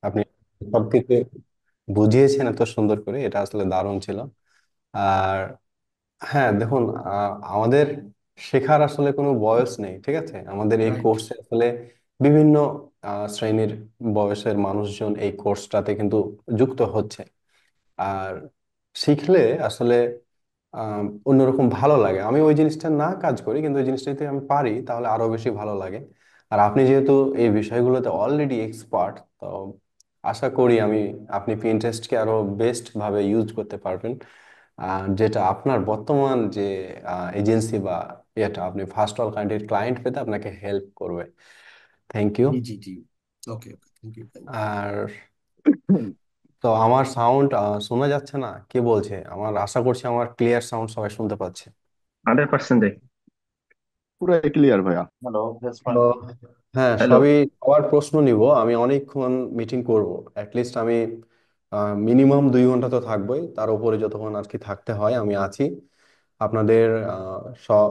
আপনি সবকিছু বুঝিয়েছেন এত সুন্দর করে, এটা আসলে দারুণ ছিল। আর হ্যাঁ দেখুন, আমাদের শেখার আসলে কোনো বয়স নেই, ঠিক আছে? আমাদের এই রাইট। কোর্সে আসলে বিভিন্ন শ্রেণীর বয়সের মানুষজন এই কোর্সটাতে কিন্তু যুক্ত হচ্ছে। আর শিখলে আসলে অন্যরকম ভালো লাগে। আমি ওই জিনিসটা না কাজ করি, কিন্তু ওই জিনিসটা যদি আমি পারি তাহলে আরো বেশি ভালো লাগে। আর আপনি যেহেতু এই বিষয়গুলোতে অলরেডি এক্সপার্ট, তো আশা করি আপনি পিন্টারেস্টকে আরো বেস্ট ভাবে ইউজ করতে পারবেন। যেটা আপনার বর্তমান যে এজেন্সি বা এটা আপনি ফার্স্ট অল কাইন্ডের ক্লায়েন্ট পেতে আপনাকে হেল্প করবে। Thank you. জি জি জি। ওকে ওকে, থ্যাংক ইউ ভাই। আর তো আমার সাউন্ড শোনা যাচ্ছে না, কে বলছে? আমার আশা করছি আমার ক্লিয়ার সাউন্ড সবাই শুনতে পাচ্ছে। 100% দেখ। পুরাই ক্লিয়ার ভাইয়া। তো হ্যাঁ, হ্যালো। সবার প্রশ্ন নিব। আমি অনেকক্ষণ মিটিং করব, অ্যাটলিস্ট আমি মিনিমাম 2 ঘন্টা তো থাকবোই, তার উপরে যতক্ষণ আর কি থাকতে হয় আমি আছি। আপনাদের সব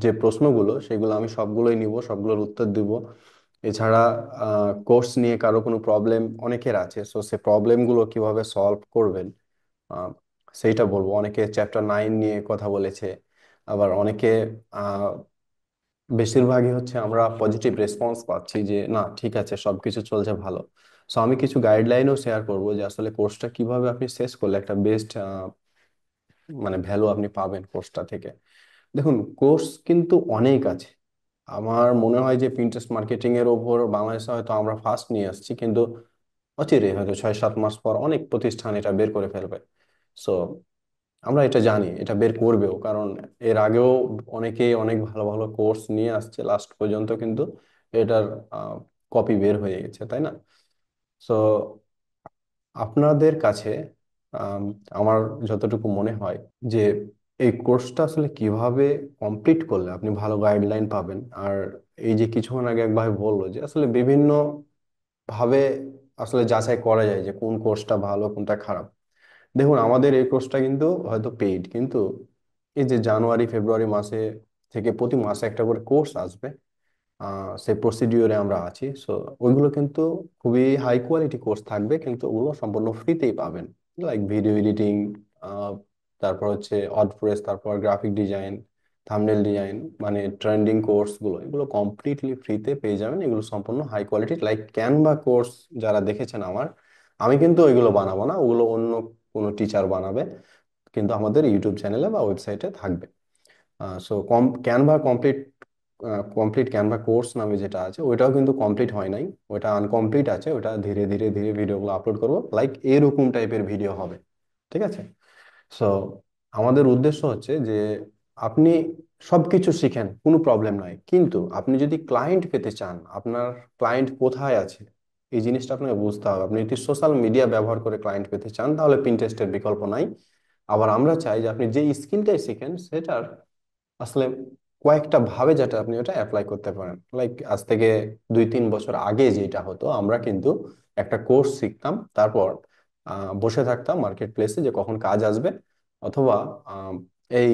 যে প্রশ্নগুলো সেগুলো আমি সবগুলোই নিব, সবগুলোর উত্তর দিব। এছাড়া কোর্স নিয়ে কারো কোনো প্রবলেম অনেকের আছে, সো সে প্রবলেমগুলো কিভাবে সলভ করবেন আহ, সেইটা বলবো। অনেকে চ্যাপ্টার 9 নিয়ে কথা বলেছে, আবার অনেকে বেশিরভাগই হচ্ছে আমরা পজিটিভ রেসপন্স পাচ্ছি যে না ঠিক আছে, সবকিছু চলছে ভালো। সো আমি কিছু গাইডলাইনও শেয়ার করব যে আসলে কোর্সটা কিভাবে আপনি শেষ করলে একটা বেস্ট মানে ভ্যালু আপনি পাবেন কোর্সটা থেকে। দেখুন, কোর্স কিন্তু অনেক আছে। আমার মনে হয় যে পিন্টারেস্ট মার্কেটিং এর ওপর বাংলাদেশে হয়তো আমরা ফার্স্ট নিয়ে আসছি, কিন্তু অচিরে হয়তো 6-7 মাস পর অনেক প্রতিষ্ঠান এটা বের করে ফেলবে। সো আমরা এটা জানি, এটা বের করবেও, কারণ এর আগেও অনেকেই অনেক ভালো ভালো কোর্স নিয়ে আসছে লাস্ট পর্যন্ত, কিন্তু এটার কপি বের হয়ে গেছে, তাই না? সো আপনাদের কাছে আম, আমার যতটুকু মনে হয় যে এই কোর্সটা আসলে কিভাবে কমপ্লিট করলে আপনি ভালো গাইডলাইন পাবেন। আর এই যে কিছুক্ষণ আগে একবার বললো যে আসলে বিভিন্ন ভাবে আসলে যাচাই করা যায় যে কোন কোর্সটা ভালো কোনটা খারাপ। দেখুন, আমাদের এই কোর্সটা কিন্তু হয়তো পেইড, কিন্তু এই যে জানুয়ারি ফেব্রুয়ারি মাসে থেকে প্রতি মাসে একটা করে কোর্স আসবে, সেই প্রসিডিওরে আমরা আছি। সো ওইগুলো কিন্তু খুবই হাই কোয়ালিটি কোর্স থাকবে, কিন্তু ওগুলো সম্পূর্ণ ফ্রিতেই পাবেন। লাইক ভিডিও এডিটিং, তারপর হচ্ছে ওয়ার্ডপ্রেস, তারপর গ্রাফিক ডিজাইন, থাম্বনেল ডিজাইন, মানে ট্রেন্ডিং কোর্স গুলো, এগুলো কমপ্লিটলি ফ্রিতে পেয়ে যাবেন। এগুলো সম্পূর্ণ high quality, like Canva course যারা দেখেছেন আমার, আমি কিন্তু ওইগুলো বানাবো না, ওগুলো অন্য কোনো টিচার বানাবে, কিন্তু আমাদের ইউটিউব চ্যানেলে বা ওয়েবসাইটে থাকবে। So Canva complete Canva course নামে যেটা আছে, ওইটাও কিন্তু কমপ্লিট হয় নাই, ওটা আনকমপ্লিট আছে। ওটা ধীরে ধীরে ধীরে ভিডিওগুলো আপলোড করবো, লাইক এরকম টাইপের ভিডিও হবে, ঠিক আছে? সো আমাদের উদ্দেশ্য হচ্ছে যে আপনি সবকিছু শিখেন, কোনো প্রবলেম নাই, কিন্তু আপনি যদি ক্লায়েন্ট পেতে চান, আপনার ক্লায়েন্ট কোথায় আছে এই জিনিসটা আপনাকে বুঝতে হবে। আপনি যদি সোশ্যাল মিডিয়া ব্যবহার করে ক্লায়েন্ট পেতে চান তাহলে পিন্টারেস্টের বিকল্প নাই। আবার আমরা চাই যে আপনি যে স্কিলটাই শিখেন সেটার আসলে কয়েকটা ভাবে যাতে আপনি ওটা অ্যাপ্লাই করতে পারেন। লাইক আজ থেকে 2-3 বছর আগে যেটা হতো, আমরা কিন্তু একটা কোর্স শিখতাম, তারপর বসে থাকতাম মার্কেট প্লেসে যে কখন কাজ আসবে, অথবা আম, এই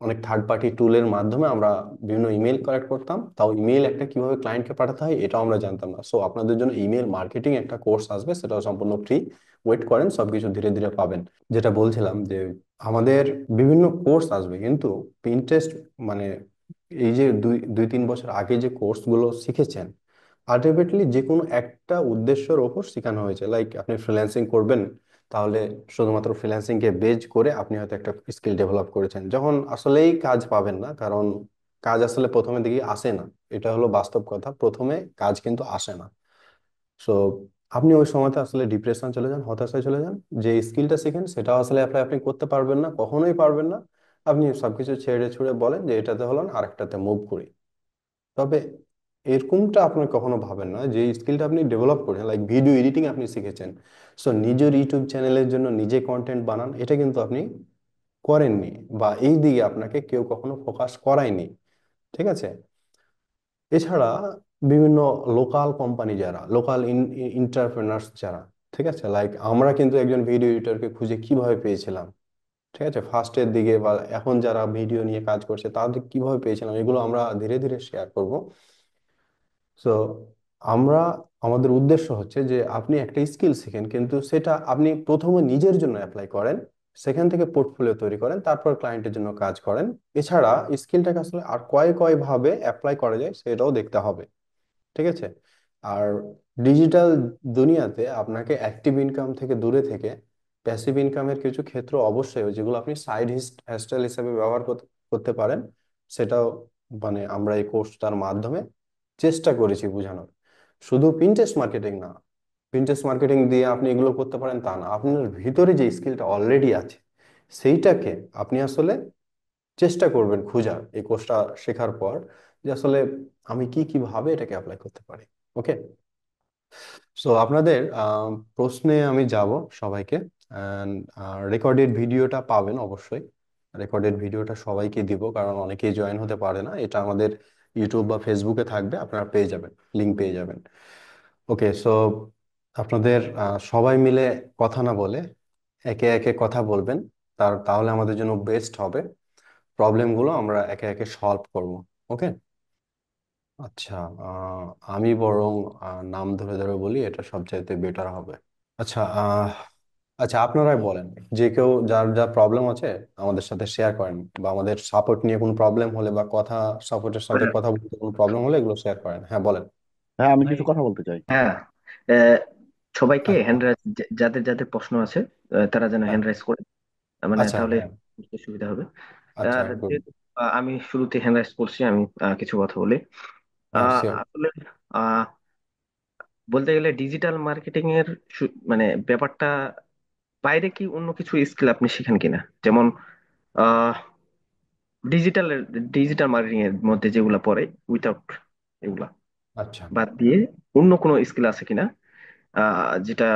অনেক থার্ড পার্টি টুলের মাধ্যমে আমরা বিভিন্ন ইমেল কালেক্ট করতাম, তাও ইমেল একটা কিভাবে ক্লায়েন্টকে পাঠাতে হয় এটাও আমরা জানতাম না। সো আপনাদের জন্য ইমেল মার্কেটিং একটা কোর্স আসবে, সেটাও সম্পূর্ণ ফ্রি। ওয়েট করেন, সবকিছু ধীরে ধীরে পাবেন। যেটা বলছিলাম যে আমাদের বিভিন্ন কোর্স আসবে, কিন্তু পিন্টারেস্ট মানে এই যে 2-3 বছর আগে যে কোর্সগুলো শিখেছেন, আলটিমেটলি যে কোনো একটা উদ্দেশ্যের ওপর শেখানো হয়েছে। লাইক আপনি ফ্রিল্যান্সিং করবেন, তাহলে শুধুমাত্র ফ্রিল্যান্সিং কে বেজ করে আপনি হয়তো একটা স্কিল ডেভেলপ করেছেন, যখন আসলেই কাজ পাবেন না, কারণ কাজ আসলে প্রথমে দিকে আসে না। এটা হলো বাস্তব কথা, প্রথমে কাজ কিন্তু আসে না। সো আপনি ওই সময়তে আসলে ডিপ্রেশন চলে যান, হতাশায় চলে যান। যে স্কিলটা শিখেন সেটা আসলে অ্যাপ্লাই আপনি করতে পারবেন না, কখনোই পারবেন না। আপনি সবকিছু ছেড়ে ছুড়ে বলেন যে এটাতে হলো না, আরেকটাতে মুভ করি। তবে এরকমটা আপনি কখনো ভাবেন না যে স্কিলটা আপনি ডেভেলপ করেন, লাইক ভিডিও এডিটিং আপনি শিখেছেন, সো নিজের ইউটিউব চ্যানেলের জন্য নিজে কন্টেন্ট বানান, এটা কিন্তু আপনি করেননি, বা এই দিকে আপনাকে কেউ কখনো ফোকাস করায়নি, ঠিক আছে? এছাড়া বিভিন্ন লোকাল কোম্পানি যারা, লোকাল ইন্টারপ্রেনার্স যারা, ঠিক আছে, লাইক আমরা কিন্তু একজন ভিডিও এডিটরকে খুঁজে কিভাবে পেয়েছিলাম, ঠিক আছে, ফার্স্টের দিকে, বা এখন যারা ভিডিও নিয়ে কাজ করছে তাদের কিভাবে পেয়েছিলাম, এগুলো আমরা ধীরে ধীরে শেয়ার করব। সো আমরা আমাদের উদ্দেশ্য হচ্ছে যে আপনি একটা স্কিল শিখেন, কিন্তু সেটা আপনি প্রথমে নিজের জন্য অ্যাপ্লাই করেন, সেখান থেকে পোর্টফোলিও তৈরি করেন, তারপর ক্লায়েন্টের জন্য কাজ করেন। এছাড়া স্কিলটাকে আসলে আর কয় কয় ভাবে অ্যাপ্লাই করা যায় সেটাও দেখতে হবে। ঠিক আছে? আর ডিজিটাল দুনিয়াতে আপনাকে অ্যাক্টিভ ইনকাম থেকে দূরে থেকে প্যাসিভ ইনকামের কিছু ক্ষেত্র অবশ্যই যেগুলো আপনি সাইড হ্যাসেল হিসেবে ব্যবহার করতে পারেন, সেটাও মানে আমরা এই কোর্সটার মাধ্যমে চেষ্টা করেছি বোঝানোর। শুধু পিন্টারেস্ট মার্কেটিং না, পিন্টারেস্ট মার্কেটিং দিয়ে আপনি এগুলো করতে পারেন তা না, আপনার ভিতরে যে স্কিলটা অলরেডি আছে সেইটাকে আপনি আসলে চেষ্টা করবেন খোঁজার এই কোর্সটা শেখার পর, যে আসলে আমি কি কিভাবে এটাকে অ্যাপ্লাই করতে পারি। ওকে, সো আপনাদের প্রশ্নে আমি যাব সবাইকে। রেকর্ডেড ভিডিওটা পাবেন অবশ্যই, রেকর্ডেড ভিডিওটা সবাইকে দিব, কারণ অনেকেই জয়েন হতে পারে না। এটা আমাদের ইউটিউব বা ফেসবুকে থাকবে, আপনারা পেয়ে যাবেন, লিংক পেয়ে যাবেন। ওকে, সো আপনাদের সবাই মিলে কথা না বলে একে একে কথা বলবেন, তাহলে আমাদের জন্য বেস্ট হবে। প্রবলেমগুলো আমরা একে একে সলভ করব। ওকে, আচ্ছা, আমি বরং নাম ধরে ধরে বলি, এটা সবচাইতে বেটার হবে। আচ্ছা, আচ্ছা আপনারাই বলেন, যে কেউ যার যা প্রবলেম আছে আমাদের সাথে শেয়ার করেন, বা আমাদের সাপোর্ট নিয়ে কোনো প্রবলেম হলে বা সাপোর্টের সাথে কথা বলতে কোনো প্রবলেম হলে এগুলো শেয়ার করেন। হ্যাঁ বলেন। হ্যাঁ, আমি ভাই, কিছু কথা বলতে চাই। হ্যাঁ, আহ, সবাইকে আচ্ছা, হ্যান্ড রাইজ, যাদের যাদের প্রশ্ন আছে তারা যেন হ্যাঁ, হ্যান্ড রাইজ করে, মানে আচ্ছা, তাহলে হ্যাঁ, বুঝতে সুবিধা হবে। আচ্ছা, আর গুড, যেহেতু আমি শুরুতে হ্যান্ড রাইজ করছি, আমি কিছু কথা বলি। হ্যাঁ, শিওর। আসলে আহ, বলতে গেলে ডিজিটাল মার্কেটিং এর মানে ব্যাপারটা বাইরে কি অন্য কিছু স্কিল আপনি শিখেন কিনা, যেমন ডিজিটাল ডিজিটাল মার্কেটিং এর মধ্যে যেগুলা পড়ে উইথাউট এগুলা আচ্ছা, বাদ দিয়ে অন্য কোনো স্কিল আছে কিনা, যেটা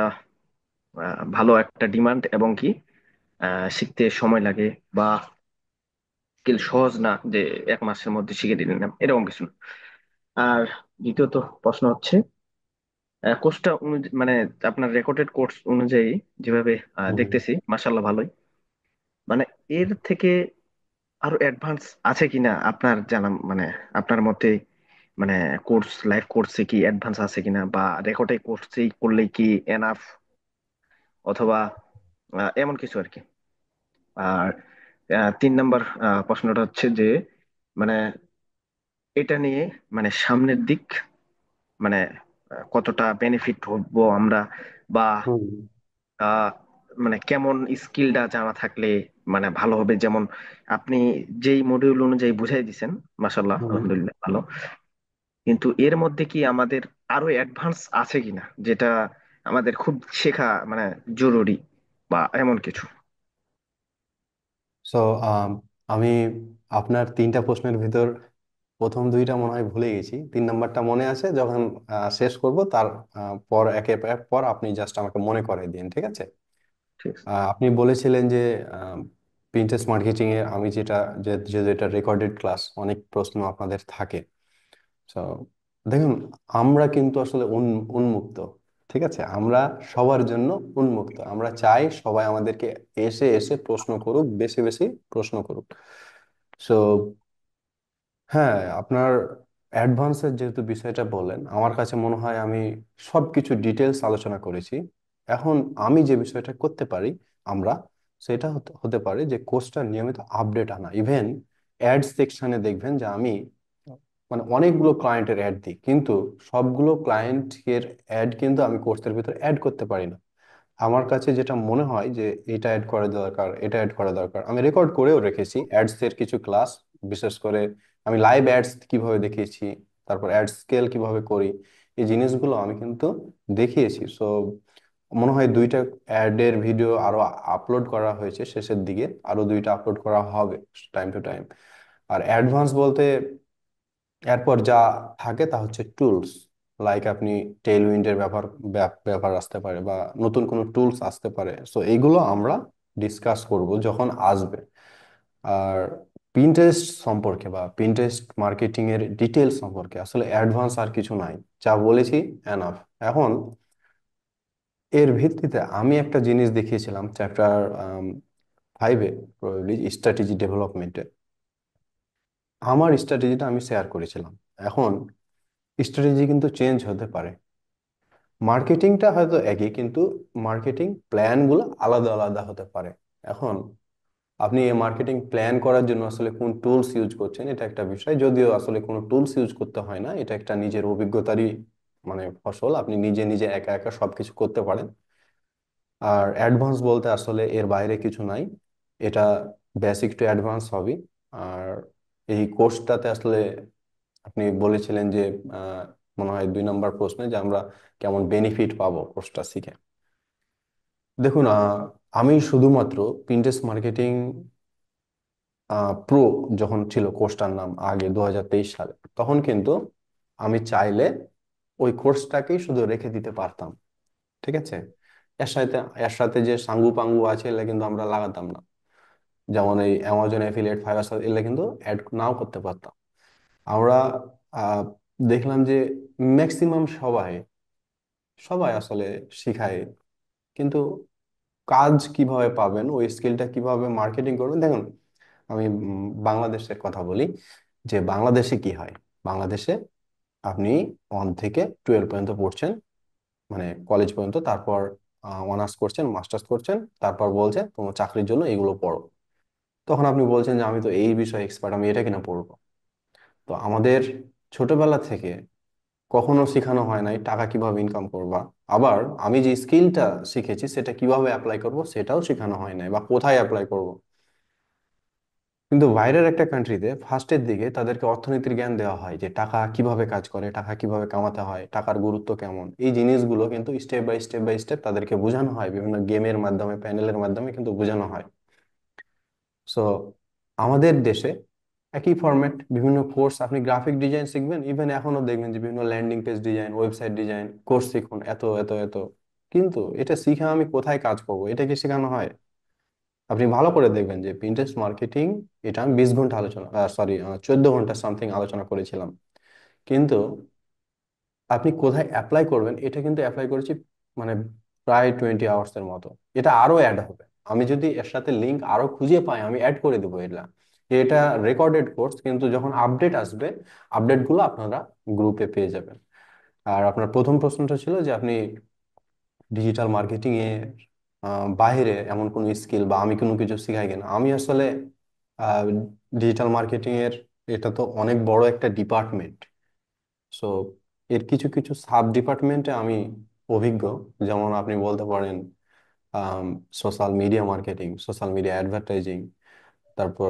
ভালো একটা ডিমান্ড এবং কি শিখতে সময় লাগে, বা স্কিল সহজ না যে 1 মাসের মধ্যে শিখে দিলেন না, এরকম কিছু না। আর দ্বিতীয়ত প্রশ্ন হচ্ছে, কোর্সটা মানে আপনার রেকর্ডেড কোর্স অনুযায়ী যেভাবে হুম। দেখতেছি, মাশাল্লাহ ভালোই। মানে এর থেকে আরো অ্যাডভান্স আছে কিনা আপনার জানা, মানে আপনার মতে, মানে কোর্স লাইভ কোর্সে কি অ্যাডভান্স আছে কিনা, বা রেকর্ডে কোর্সেই করলেই কি এনাফ, অথবা এমন কিছু আর কি। আর 3 নম্বর প্রশ্নটা হচ্ছে যে, মানে এটা নিয়ে, মানে সামনের দিক, মানে কতটা বেনিফিট হবো আমরা, বা হুম। আহ, মানে কেমন স্কিলটা জানা থাকলে মানে ভালো হবে। যেমন আপনি যেই মডিউল অনুযায়ী বুঝাই দিছেন, মাশাল্লাহ হুম। আলহামদুলিল্লাহ ভালো, কিন্তু এর মধ্যে কি আমাদের আরো অ্যাডভান্স আছে কিনা, যেটা আমাদের খুব শেখা মানে জরুরি, বা এমন কিছু। সো আমি আপনার তিনটা প্রশ্নের ভিতর প্রথম দুইটা মনে হয় ভুলে গেছি, 3 নাম্বারটা মনে আছে। যখন শেষ করব তার পর একের পর আপনি জাস্ট আমাকে মনে করাই দিন, ঠিক আছে? ঠিক আছে। আপনি বলেছিলেন যে প্রিন্টেন্স মার্কেটিং এ আমি যেটা, যেটা রেকর্ডেড ক্লাস, অনেক প্রশ্ন আপনাদের থাকে। তো দেখুন, আমরা কিন্তু আসলে উন্মুক্ত, ঠিক আছে? আমরা সবার জন্য উন্মুক্ত, আমরা চাই সবাই আমাদেরকে এসে এসে প্রশ্ন করুক, বেশি বেশি প্রশ্ন করুক। সো হ্যাঁ, আপনার অ্যাডভান্সের যেহেতু বিষয়টা বললেন, আমার কাছে মনে হয় আমি সবকিছু ডিটেলস আলোচনা করেছি। এখন আমি যে বিষয়টা করতে পারি আমরা, সেটা হতে হতে পারে যে কোর্সটা নিয়মিত আপডেট আনা। ইভেন অ্যাড সেকশনে দেখবেন যে আমি মানে অনেকগুলো ক্লায়েন্টের অ্যাড দিই, কিন্তু সবগুলো ক্লায়েন্টের অ্যাড কিন্তু আমি কোর্সের ভিতরে অ্যাড করতে পারি না। আমার কাছে যেটা মনে হয় যে এটা অ্যাড করা দরকার, এটা অ্যাড করা দরকার, আমি রেকর্ড করেও রেখেছি অ্যাডস এর কিছু ক্লাস। বিশেষ করে আমি লাইভ অ্যাডস কিভাবে দেখিয়েছি, তারপর অ্যাড স্কেল কিভাবে করি, এই জিনিসগুলো আমি কিন্তু দেখিয়েছি। সো মনে হয় দুইটা অ্যাডের ভিডিও আরো আপলোড করা হয়েছে শেষের দিকে, আরো দুইটা আপলোড করা হবে টাইম টু টাইম। আর অ্যাডভান্স বলতে এরপর যা থাকে তা হচ্ছে টুলস, লাইক আপনি টেইলউইন্ডের ব্যবহার আসতে পারে, বা নতুন কোনো টুলস আসতে পারে। সো এইগুলো আমরা ডিসকাস করব যখন আসবে। আর পিন্টারেস্ট সম্পর্কে বা পিন্টারেস্ট মার্কেটিং এর ডিটেলস সম্পর্কে আসলে অ্যাডভান্স আর কিছু নাই, যা বলেছি এনাফ। এখন এর ভিত্তিতে আমি একটা জিনিস দেখিয়েছিলাম চ্যাপ্টার 5-এ, প্রবাবলি স্ট্র্যাটেজি ডেভেলপমেন্টে। আমার স্ট্র্যাটেজিটা আমি শেয়ার করেছিলাম। এখন স্ট্র্যাটেজি কিন্তু চেঞ্জ হতে পারে। মার্কেটিংটা হয়তো একই, কিন্তু মার্কেটিং প্ল্যানগুলো আলাদা আলাদা হতে পারে। এখন আপনি এই মার্কেটিং প্ল্যান করার জন্য আসলে কোন টুলস ইউজ করছেন এটা একটা বিষয়, যদিও আসলে কোনো টুলস ইউজ করতে হয় না, এটা একটা নিজের অভিজ্ঞতারই মানে ফসল। আপনি নিজে নিজে একা একা সবকিছু করতে পারেন। আর অ্যাডভান্স বলতে আসলে এর বাইরে কিছু নাই, এটা বেসিক টু অ্যাডভান্স হবি। আর এই কোর্সটাতে আসলে আপনি বলেছিলেন যে আহ, মনে হয় 2 নম্বর প্রশ্নে যে আমরা কেমন বেনিফিট পাবো কোর্সটা শিখে। দেখুন, আমি শুধুমাত্র পিন্টারেস্ট মার্কেটিং প্রো যখন ছিল কোর্সটার নাম আগে 2023 সালে, তখন কিন্তু আমি চাইলে ওই কোর্সটাকেই শুধু রেখে দিতে পারতাম। ঠিক আছে, এর সাথে এর সাথে যে সাঙ্গু পাঙ্গু আছে এগুলো কিন্তু আমরা লাগাতাম না। যেমন এই অ্যামাজন অ্যাফিলিয়েট, ফাইবার, এগুলো কিন্তু অ্যাড নাও করতে পারতাম আমরা। আহ, দেখলাম যে ম্যাক্সিমাম সবাই সবাই আসলে শিখায়, কিন্তু কাজ কিভাবে পাবেন, ওই স্কিলটা কিভাবে মার্কেটিং করবেন। দেখুন, আমি বাংলাদেশের কথা বলি, যে বাংলাদেশে কি হয়। বাংলাদেশে আপনি 1 থেকে 12 পর্যন্ত পড়ছেন, মানে কলেজ পর্যন্ত, তারপর অনার্স করছেন, মাস্টার্স করছেন, তারপর বলছে তোমার চাকরির জন্য এগুলো পড়ো। তখন আপনি বলছেন যে আমি তো এই বিষয়ে এক্সপার্ট, আমি এটা কিনা পড়বো। তো আমাদের ছোটবেলা থেকে কখনো শেখানো হয় নাই টাকা কিভাবে ইনকাম করবা। আবার আমি যে স্কিলটা শিখেছি সেটা কিভাবে অ্যাপ্লাই করব সেটাও শেখানো হয় নাই, বা কোথায় অ্যাপ্লাই করব। কিন্তু বাইরের একটা কান্ট্রিতে ফার্স্টের দিকে তাদেরকে অর্থনীতির জ্ঞান দেওয়া হয়, যে টাকা কিভাবে কাজ করে, টাকা কিভাবে কামাতে হয়, টাকার গুরুত্ব কেমন, এই জিনিসগুলো কিন্তু স্টেপ বাই স্টেপ তাদেরকে বোঝানো হয়, বিভিন্ন গেমের মাধ্যমে, প্যানেলের মাধ্যমে কিন্তু বোঝানো হয়। সো আমাদের দেশে একই ফরম্যাট, বিভিন্ন কোর্স, আপনি গ্রাফিক ডিজাইন শিখবেন, ইভেন এখনো দেখবেন যে বিভিন্ন landing page design, website design course শিখুন, এত এত এত। কিন্তু এটা শিখে আমি কোথায় কাজ করব, এটা কি শেখানো হয়? আপনি ভালো করে দেখবেন যে পিন্টারেস্ট মার্কেটিং, এটা আমি 20 ঘন্টা আলোচনা, সরি 14 ঘন্টা সামথিং আলোচনা করেছিলাম, কিন্তু আপনি কোথায় অ্যাপ্লাই করবেন এটা কিন্তু অ্যাপ্লাই করেছি মানে প্রায় 20 আওয়ার্স এর মতো। এটা আরো অ্যাড হবে, আমি যদি এর সাথে লিংক আরো খুঁজে পাই আমি অ্যাড করে দেবো এটা। এটা রেকর্ডেড কোর্স, কিন্তু যখন আপডেট আসবে আপডেট গুলো আপনারা গ্রুপে পেয়ে যাবেন। আর আপনার প্রথম প্রশ্নটা ছিল যে আপনি ডিজিটাল মার্কেটিং এ বাইরে এমন কোনো স্কিল বা আমি কোনো কিছু শিখাই কিনা। আমি আসলে ডিজিটাল মার্কেটিং এর, এটা তো অনেক বড় একটা ডিপার্টমেন্ট। সো এর কিছু কিছু সাব ডিপার্টমেন্টে আমি অভিজ্ঞ। যেমন আপনি বলতে পারেন social media marketing, social media advertising, তারপর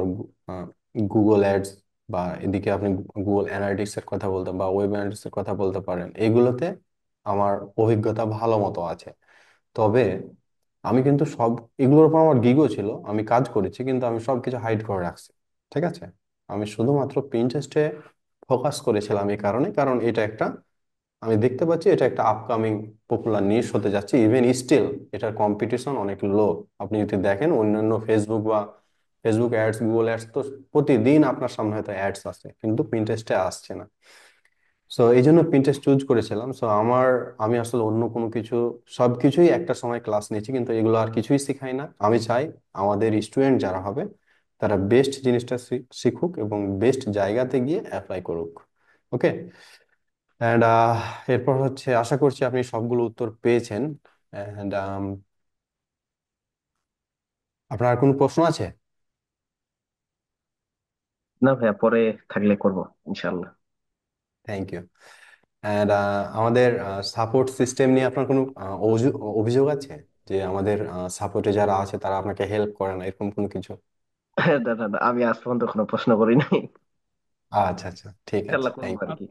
গুগল অ্যাডস, বা এদিকে আপনি গুগল অ্যানালিটিক্স এর কথা বলতে বা ওয়েব অ্যানালিটিক্স এর কথা বলতে পারেন। এগুলোতে আমার অভিজ্ঞতা ভালো মতো আছে। তবে আমি কিন্তু সব এগুলোর উপর আমার গিগও ছিল, আমি কাজ করেছি, কিন্তু আমি সবকিছু হাইড করে রাখছি। ঠিক আছে, আমি শুধুমাত্র পিন্টারেস্টে ফোকাস করেছিলাম এই কারণে, কারণ এটা একটা, আমি দেখতে পাচ্ছি এটা একটা আপকামিং পপুলার নিশ হতে যাচ্ছে। ইভেন স্টিল এটার কম্পিটিশন অনেক লো। আপনি যদি দেখেন অন্যান্য ফেসবুক বা ফেসবুক অ্যাডস, গুগল অ্যাডস, তো প্রতিদিন আপনার সামনে হয়তো অ্যাডস আসে, কিন্তু পিন্টারেস্টে আসছে না। সো এই জন্য পিন্টারেস্ট চুজ করেছিলাম। সো আমি আসলে অন্য কোনো কিছু, সবকিছুই একটা সময় ক্লাস নিয়েছি, কিন্তু এগুলো আর কিছুই শিখাই না। আমি চাই আমাদের স্টুডেন্ট যারা হবে তারা বেস্ট জিনিসটা শিখুক এবং বেস্ট জায়গাতে গিয়ে অ্যাপ্লাই করুক। ওকে। অ্যান্ড এরপর হচ্ছে আশা করছি আপনি সবগুলো উত্তর পেয়েছেন। অ্যান্ড আপনার আর কোনো প্রশ্ন আছে? না ভাইয়া, পরে থাকলে করব ইনশাল্লাহ। Thank you. অ্যান্ড আমাদের সাপোর্ট সিস্টেম নিয়ে আপনার কোনো অভিযোগ আছে, যে আমাদের সাপোর্টে যারা আছে তারা আপনাকে হেল্প করে না, এরকম কোনো কিছু? না না না, আমি আজ পর্যন্ত কোনো প্রশ্ন করি নাই। আচ্ছা আচ্ছা, ঠিক আছে, ইনশাল্লাহ করবো থ্যাংক আর ইউ। কি।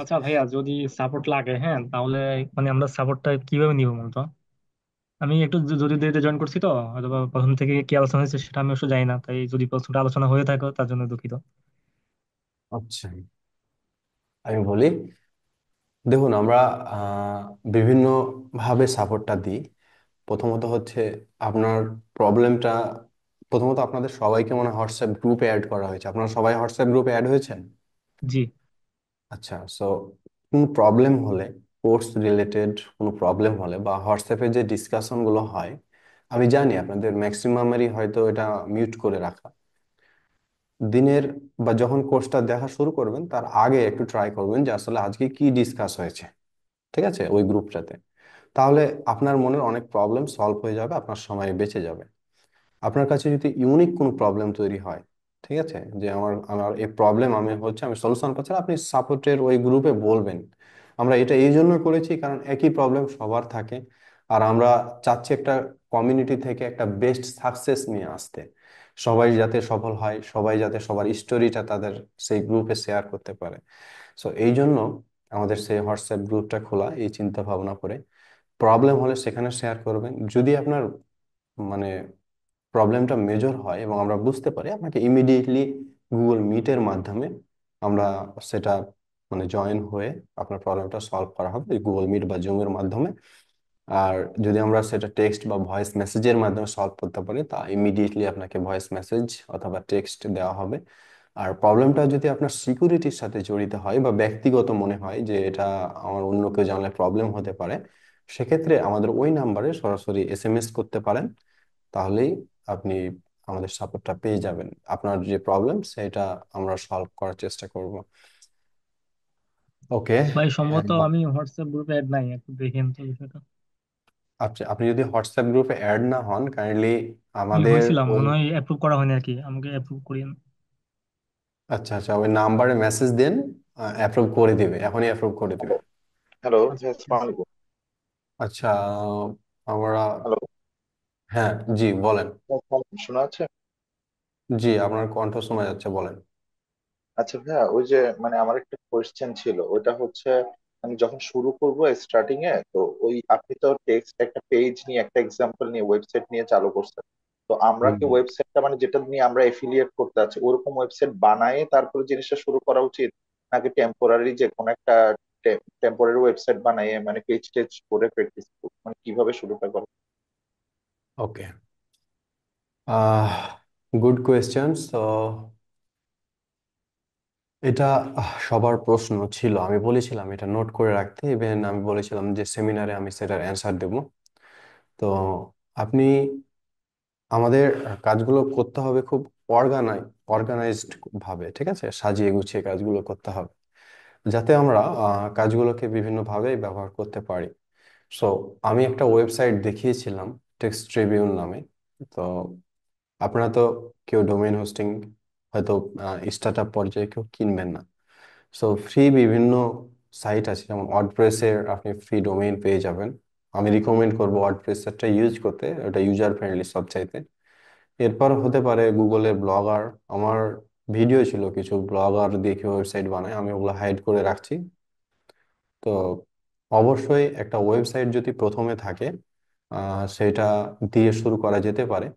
আচ্ছা ভাইয়া, যদি সাপোর্ট লাগে, হ্যাঁ, তাহলে মানে আমরা সাপোর্টটা কিভাবে নিব বলতো? আমি একটু যদি দেরিতে জয়েন করছি, তো হয়তো বা প্রথম থেকে কি আলোচনা হয়েছে সেটা আমি অবশ্য জানি না, তাই যদি প্রশ্নটা আলোচনা হয়ে থাকে তার জন্য দুঃখিত। আচ্ছা, আমি বলি, দেখুন আমরা আহ, বিভিন্ন ভাবে সাপোর্টটা দিই। প্রথমত হচ্ছে আপনার প্রবলেমটা, প্রথমত আপনাদের সবাইকে মনে হয় হোয়াটসঅ্যাপ গ্রুপে অ্যাড করা হয়েছে, আপনারা সবাই হোয়াটসঅ্যাপ গ্রুপে অ্যাড হয়েছেন? জি। আচ্ছা, সো কোনো প্রবলেম হলে, কোর্স রিলেটেড কোনো প্রবলেম হলে, বা হোয়াটসঅ্যাপে যে ডিসকাশন গুলো হয়, আমি জানি আপনাদের ম্যাক্সিমামেরই হয়তো এটা মিউট করে রাখা। দিনের বা যখন কোর্সটা দেখা শুরু করবেন তার আগে একটু ট্রাই করবেন যে আসলে আজকে কি ডিসকাস হয়েছে, ঠিক আছে, ওই গ্রুপটাতে। তাহলে আপনার মনের অনেক প্রবলেম সলভ হয়ে যাবে, আপনার সময় বেঁচে যাবে। আপনার কাছে যদি ইউনিক কোনো প্রবলেম তৈরি হয়, ঠিক আছে, যে আমার আমার এই প্রবলেম আমি সলিউশন পাচ্ছি না, আপনি সাপোর্টের ওই গ্রুপে বলবেন আমরা এটা এই জন্য করেছি কারণ একই প্রবলেম সবার থাকে, আর আমরা চাচ্ছি একটা কমিউনিটি থেকে একটা বেস্ট সাকসেস নিয়ে আসতে, সবাই যাতে সফল হয়, সবাই যাতে সবার স্টোরিটা তাদের সেই গ্রুপে শেয়ার করতে পারে। সো এই জন্য আমাদের সেই হোয়াটসঅ্যাপ গ্রুপটা খোলা, এই চিন্তা ভাবনা করে প্রবলেম হলে সেখানে শেয়ার করবেন। যদি আপনার মানে প্রবলেমটা মেজর হয় এবং আমরা বুঝতে পারি, আপনাকে ইমিডিয়েটলি গুগল মিটের মাধ্যমে আমরা সেটা জয়েন হয়ে আপনার প্রবলেমটা সলভ করা হবে গুগল মিট বা জুমের মাধ্যমে। আর যদি আমরা সেটা টেক্সট বা ভয়েস মেসেজের মাধ্যমে সলভ করতে পারি, তা ইমিডিয়েটলি আপনাকে ভয়েস মেসেজ অথবা টেক্সট দেওয়া হবে। আর প্রবলেমটা যদি আপনার সিকিউরিটির সাথে জড়িত হয় বা ব্যক্তিগত মনে হয় যে এটা আমার অন্য কেউ জানলে প্রবলেম হতে পারে, সেক্ষেত্রে আমাদের ওই নাম্বারে সরাসরি এসএমএস করতে পারেন। তাহলেই আপনি আমাদের সাপোর্টটা পেয়ে যাবেন। আপনার যে প্রবলেম সেটা আমরা সলভ করার চেষ্টা করব। ওকে। ভাই সম্ভবত আমি হোয়াটসঅ্যাপ গ্রুপে অ্যাড নাই, একটু দেখেন তো বিষয়টা। আচ্ছা, আপনি যদি হোয়াটসঅ্যাপ গ্রুপে অ্যাড না হন, কাইন্ডলি আমি আমাদের হয়েছিলাম, ওই মনে হয় অ্যাপ্রুভ করা হয়নি আর কি, আমাকে অ্যাপ্রুভ করিয়েন। আচ্ছা আচ্ছা, ওই নাম্বারে মেসেজ দেন, অ্যাপ্রুভ করে দিবে, এখনই অ্যাপ্রুভ করে দিবে। হ্যালো, আচ্ছা হ্যাঁ, ঠিক আসসালামু আছে। আলাইকুম। আচ্ছা, আমরা, হ্যালো, হ্যাঁ জি বলেন। শোনা যাচ্ছে? জি, আপনার কণ্ঠ শোনা যাচ্ছে, বলেন। আচ্ছা ভাইয়া, ওই যে মানে আমার একটা কোয়েশ্চেন ছিল, ওটা হচ্ছে আমি যখন শুরু করব স্টার্টিং এ, তো ওই আপনি তো টেক্সট একটা পেজ নিয়ে একটা এক্সাম্পল নিয়ে ওয়েবসাইট নিয়ে চালু করছেন। তো আমরা হুম কি হুম। ওয়েবসাইটটা মানে যেটা নিয়ে আমরা এফিলিয়েট করতে আছি ওরকম ওয়েবসাইট বানায় তারপরে জিনিসটা শুরু করা উচিত, নাকি টেম্পোরারি যে কোনো একটা টেম্পোরারি ওয়েবসাইট বানায় মানে পেজ টেজ করে প্র্যাকটিস মানে কিভাবে শুরুটা করা? ওকে, গুড কোয়েশ্চেন। তো এটা সবার প্রশ্ন ছিল, আমি বলেছিলাম এটা নোট করে রাখতে, ইভেন আমি বলেছিলাম যে সেমিনারে আমি সেটার অ্যান্সার দেব। তো আপনি, আমাদের কাজগুলো করতে হবে খুব অর্গানাইজড ভাবে, ঠিক আছে, সাজিয়ে গুছিয়ে কাজগুলো করতে হবে যাতে আমরা কাজগুলোকে বিভিন্নভাবে ব্যবহার করতে পারি। সো আমি একটা ওয়েবসাইট দেখিয়েছিলাম, টেক্সট ট্রিবিউন নামে। তো আপনারা তো কেউ ডোমেইন হোস্টিং হয়তো স্টার্ট আপ পর্যায়ে কেউ কিনবেন না। সো ফ্রি বিভিন্ন সাইট আছে, যেমন ওয়ার্ডপ্রেসের আপনি ফ্রি ডোমেইন পেয়ে যাবেন। আমি রিকমেন্ড করবো ওয়ার্ডপ্রেসটা ইউজ করতে, ওটা ইউজার ফ্রেন্ডলি সবচাইতে। এরপর হতে পারে গুগলের ব্লগার। আমার ভিডিও ছিল কিছু ব্লগার দেখে ওয়েবসাইট বানায়, আমি ওগুলো হাইড করে রাখছি। তো অবশ্যই একটা ওয়েবসাইট যদি প্রথমে থাকে সেটা দিয়ে শুরু করা যেতে পারে।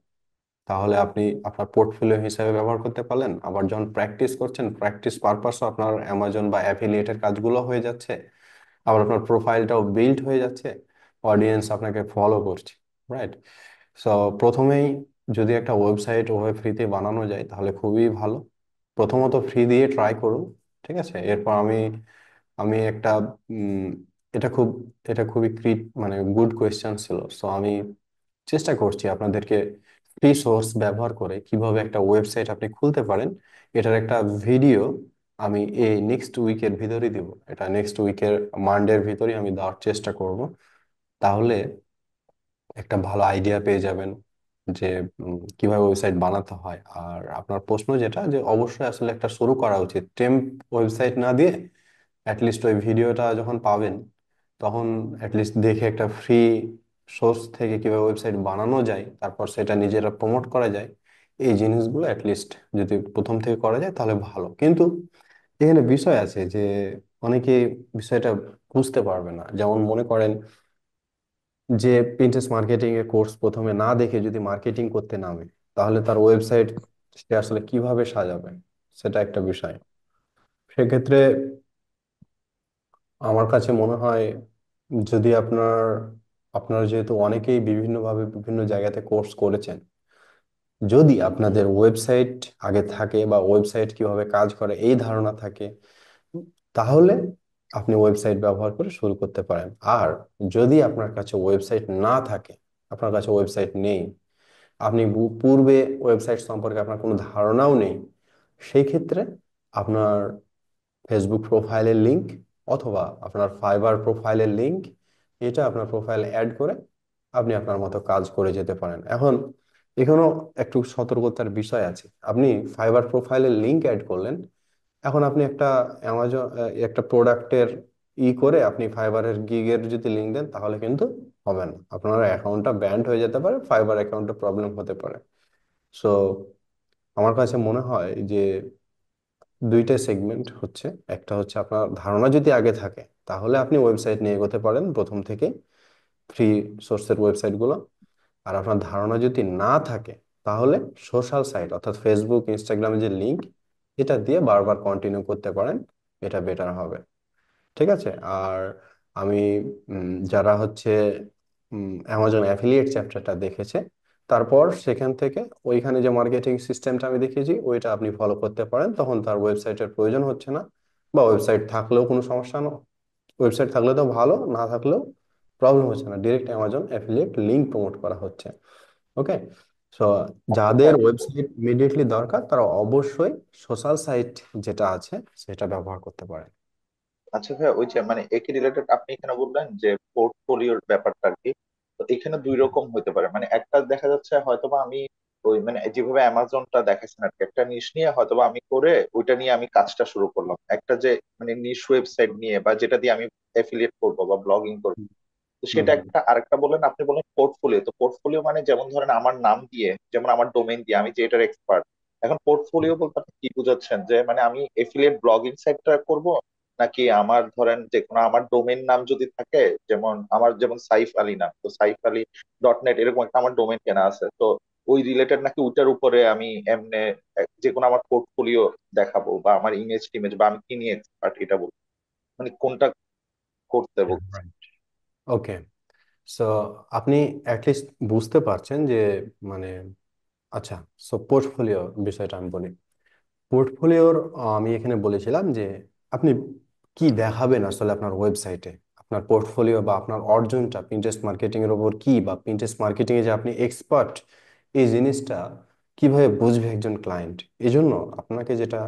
তাহলে আপনি আপনার পোর্টফোলিও হিসেবে ব্যবহার করতে পারলেন, আবার যখন প্র্যাকটিস করছেন প্র্যাকটিস পারপাসও আপনার অ্যামাজন বা অ্যাফিলিয়েটের কাজগুলো হয়ে যাচ্ছে, আবার আপনার প্রোফাইলটাও বিল্ড হয়ে যাচ্ছে, অডিয়েন্স আপনাকে ফলো করছে, রাইট? সো প্রথমেই যদি একটা ওয়েবসাইট ওভাবে ফ্রিতে বানানো যায় তাহলে খুবই ভালো। প্রথমত ফ্রি দিয়ে ট্রাই করুন, ঠিক আছে। এরপর আমি আমি একটা উম, এটা খুব এটা খুবই গুড কোয়েশ্চেন ছিল। সো আমি চেষ্টা করছি আপনাদেরকে ফ্রি সোর্স ব্যবহার করে কিভাবে একটা ওয়েবসাইট আপনি খুলতে পারেন, এটার একটা ভিডিও আমি এই নেক্সট উইকের ভিতরেই দিব। এটা নেক্সট উইকের মানডের ভিতরেই আমি দেওয়ার চেষ্টা করব। তাহলে একটা ভালো আইডিয়া পেয়ে যাবেন যে কিভাবে ওয়েবসাইট বানাতে হয়। আর আপনার প্রশ্ন যেটা, যে অবশ্যই আসলে একটা শুরু করা উচিত টেম্প ওয়েবসাইট না দিয়ে, অ্যাটলিস্ট ওই ভিডিওটা যখন পাবেন তখন অ্যাটলিস্ট দেখে একটা ফ্রি সোর্স থেকে কিভাবে ওয়েবসাইট বানানো যায়, তারপর সেটা নিজেরা প্রমোট করা যায়, এই জিনিসগুলো অ্যাটলিস্ট যদি প্রথম থেকে করা যায় তাহলে ভালো। কিন্তু এখানে বিষয় আছে যে অনেকে বিষয়টা বুঝতে পারবে না। যেমন মনে করেন যে পিন্টারেস্ট মার্কেটিং এর কোর্স প্রথমে না দেখে যদি মার্কেটিং করতে নামে, তাহলে তার ওয়েবসাইট সে আসলে কিভাবে সাজাবে, সেটা একটা বিষয়। সেক্ষেত্রে আমার কাছে মনে হয়, যদি আপনার যেহেতু অনেকেই বিভিন্নভাবে বিভিন্ন জায়গাতে কোর্স করেছেন, যদি আপনাদের ওয়েবসাইট আগে থাকে বা ওয়েবসাইট কিভাবে কাজ করে এই ধারণা থাকে, তাহলে আপনি ওয়েবসাইট ব্যবহার করে শুরু করতে পারেন। আর যদি আপনার কাছে ওয়েবসাইট না থাকে, আপনার কাছে ওয়েবসাইট নেই, আপনি পূর্বে ওয়েবসাইট সম্পর্কে আপনার কোনো ধারণাও নেই, সেই ক্ষেত্রে আপনার ফেসবুক প্রোফাইলের লিংক অথবা আপনার ফাইবার প্রোফাইলের লিংক, এটা আপনার প্রোফাইলে অ্যাড করে আপনি আপনার মতো কাজ করে যেতে পারেন। এখন এখানেও একটু সতর্কতার বিষয় আছে। আপনি ফাইবার প্রোফাইলের লিংক অ্যাড করলেন, এখন আপনি একটা অ্যামাজন একটা প্রোডাক্টের করে আপনি ফাইবারের গিগের যদি লিংক দেন, তাহলে কিন্তু হবে না, আপনার অ্যাকাউন্টটা ব্যান্ড হয়ে যেতে পারে, ফাইবার অ্যাকাউন্টে প্রবলেম হতে পারে। সো আমার কাছে মনে হয় যে দুইটা সেগমেন্ট হচ্ছে, একটা হচ্ছে আপনার ধারণা যদি আগে থাকে তাহলে আপনি ওয়েবসাইট নিয়ে এগোতে পারেন প্রথম থেকে, ফ্রি সোর্সের ওয়েবসাইটগুলো। আর আপনার ধারণা যদি না থাকে তাহলে সোশ্যাল সাইট অর্থাৎ ফেসবুক ইনস্টাগ্রামে যে লিংক, এটা দিয়ে বারবার কন্টিনিউ করতে পারেন, এটা বেটার হবে। ঠিক আছে। আর আমি যারা হচ্ছে অ্যামাজন অ্যাফিলিয়েট চ্যাপ্টারটা দেখেছে, তারপর সেখান থেকে ওইখানে যে মার্কেটিং সিস্টেমটা আমি দেখিয়েছি ওইটা আপনি ফলো করতে পারেন, তখন তার ওয়েবসাইটের প্রয়োজন হচ্ছে না, বা ওয়েবসাইট থাকলেও কোনো সমস্যা না, ওয়েবসাইট থাকলে তো ভালো, না থাকলেও প্রবলেম হচ্ছে না, direct Amazon affiliate link promote করা হচ্ছে। ওকে। সো আচ্ছা যাদের ভাইয়া, ওয়েবসাইট ইমিডিয়েটলি দরকার তারা অবশ্যই সোশ্যাল সাইট যেটা আছে সেটা ব্যবহার করতে পারে। আচ্ছা ভাইয়া, ওই যে মানে একই রিলেটেড আপনি এখানে বললেন যে পোর্টফোলিওর ব্যাপারটা আর কি। তো এখানে দুই রকম হতে পারে, মানে একটা দেখা যাচ্ছে হয়তোবা আমি ওই মানে যেভাবে অ্যামাজনটা দেখাচ্ছেন আর কি, একটা নিশ নিয়ে হয়তোবা আমি করে ওইটা নিয়ে আমি কাজটা শুরু করলাম, একটা যে মানে নিশ ওয়েবসাইট নিয়ে বা যেটা দিয়ে আমি এফিলিয়েট করবো বা ব্লগিং করবো। তো হুম সেটা হুম একটা, আরেকটা বললেন আপনি বলেন পোর্টফোলিও। তো পোর্টফোলিও মানে যেমন ধরেন আমার নাম দিয়ে, যেমন আমার ডোমেইন দিয়ে আমি যে এটার এক্সপার্ট। এখন হুম। পোর্টফোলিও বলতে আপনি কি বোঝাচ্ছেন, যে মানে আমি এফিলিয়েট ব্লগিং সাইটটা করব, নাকি আমার ধরেন যে কোনো আমার ডোমেইন নাম যদি থাকে, যেমন আমার যেমন সাইফ আলী নাম, তো saifali.net এরকম একটা আমার ডোমেইন কেনা আছে, তো ওই রিলেটেড নাকি ওইটার উপরে আমি এমনি যে কোনো আমার পোর্টফোলিও দেখাবো, বা আমার ইমেজ টিমেজ বা আমি কি নিয়ে এক্সপার্ট এটা বলবো, মানে কোনটা করতে বলছে? ওকে। সো আপনি অ্যাটলিস্ট বুঝতে পারছেন যে মানে, আচ্ছা, সো পোর্টফোলিও বিষয়টা আমি বলি। পোর্টফোলিওর আমি এখানে বলেছিলাম যে আপনি কি দেখাবেন আসলে আপনার ওয়েবসাইটে, আপনার পোর্টফোলিও বা আপনার অর্জনটা পিন্টারেস্ট মার্কেটিং এর ওপর কি, বা পিন্টারেস্ট মার্কেটিং এ যে আপনি এক্সপার্ট, এই জিনিসটা কিভাবে বুঝবে একজন ক্লায়েন্ট। এই জন্য আপনাকে যেটা,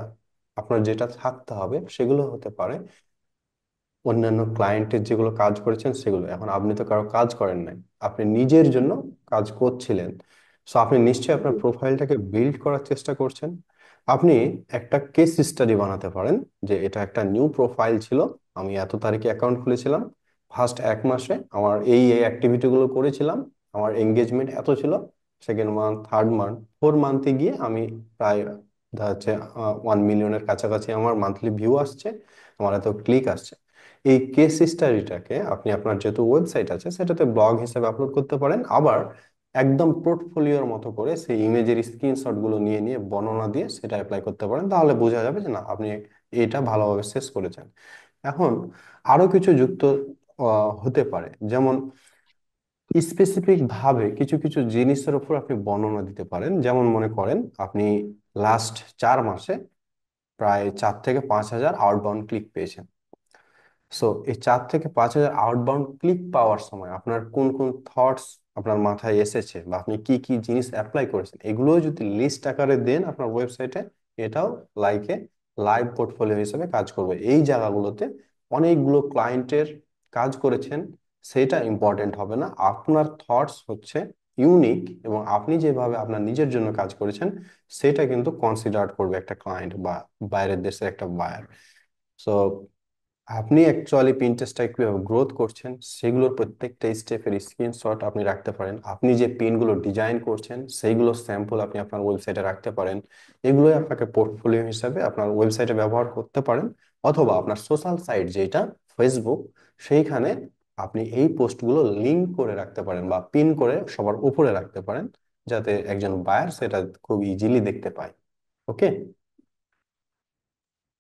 আপনার যেটা থাকতে হবে সেগুলো হতে পারে অন্যান্য ক্লায়েন্টের যেগুলো কাজ করেছেন সেগুলো। এখন আপনি তো কারো কাজ করেন নাই, আপনি নিজের জন্য কাজ করছিলেন, সো আপনি নিশ্চয়ই আপনার প্রোফাইলটাকে বিল্ড করার চেষ্টা করছেন। আপনি একটা কেস স্টাডি বানাতে পারেন যে এটা একটা নিউ প্রোফাইল ছিল, আমি এত তারিখে অ্যাকাউন্ট খুলেছিলাম, ফার্স্ট 1 মাসে আমার এই এই অ্যাক্টিভিটিগুলো করেছিলাম, আমার এঙ্গেজমেন্ট এত ছিল, সেকেন্ড মান্থ, থার্ড মান্থ, 4 মান্থে গিয়ে আমি প্রায় দেখা যাচ্ছে 1 মিলিয়নের কাছাকাছি আমার মান্থলি ভিউ আসছে, আমার এত ক্লিক আসছে। এই কেস স্টাডিটাকে আপনি আপনার যেহেতু ওয়েবসাইট আছে সেটাতে ব্লগ হিসেবে আপলোড করতে পারেন, আবার একদম পোর্টফোলিওর মতো করে সেই ইমেজের স্ক্রিনশট গুলো নিয়ে নিয়ে বর্ণনা দিয়ে সেটা অ্যাপ্লাই করতে পারেন, তাহলে বোঝা যাবে যে না আপনি এটা ভালোভাবে শেষ করেছেন। এখন আরো কিছু যুক্ত হতে পারে, যেমন স্পেসিফিক ভাবে কিছু কিছু জিনিসের উপর আপনি বর্ণনা দিতে পারেন। যেমন মনে করেন আপনি লাস্ট 4 মাসে প্রায় 4 থেকে 5 হাজার আউটবাউন্ড ক্লিক পেয়েছেন। সো এই 4 থেকে 5 হাজার আউটবাউন্ড ক্লিক পাওয়ার সময় আপনার কোন কোন থটস আপনার মাথায় এসেছে, বা আপনি কি কি জিনিস অ্যাপ্লাই করেছেন, এগুলো যদি লিস্ট আকারে দেন আপনার ওয়েবসাইটে, এটাও লাইকে লাইভ পোর্টফোলিও হিসেবে কাজ করবে। এই জায়গাগুলোতে অনেকগুলো ক্লায়েন্টের কাজ করেছেন সেটা ইম্পর্টেন্ট হবে না, আপনার থটস হচ্ছে ইউনিক, এবং আপনি যেভাবে আপনার নিজের জন্য কাজ করেছেন সেটা কিন্তু কনসিডার করবে একটা ক্লায়েন্ট বা বাইরের দেশের একটা বায়ার। সো আপনি অ্যাকচুয়ালি পিনটেস্টটা কিভাবে গ্রোথ করছেন সেগুলোর প্রত্যেকটা স্টেপের স্ক্রিনশট আপনি রাখতে পারেন, আপনি যে পিনগুলো ডিজাইন করছেন সেইগুলোর স্যাম্পল আপনি আপনার ওয়েবসাইটে রাখতে পারেন। এগুলোই আপনাকে পোর্টফোলিও হিসাবে আপনার ওয়েবসাইটে ব্যবহার করতে পারেন, অথবা আপনার সোশ্যাল সাইট যেটা ফেসবুক, সেইখানে আপনি এই পোস্টগুলো লিংক করে রাখতে পারেন বা পিন করে সবার উপরে রাখতে পারেন, যাতে একজন বায়ার সেটা খুব ইজিলি দেখতে পায়। ওকে।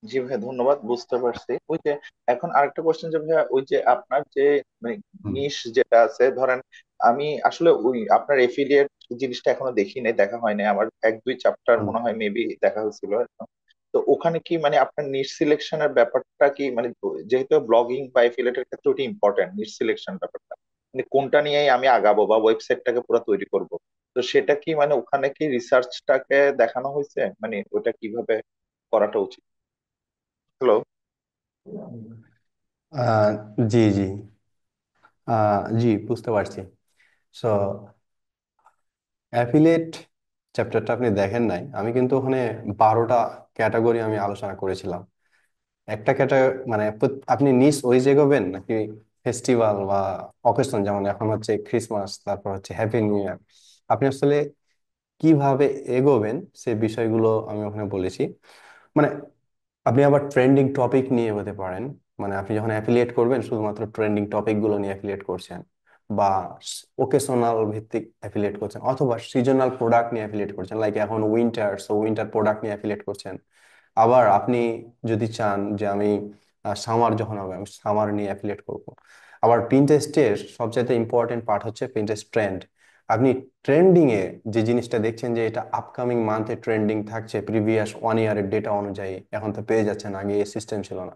জি ভাইয়া, ধন্যবাদ, বুঝতে পারছি। ওই যে এখন আরেকটা কোশ্চেন, যে ভাইয়া ওই যে আপনার যে মানে হুম নিশ যেটা আছে ধরেন, আমি আসলে ওই আপনার এফিলিয়েট জিনিসটা এখনো দেখি নাই, দেখা হয় নাই আমার, 1-2 চ্যাপ্টার হুম। মনে হয় মেবি দেখা হয়েছিল এরকম। তো ওখানে কি মানে আপনার নিশ সিলেকশনের ব্যাপারটা কি, মানে যেহেতু ব্লগিং বা এফিলিয়েটের ক্ষেত্রে ওটি ইম্পর্টেন্ট, নিশ সিলেকশন ব্যাপারটা, মানে কোনটা নিয়ে আমি আগাবো বা ওয়েবসাইটটাকে পুরো তৈরি করব, তো সেটা কি মানে ওখানে কি রিসার্চটাকে দেখানো হয়েছে, মানে ওটা কিভাবে করাটা উচিত? হ্যালো। আহ, জি জি, জি বুঝতে পারছি। সো অ্যাফিলিয়েট চ্যাপ্টারটা আপনি দেখেন নাই, আমি কিন্তু ওখানে 12টা ক্যাটাগরি আমি আলোচনা করেছিলাম। একটা ক্যাটাগরি মানে আপনি নিজ ওয়েজ এগোবেন নাকি ফেস্টিভ্যাল বা অকেশন, যেমন এখন হচ্ছে ক্রিসমাস, তারপর হচ্ছে হ্যাপি নিউ ইয়ার, আপনি আসলে কিভাবে এগোবেন সে বিষয়গুলো আমি ওখানে বলেছি। মানে আপনি আবার ট্রেন্ডিং টপিক নিয়ে হতে পারেন, মানে আপনি যখন অ্যাফিলিয়েট করবেন শুধুমাত্র ট্রেন্ডিং টপিক গুলো নিয়ে অ্যাফিলিয়েট করছেন, বা ওকেশনাল ভিত্তিক অ্যাফিলিয়েট করছেন, অথবা সিজনাল প্রোডাক্ট নিয়ে অ্যাফিলিয়েট করছেন, লাইক এখন উইন্টার, সো উইন্টার প্রোডাক্ট নিয়ে অ্যাফিলিয়েট করছেন। আবার আপনি যদি চান যে আমি সামার যখন হবে আমি সামার নিয়ে অ্যাফিলিয়েট করব। আবার পিন্টারেস্টের সবচেয়ে ইম্পর্টেন্ট পার্ট হচ্ছে পিন্টারেস্ট ট্রেন্ড। আপনি ট্রেন্ডিং এ যে জিনিসটা দেখছেন যে এটা আপকামিং মান্থে ট্রেন্ডিং থাকছে প্রিভিয়াস 1 ইয়ারের ডেটা অনুযায়ী, এখন তো পেয়ে যাচ্ছেন, আগে এই সিস্টেম ছিল না।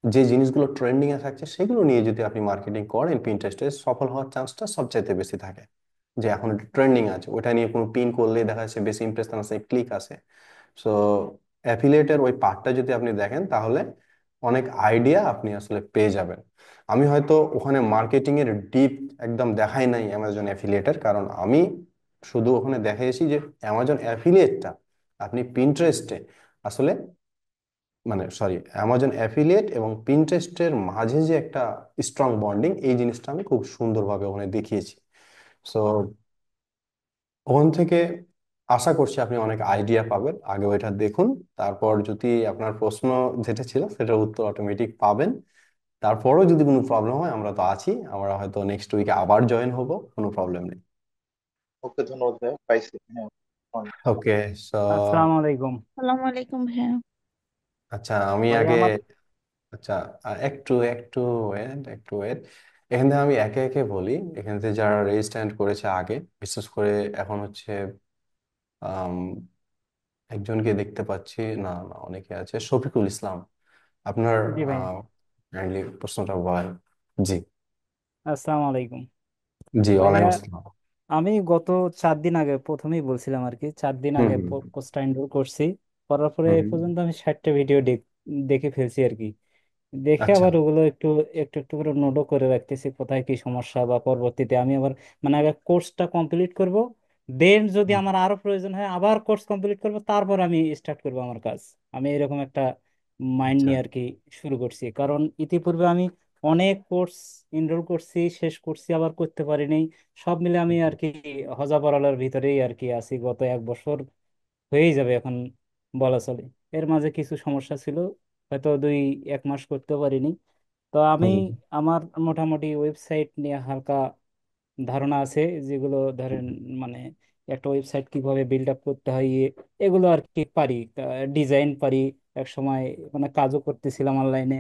যে জিনিসগুলো ট্রেন্ডিং এ থাকছে সেগুলো নিয়ে যদি আপনি মার্কেটিং করেন পিন্টারেস্টে, সফল হওয়ার চান্সটা সবচাইতে বেশি থাকে। যে এখন ট্রেন্ডিং আছে ওটা নিয়ে কোনো পিন করলে দেখা যাচ্ছে বেশি ইমপ্রেশন আছে, ক্লিক আছে। সো অ্যাফিলিয়েটের ওই পার্টটা যদি আপনি দেখেন তাহলে অনেক আইডিয়া আপনি আসলে পেয়ে যাবেন। আমি হয়তো ওখানে মার্কেটিং এর ডিপ একদম দেখাই নাই অ্যামাজন অ্যাফিলিয়েটের, কারণ আমি শুধু ওখানে দেখাইছি যে অ্যামাজন অ্যাফিলিয়েটটা আপনি পিন্টারেস্টে আসলে, মানে সরি, অ্যামাজন অ্যাফিলিয়েট এবং পিন্টারেস্টের মাঝে যে একটা স্ট্রং বন্ডিং, এই জিনিসটা আমি খুব সুন্দরভাবে ওখানে দেখিয়েছি। সো ওখান থেকে আশা করছি আপনি অনেক আইডিয়া পাবেন, আগে ওইটা দেখুন। তারপর যদি আপনার প্রশ্ন যেটা ছিল সেটার উত্তর অটোমেটিক পাবেন। তারপরও যদি কোনো প্রবলেম হয় আমরা তো আছি, আমরা হয়তো নেক্সট উইকে আবার জয়েন হব, কোনো প্রবলেম নেই। ওকে, ধন্যবাদ ভাইয়া, পাইছি, হ্যাঁ। ওকে। সো আসসালামু আলাইকুম। আসসালামু আলাইকুম ভাইয়া। আচ্ছা আমি ভাই আগে, আমার আচ্ছা একটু একটু ওয়েট, একটু ওয়েট। এখান থেকে আমি একে একে বলি, এখান থেকে যারা রেজ স্ট্যান্ড করেছে আগে, বিশেষ করে এখন হচ্ছে আম, একজনকে দেখতে পাচ্ছি, না না অনেকে আছে, শফিকুল ইসলাম। আপনার জি ভাই, কাইন্ডলি প্রশ্নটা বলেন। জি। আসসালামু আলাইকুম জি, ভাইয়া। ওয়ালাইকুম আসসালাম। আমি গত 4 দিন আগে প্রথমেই বলছিলাম আর কি, 4 দিন হুম আগে হুম কোর্সটা এনরোল করছি। করার পরে হুম এ হুম। পর্যন্ত আমি 60টা ভিডিও দেখে ফেলছি আর কি। দেখে আচ্ছা। আবার ওগুলো একটু একটু একটু করে নোটও করে রাখতেছি কোথায় কি সমস্যা, বা পরবর্তীতে আমি আবার মানে আগে কোর্সটা কমপ্লিট করব, দেন যদি হুম আমার আরো প্রয়োজন হয় আবার কোর্স কমপ্লিট করব, তারপর আমি স্টার্ট করব আমার কাজ। আমি এরকম একটা মাইন্ড আচ্ছা। নিয়ে আর কি শুরু করছি, কারণ ইতিপূর্বে আমি অনেক কোর্স এনরোল করছি, শেষ করছি, আবার করতে পারিনি। সব মিলে আমি আর কি হজাবরালার ভিতরেই আর কি আছি গত 1 বছর হয়েই যাবে এখন বলা চলে। এর মাঝে কিছু সমস্যা ছিল, হয়তো 1 মাস করতে পারিনি। তো আমি হুম আমার মোটামুটি ওয়েবসাইট নিয়ে হালকা ধারণা আছে, যেগুলো ধরেন মানে একটা ওয়েবসাইট কিভাবে বিল্ড আপ করতে হয় এগুলো আর কি পারি, ডিজাইন পারি। এক সময় মানে কাজও করতেছিলাম অনলাইনে,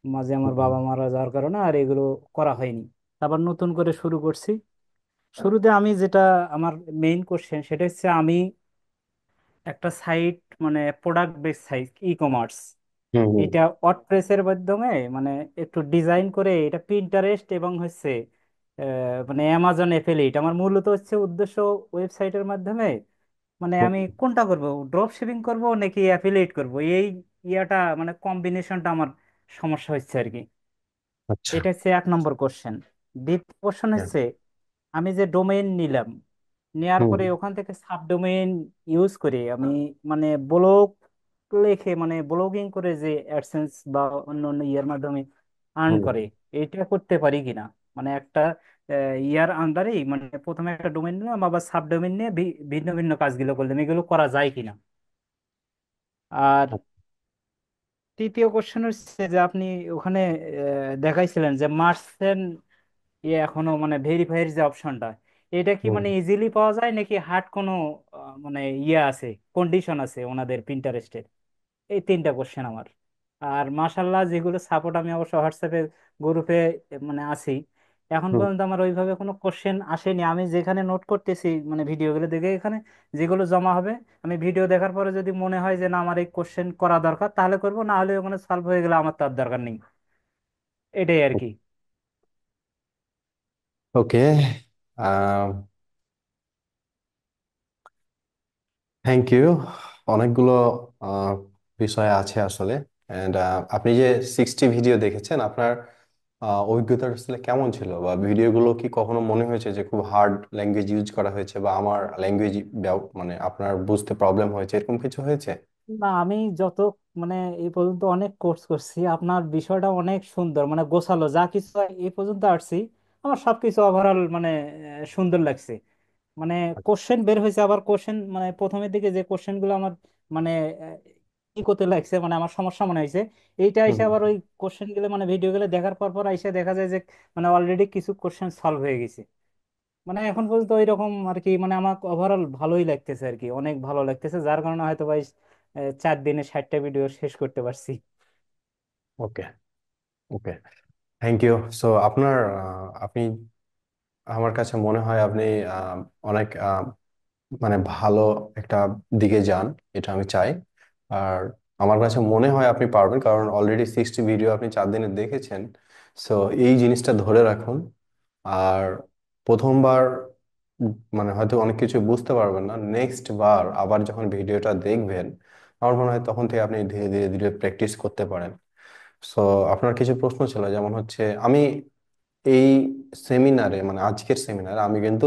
মাঝে আমার হুম বাবা মারা যাওয়ার কারণে আর এগুলো করা হয়নি। আবার নতুন করে শুরু করছি। শুরুতে আমি যেটা, আমার মেইন কোশ্চেন সেটা হচ্ছে আমি একটা সাইট মানে product base site e-commerce, হুম হুম এটা ওয়ার্ডপ্রেসের মাধ্যমে মানে একটু ডিজাইন করে এটা পিন্টারেস্ট এবং হচ্ছে মানে অ্যামাজন এফিলিয়েট আমার মূলত হচ্ছে উদ্দেশ্য ওয়েবসাইটের মাধ্যমে। মানে হুম। আমি কোনটা করব, ড্রপ শিপিং করব নাকি অ্যাফিলিয়েট করব, এই ইয়াটা মানে কম্বিনেশনটা আমার সমস্যা হচ্ছে আর কি। আচ্ছা। এটা হচ্ছে 1 নম্বর কোশ্চেন। দ্বিতীয় কোশ্চেন হ্যাঁ। হচ্ছে আমি যে ডোমেইন নিলাম, নেয়ার হুম পরে ওখান থেকে সাব ডোমেইন ইউজ করে আমি মানে ব্লগ লিখে মানে ব্লগিং করে যে অ্যাডসেন্স বা অন্য অন্য ইয়ার মাধ্যমে আর্ন হুম। করে, এটা করতে পারি কিনা। মানে একটা ইয়ার আন্ডারেই মানে প্রথমে একটা ডোমেইন নিলাম, আবার সাব ডোমেইন নিয়ে ভিন্ন ভিন্ন কাজগুলো করলাম, এগুলো করা যায় কিনা। আর তৃতীয় কোশ্চেন হচ্ছে যে আপনি ওখানে দেখাইছিলেন যে মার্চেন্ট এখনো মানে ভেরিফাইয়ের যে অপশনটা, এটা কি হুম। মানে ইজিলি পাওয়া যায় নাকি হার্ড কোনো মানে ইয়ে আছে, কন্ডিশন আছে ওনাদের প্রিন্টারেস্টের। এই 3টা কোশ্চেন আমার। আর মাশাল্লাহ যেগুলো সাপোর্ট, আমি অবশ্য হোয়াটসঅ্যাপে গ্রুপে মানে আছি, এখন হুম। পর্যন্ত আমার ওইভাবে কোনো কোশ্চেন আসেনি। আমি যেখানে নোট করতেছি মানে ভিডিওগুলো দেখে, এখানে যেগুলো জমা হবে আমি ভিডিও দেখার পরে যদি মনে হয় যে না আমার এই কোশ্চেন করা দরকার তাহলে করব, না হলে ওখানে সলভ হয়ে গেলে আমার তার দরকার নেই। এটাই আর কি। ওকে। Thank you. অনেকগুলো বিষয় আছে আসলে। এন্ড আপনি যে 60 ভিডিও দেখেছেন, আপনার অভিজ্ঞতা আসলে কেমন ছিল? বা ভিডিওগুলো কি কখনো মনে হয়েছে যে খুব হার্ড ল্যাঙ্গুয়েজ ইউজ করা হয়েছে, বা আমার ল্যাঙ্গুয়েজ মানে আপনার বুঝতে প্রবলেম হয়েছে, এরকম কিছু হয়েছে? না, আমি যত মানে এই পর্যন্ত অনেক কোর্স করছি, আপনার বিষয়টা অনেক সুন্দর, মানে গোছালো, যা কিছু এই পর্যন্ত আসছি আমার সবকিছু ওভারঅল মানে সুন্দর লাগছে। মানে কোশ্চেন বের হয়েছে, আবার কোশ্চেন মানে প্রথমের দিকে যে কোশ্চেন গুলো আমার মানে কি করতে লাগছে, মানে আমার সমস্যা মনে হয়েছে, এইটা এসে হুম। আবার ওই কোশ্চেন গুলো মানে ভিডিও গুলো দেখার পর পর এসে দেখা যায় যে মানে অলরেডি কিছু কোশ্চেন সলভ হয়ে গেছে। মানে এখন পর্যন্ত ওই রকম আর কি, মানে আমার ওভারঅল ভালোই লাগতেছে আর কি, অনেক ভালো লাগতেছে, যার কারণে হয়তো ভাই 4 দিনে 60টা ভিডিও শেষ করতে পারছি। ওকে, ওকে, থ্যাংক ইউ। সো আপনার আপনি, আমার কাছে মনে হয় আপনি আহ, অনেক মানে ভালো একটা দিকে যান, এটা আমি চাই। আর আমার কাছে মনে হয় আপনি পারবেন, কারণ অলরেডি 60 ভিডিও আপনি 4 দিনে দেখেছেন। সো এই জিনিসটা ধরে রাখুন। আর প্রথমবার মানে হয়তো অনেক কিছু বুঝতে পারবেন না, নেক্সট বার আবার যখন ভিডিওটা দেখবেন, আমার মনে হয় তখন থেকে আপনি ধীরে ধীরে ধীরে প্র্যাকটিস করতে পারেন। সো আপনার কিছু প্রশ্ন ছিল, যেমন হচ্ছে আমি এই সেমিনারে, মানে আজকের সেমিনারে আমি কিন্তু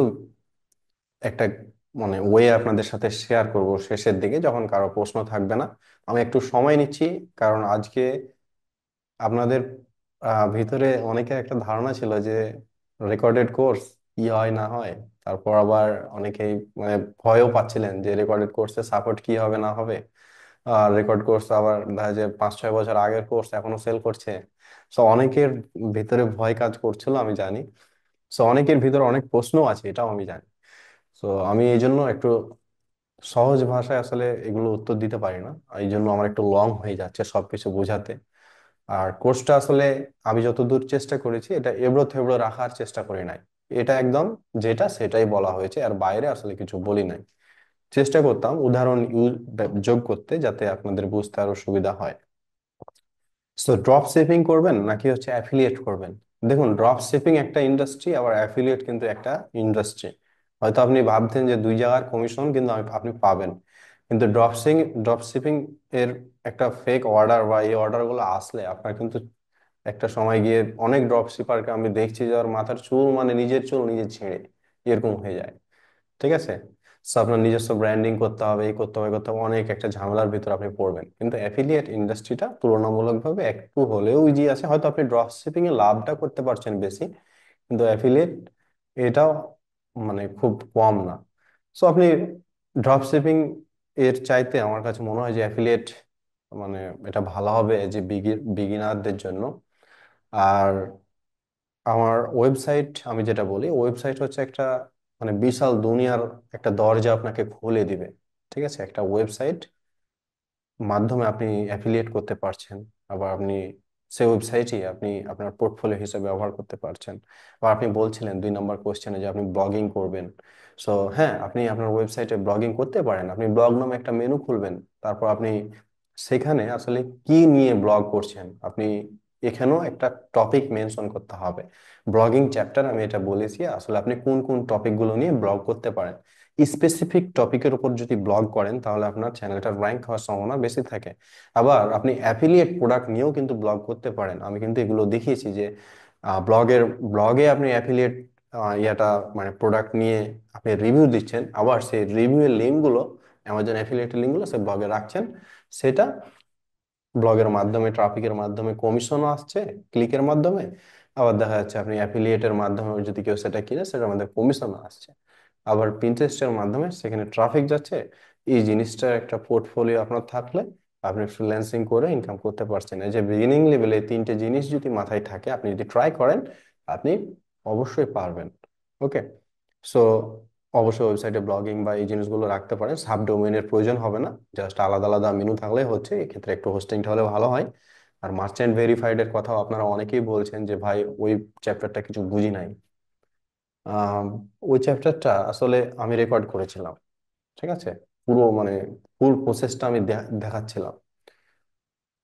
একটা মানে ওয়ে আপনাদের সাথে শেয়ার করব শেষের দিকে, যখন কারো প্রশ্ন থাকবে না। আমি একটু সময় নিচ্ছি, কারণ আজকে আপনাদের ভিতরে অনেকের একটা ধারণা ছিল যে রেকর্ডেড কোর্স কি হয় না হয়। তারপর আবার অনেকেই মানে ভয়ও পাচ্ছিলেন যে রেকর্ডেড কোর্সে সাপোর্ট কি হবে না হবে। আর রেকর্ড কোর্স আবার দেখা যায় 5-6 বছর আগের কোর্স এখনো সেল করছে। সো অনেকের ভিতরে ভয় কাজ করছিল, আমি জানি। সো অনেকের ভিতরে অনেক প্রশ্ন আছে, এটাও আমি জানি। তো আমি এই জন্য একটু সহজ ভাষায় আসলে এগুলো উত্তর দিতে পারি না, এই জন্য আমার একটু লং হয়ে যাচ্ছে সবকিছু বোঝাতে। আর কোর্সটা আসলে আমি যতদূর চেষ্টা করেছি, এটা এবড়ো থেবড়ো রাখার চেষ্টা করি নাই। এটা একদম যেটা সেটাই বলা হয়েছে, আর বাইরে আসলে কিছু বলি নাই। চেষ্টা করতাম উদাহরণ যোগ করতে, যাতে আপনাদের বুঝতে আরো সুবিধা হয়। সো ড্রপ শিপিং করবেন নাকি হচ্ছে অ্যাফিলিয়েট করবেন? দেখুন, ড্রপ শিপিং একটা ইন্ডাস্ট্রি, আবার অ্যাফিলিয়েট কিন্তু একটা ইন্ডাস্ট্রি। হয়তো আপনি ভাবতেন যে দুই জায়গার কমিশন কিন্তু আপনি পাবেন, কিন্তু ড্রপ শিপিং এর একটা ফেক অর্ডার বা এই অর্ডার গুলো আসলে আপনার কিন্তু একটা সময় গিয়ে অনেক ড্রপ শিপারকে আমি দেখছি যে ওর মাথার চুল, মানে নিজের চুল নিজে ছিঁড়ে এরকম হয়ে যায়। ঠিক আছে? সো আপনার নিজস্ব ব্র্যান্ডিং করতে হবে, এই করতে হবে, করতে হবে, অনেক একটা ঝামেলার ভিতর আপনি পড়বেন। কিন্তু অ্যাফিলিয়েট ইন্ডাস্ট্রিটা তুলনামূলকভাবে একটু হলেও ইজি আছে। হয়তো আপনি ড্রপ শিপিং এ লাভটা করতে পারছেন বেশি, কিন্তু অ্যাফিলিয়েট এটাও মানে খুব কম না। সো আপনি ড্রপ শিপিং এর চাইতে আমার কাছে মনে হয় যে অ্যাফিলিয়েট মানে এটা ভালো হবে যে বিগিনারদের জন্য। আর আমার ওয়েবসাইট, আমি যেটা বলি, ওয়েবসাইট হচ্ছে একটা মানে বিশাল দুনিয়ার একটা দরজা আপনাকে খুলে দিবে। ঠিক আছে? একটা ওয়েবসাইট মাধ্যমে আপনি অ্যাফিলিয়েট করতে পারছেন, আবার আপনি সেই ওয়েবসাইটই আপনি আপনার পোর্টফোলিও হিসেবে ব্যবহার করতে পারছেন। বা আপনি বলছিলেন 2 নম্বর কোশ্চেনে যে আপনি ব্লগিং করবেন। সো হ্যাঁ, আপনি আপনার ওয়েবসাইটে ব্লগিং করতে পারেন। আপনি ব্লগ নামে একটা মেনু খুলবেন, তারপর আপনি সেখানে আসলে কি নিয়ে ব্লগ করছেন আপনি এখানেও একটা টপিক মেনশন করতে হবে। ব্লগিং চ্যাপ্টার আমি এটা বলেছি, আসলে আপনি কোন কোন টপিকগুলো নিয়ে ব্লগ করতে পারেন। স্পেসিফিক টপিকের উপর যদি ব্লগ করেন, তাহলে আপনার চ্যানেলটার র্যাঙ্ক হওয়ার সম্ভাবনা বেশি থাকে। আবার আপনি অ্যাফিলিয়েট প্রোডাক্ট নিয়েও কিন্তু ব্লগ করতে পারেন। আমি কিন্তু এগুলো দেখিয়েছি যে ব্লগে আপনি অ্যাফিলিয়েট ইয়াটা মানে প্রোডাক্ট নিয়ে আপনি রিভিউ দিচ্ছেন, আবার সেই রিভিউ এর লিঙ্কগুলো, অ্যামাজন অ্যাফিলিয়েটের লিঙ্কগুলো সে ব্লগে রাখছেন। সেটা ব্লগের মাধ্যমে, ট্রাফিকের মাধ্যমে কমিশনও আসছে, ক্লিকের মাধ্যমে। আবার দেখা যাচ্ছে আপনি অ্যাফিলিয়েটের মাধ্যমে যদি কেউ সেটা কিনে, সেটার মধ্যে কমিশনও আসছে। আবার পিন্টারেস্টের মাধ্যমে সেখানে ট্রাফিক যাচ্ছে। এই জিনিসটার একটা পোর্টফোলিও আপনার থাকলে আপনি ফ্রিল্যান্সিং করে ইনকাম করতে পারছেন। এই যে বিগিনিং লেভেলে 3টে জিনিস যদি মাথায় থাকে, আপনি যদি ট্রাই করেন, আপনি অবশ্যই পারবেন। ওকে। সো অবশ্যই ওয়েবসাইটে ব্লগিং বা এই জিনিসগুলো রাখতে পারেন, সাব ডোমেইনের প্রয়োজন হবে না, জাস্ট আলাদা আলাদা মেনু থাকলেই হচ্ছে। এক্ষেত্রে একটু হোস্টিংটা হলে ভালো হয়। আর মার্চেন্ট ভেরিফাইড এর কথাও আপনারা অনেকেই বলছেন যে ভাই ওই চ্যাপ্টারটা কিছু বুঝি নাই। আহ, ওই চ্যাপ্টারটা আসলে আমি রেকর্ড করেছিলাম। ঠিক আছে? পুরো মানে ফুল প্রসেসটা আমি দেখাচ্ছিলাম।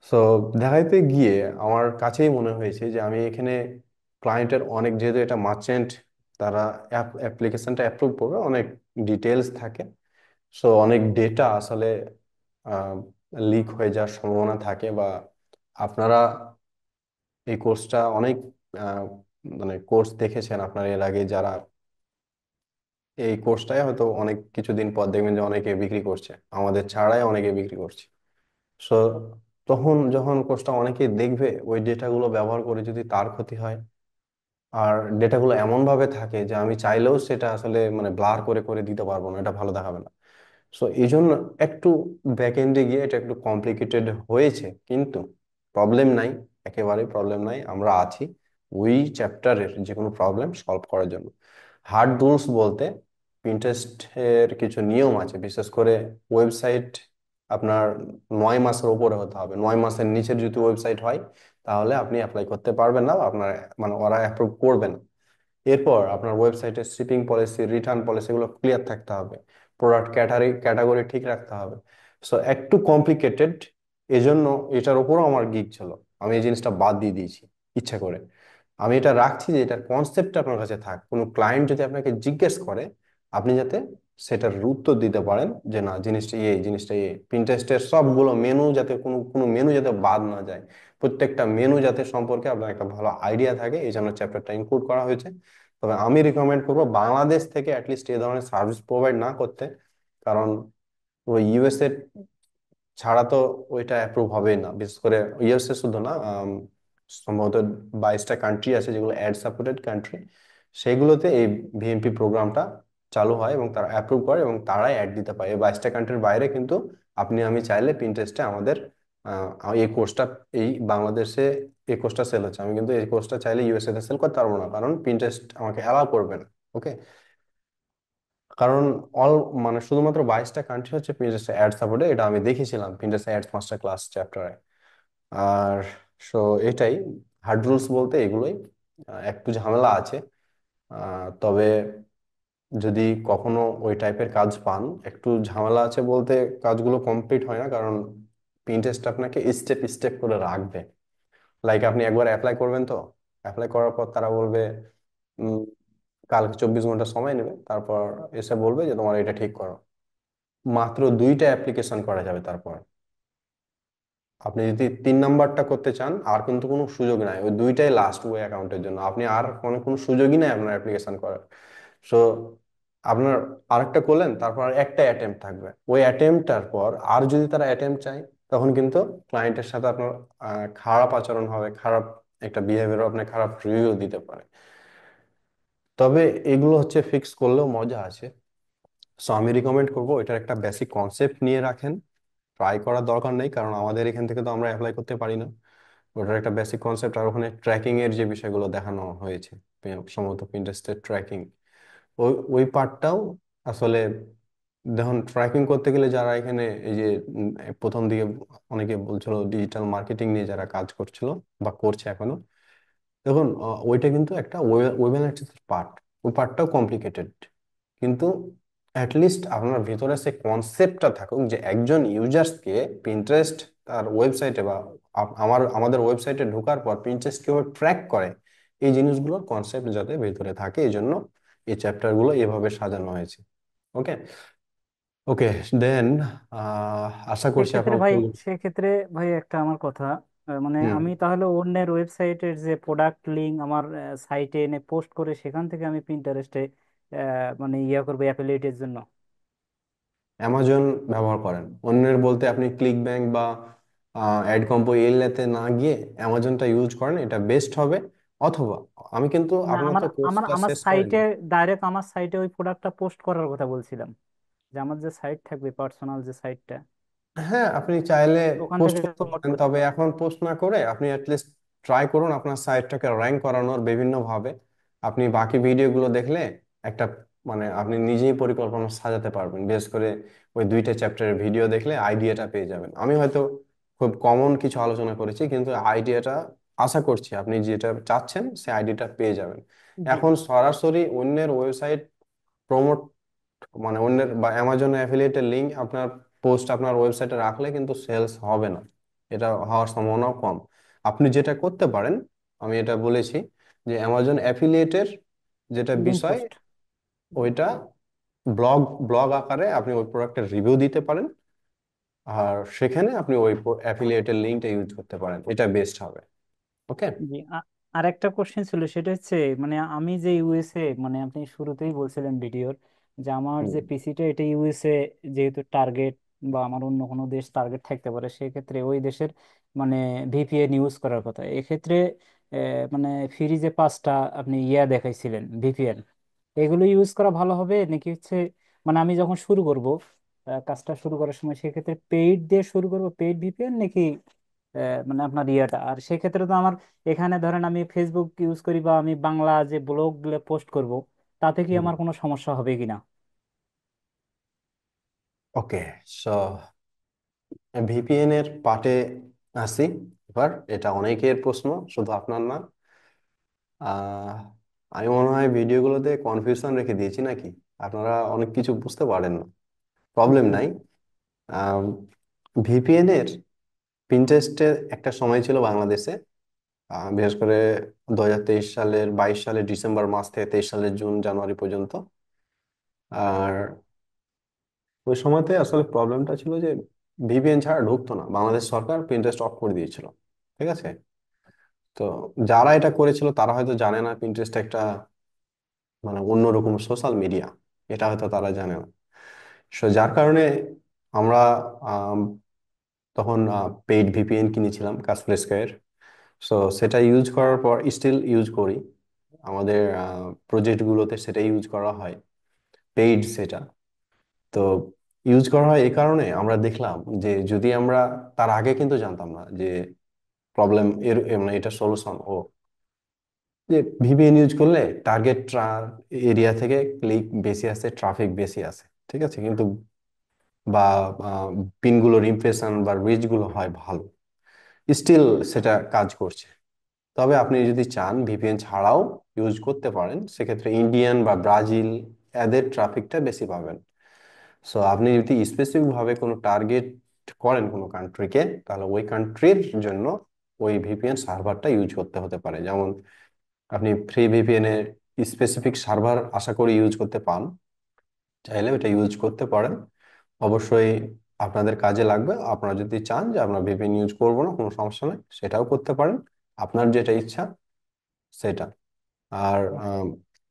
সো দেখাইতে গিয়ে আমার কাছেই মনে হয়েছে যে আমি এখানে ক্লায়েন্টের অনেক, যেহেতু এটা মার্চেন্ট, তারা অ্যাপ্লিকেশনটা অ্যাপ্রুভ করবে, অনেক ডিটেলস থাকে। সো অনেক ডেটা আসলে লিক হয়ে যাওয়ার সম্ভাবনা থাকে, বা আপনারা এই কোর্সটা অনেক আহ, মানে কোর্স দেখেছেন আপনার এর আগে যারা এই কোর্সটাই হয়তো অনেক কিছুদিন পর দেখবেন যে অনেকে বিক্রি করছে, আমাদের ছাড়াই অনেকে বিক্রি করছে। সো তখন যখন কোর্সটা অনেকে দেখবে, ওই ডেটাগুলো ব্যবহার করে যদি তার ক্ষতি হয়, আর ডেটাগুলো এমন ভাবে থাকে যে আমি চাইলেও সেটা আসলে মানে ব্লার করে করে দিতে পারবো না, এটা ভালো দেখাবে না। সো এই জন্য একটু ব্যাক এন্ডে গিয়ে এটা একটু কমপ্লিকেটেড হয়েছে, কিন্তু প্রবলেম নাই, একেবারেই প্রবলেম নাই, আমরা আছি ওই চ্যাপ্টারের যে কোনো প্রবলেম সলভ করার জন্য। হার্ড রুলস বলতে পিন্টারেস্টের কিছু নিয়ম আছে, বিশেষ করে ওয়েবসাইট আপনার 9 মাসের উপরে হতে হবে। 9 মাসের নিচের যদি ওয়েবসাইট হয় তাহলে আপনি অ্যাপ্লাই করতে পারবেন না, আপনার মানে ওরা অ্যাপ্রুভ করবে না। এরপর আপনার ওয়েবসাইটের শিপিং পলিসি, রিটার্ন পলিসি এগুলো ক্লিয়ার থাকতে হবে। প্রোডাক্ট ক্যাটাগরি ঠিক রাখতে হবে। সো একটু কমপ্লিকেটেড, এজন্য এটার উপরও আমার গিক ছিল, আমি এই জিনিসটা বাদ দিয়ে দিয়েছি ইচ্ছা করে। আমি এটা রাখছি যে এটার কনসেপ্টটা আপনার কাছে থাক, কোনো ক্লায়েন্ট যদি আপনাকে জিজ্ঞেস করে আপনি যাতে সেটার উত্তর দিতে পারেন যে না জিনিসটা এই জিনিসটা পিন্টারেস্টের সবগুলো মেনু যাতে কোনো কোনো মেনু যাতে বাদ না যায়, প্রত্যেকটা মেনু যাতে সম্পর্কে আপনার একটা ভালো আইডিয়া থাকে, এই জন্য চ্যাপ্টারটা ইনক্লুড করা হয়েছে। তবে আমি রিকমেন্ড করবো বাংলাদেশ থেকে অ্যাটলিস্ট এই ধরনের সার্ভিস প্রোভাইড না করতে, কারণ ওই ইউএসএ ছাড়া তো ওইটা অ্যাপ্রুভ হবে না। বিশেষ করে ইউএসএ শুধু না, সম্ভবত 22টা কান্ট্রি আছে যেগুলো অ্যাড সাপোর্টেড কান্ট্রি, সেইগুলোতে এই ভিএমপি প্রোগ্রামটা চালু হয় এবং তারা অ্যাপ্রুভ করে এবং তারাই অ্যাড দিতে পারে। এই 22টা কান্ট্রির বাইরে কিন্তু আপনি আমি চাইলে পিন্টারেস্টে আমাদের এই কোর্সটা, এই বাংলাদেশে এই কোর্সটা সেল হচ্ছে, আমি কিন্তু এই কোর্সটা চাইলে ইউএসএ তে সেল করতে পারবো না, কারণ পিন্টারেস্ট আমাকে অ্যালাউ করবে না। ওকে, কারণ অল মানে শুধুমাত্র 22টা কান্ট্রি হচ্ছে পিন্টারেস্ট অ্যাড সাপোর্টে, এটা আমি দেখেছিলাম পিন্টারেস্ট অ্যাডস মাস্টার ক্লাস চ্যাপ্টারে। আর সো এটাই হার্ড রুলস বলতে এগুলোই। একটু ঝামেলা আছে, তবে যদি কখনো ওই টাইপের কাজ পান, একটু ঝামেলা আছে বলতে কাজগুলো কমপ্লিট হয় না, কারণ পিন্টারেস্ট আপনাকে স্টেপ স্টেপ করে রাখবে। লাইক আপনি একবার অ্যাপ্লাই করবেন, তো অ্যাপ্লাই করার পর তারা বলবে উম, কালকে 24 ঘন্টা সময় নেবে, তারপর এসে বলবে যে তোমার এটা ঠিক করো। মাত্র 2টা অ্যাপ্লিকেশন করা যাবে তারপর। আপনি যদি 3 নাম্বারটা করতে চান আর কিন্তু কোনো সুযোগ নাই, ওই 2টাই লাস্ট ওই অ্যাকাউন্টের জন্য, আপনি আর কোনো সুযোগই নাই আপনার অ্যাপ্লিকেশন করার। সো আপনার আরেকটা করলেন, তারপর আর একটা অ্যাটেম্প থাকবে, ওই অ্যাটেম্পটার পর আর যদি তারা অ্যাটেম্প চায় তখন কিন্তু ক্লায়েন্টের সাথে আপনার খারাপ আচরণ হবে, খারাপ একটা বিহেভিয়ার, আপনি খারাপ রিভিউ দিতে পারে। তবে এগুলো হচ্ছে ফিক্স করলেও মজা আছে। সো আমি রিকমেন্ড করবো এটার একটা বেসিক কনসেপ্ট নিয়ে রাখেন, ট্রাই করার দরকার নেই কারণ আমাদের এখান থেকে তো আমরা অ্যাপ্লাই করতে পারি না। ওটার একটা বেসিক কনসেপ্ট, আর ওখানে ট্র্যাকিং এর যে বিষয়গুলো দেখানো হয়েছে, সম্ভবত পিন্টারেস্টের ট্র্যাকিং, ওই ওই পার্টটাও আসলে দেখুন, ট্র্যাকিং করতে গেলে যারা এখানে এই যে প্রথম দিকে অনেকে বলছিল ডিজিটাল মার্কেটিং নিয়ে যারা কাজ করছিল বা করছে এখনো, দেখুন ওইটা কিন্তু একটা ওয়েব অ্যানালিটিক্স পার্ট, ওই পার্টটাও কমপ্লিকেটেড, কিন্তু অ্যাটলিস্ট আপনার ভিতরে সে কনসেপ্টটা থাকুক যে একজন ইউজার্সকে পিন্টারেস্ট তার ওয়েবসাইটে বা আমাদের ওয়েবসাইটে ঢোকার পর পিন্টারেস্ট কিভাবে ট্র্যাক করে, এই জিনিসগুলোর কনসেপ্ট যাতে ভেতরে থাকে, এই জন্য এই চ্যাপ্টারগুলো এভাবে সাজানো হয়েছে। ওকে, ওকে, দেন আশা করছি সেক্ষেত্রে আপনার ভাই উত্তর। সেক্ষেত্রে ভাই একটা আমার কথা, মানে হুম। আমি তাহলে অন্যের ওয়েবসাইটের যে প্রোডাক্ট লিঙ্ক আমার সাইটে এনে পোস্ট করে সেখান থেকে আমি পিন্টারেস্টে মানে ইয়ে করবো অ্যাফিলিয়েটের জন্য। অ্যামাজন ব্যবহার করেন, অন্যের বলতে আপনি ক্লিক ব্যাংক বা অ্যাড কম্পো এগুলাতে না গিয়ে অ্যামাজনটা ইউজ করেন, এটা বেস্ট হবে। অথবা আমি কিন্তু না, আপনার আমার তো আমার কোর্সটা আমার শেষ সাইটে, করেনি। ডাইরেক্ট আমার সাইটে ওই প্রোডাক্টটা পোস্ট করার কথা বলছিলাম, যে আমার যে সাইট থাকবে পার্সোনাল যে সাইটটা, হ্যাঁ, আপনি চাইলে ওখান পোস্ট থেকে করতে প্রমোট পারেন, করতে। তবে এখন পোস্ট না করে আপনি অ্যাটলিস্ট ট্রাই করুন আপনার সাইটটাকে র্যাঙ্ক করানোর বিভিন্ন ভাবে। আপনি বাকি ভিডিওগুলো দেখলে একটা মানে আপনি নিজেই পরিকল্পনা সাজাতে পারবেন, বিশেষ করে ওই 2টা চ্যাপ্টারের ভিডিও দেখলে আইডিয়াটা পেয়ে যাবেন। আমি হয়তো খুব কমন কিছু আলোচনা করেছি, কিন্তু আইডিয়াটা আশা করছি আপনি যেটা চাচ্ছেন সেই আইডিয়াটা পেয়ে যাবেন। জি। এখন সরাসরি অন্যের ওয়েবসাইট প্রমোট মানে অন্যের বা অ্যামাজন অ্যাফিলিয়েটের লিংক আপনার পোস্ট আপনার ওয়েবসাইটে রাখলে কিন্তু সেলস হবে না, এটা হওয়ার সম্ভাবনাও কম। আপনি যেটা করতে পারেন, আমি এটা বলেছি যে অ্যামাজন অ্যাফিলিয়েটের যেটা লিঙ্ক বিষয়, পোস্ট। ওইটা ব্লগ ব্লগ আকারে আপনি ওই প্রোডাক্টের রিভিউ দিতে পারেন, আর সেখানে আপনি ওই অ্যাফিলিয়েটের লিঙ্কটা ইউজ করতে পারেন, এটা বেস্ট হবে। ওকে। জি, আর একটা কোশ্চেন ছিল, সেটা হচ্ছে মানে আমি যে ইউএসএ, মানে আপনি শুরুতেই বলছিলেন ভিডিওর যে আমার হুম যে পিসিটা এটা ইউএসএ যেহেতু টার্গেট, বা আমার অন্য কোনো দেশ টার্গেট থাকতে পারে, সেক্ষেত্রে ওই দেশের মানে ভিপিএন ইউজ করার কথা। এক্ষেত্রে মানে ফ্রি যে 5টা আপনি দেখাইছিলেন ভিপিএন, এগুলো ইউজ করা ভালো হবে নাকি হচ্ছে মানে আমি যখন শুরু করব কাজটা শুরু করার সময় সেক্ষেত্রে পেইড দিয়ে শুরু করব, পেইড ভিপিএন নাকি মানে আপনার আর সেক্ষেত্রে তো আমার এখানে ধরেন আমি ফেসবুক ইউজ করি বা আমি বাংলা যে ব্লগ গুলো পোস্ট করব, তাতে কি হুম। আমার কোনো সমস্যা হবে কিনা? ওকে, সো ভিপিএন এর পার্টে আসি। এবার এটা অনেকের প্রশ্ন, শুধু আপনার না। আহ আমি মনে হয় ভিডিওগুলোতে কনফিউশন রেখে দিয়েছি নাকি, আপনারা অনেক কিছু বুঝতে পারেন না। প্রবলেম নাই। ভিপিএন এর পিন্টারেস্টের একটা সময় ছিল বাংলাদেশে, বিশেষ করে 2023 সালের 22 সালের ডিসেম্বর মাস থেকে 23 সালের জুন জানুয়ারি পর্যন্ত। আর ওই সময়তে আসলে প্রবলেমটা ছিল যে ভিপিএন ছাড়া ঢুকতো না, বাংলাদেশ সরকার পিন্টারেস্ট অফ করে দিয়েছিল। ঠিক আছে। তো যারা এটা করেছিল তারা হয়তো জানে না পিন্টারেস্ট একটা মানে অন্যরকম সোশ্যাল মিডিয়া, এটা হয়তো তারা জানে না। সো যার কারণে আমরা আম, তখন পেইড ভিপিএন কিনেছিলাম কাসপ্রেস্কাইয়ের। সো সেটা ইউজ করার পর স্টিল ইউজ করি, আমাদের প্রজেক্ট গুলোতে সেটা ইউজ করা হয়, পেইড সেটা। তো ইউজ করা হয় এই কারণে আমরা দেখলাম যে যদি আমরা, তার আগে কিন্তু জানতাম না যে প্রবলেম মানে এটা সলিউশন ও যে ভিপিএন ইউজ করলে টার্গেট এরিয়া থেকে ক্লিক বেশি আসে, ট্রাফিক বেশি আসে। ঠিক আছে, কিন্তু বা পিনগুলোর ইমপ্রেশন বা রিচ গুলো হয় ভালো, স্টিল সেটা কাজ করছে। তবে আপনি যদি চান ভিপিএন ছাড়াও ইউজ করতে পারেন, সেক্ষেত্রে ইন্ডিয়ান বা ব্রাজিল এদের ট্রাফিকটা বেশি পাবেন। সো আপনি যদি স্পেসিফিক ভাবে কোনো টার্গেট করেন কোনো কান্ট্রিকে, তাহলে ওই কান্ট্রির জন্য ওই ভিপিএন সার্ভারটা ইউজ করতে হতে পারে। যেমন আপনি ফ্রি ভিপিএন এর স্পেসিফিক সার্ভার আশা করি ইউজ করতে পান, চাইলে ওটা ইউজ করতে পারেন। অবশ্যই আপনাদের কাজে লাগবে। আপনারা যদি চান যে আপনার ভিপিএন ইউজ করবো না, কোনো সমস্যা নেই, সেটাও করতে পারেন, আপনার যেটা ইচ্ছা সেটা। আর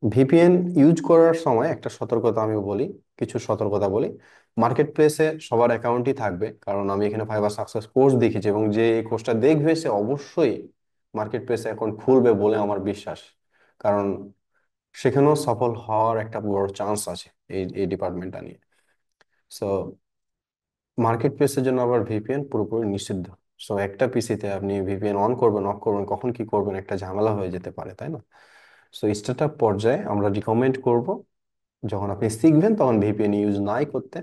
ভিপিএন ইউজ করার সময় একটা সতর্কতা আমি বলি, কিছু সতর্কতা বলি। মার্কেট প্লেসে সবার অ্যাকাউন্টই থাকবে, কারণ আমি এখানে ফাইবার সাকসেস কোর্স দেখেছি, এবং যে এই কোর্সটা দেখবে সে অবশ্যই মার্কেট প্লেসে অ্যাকাউন্ট খুলবে বলে আমার বিশ্বাস। কারণ সেখানেও সফল হওয়ার একটা বড় চান্স আছে এই এই ডিপার্টমেন্টটা নিয়ে। সো মার্কেট প্লেসের জন্য আবার ভিপিএন পুরোপুরি নিষিদ্ধ। সো একটা পিসিতে আপনি ভিপিএন অন করবেন অফ করবেন, কখন কি করবেন একটা ঝামেলা হয়ে যেতে পারে, তাই না? সো স্টার্ট আপ পর্যায়ে আমরা রিকমেন্ড করব যখন আপনি শিখবেন তখন ভিপিএন ইউজ নাই করতে।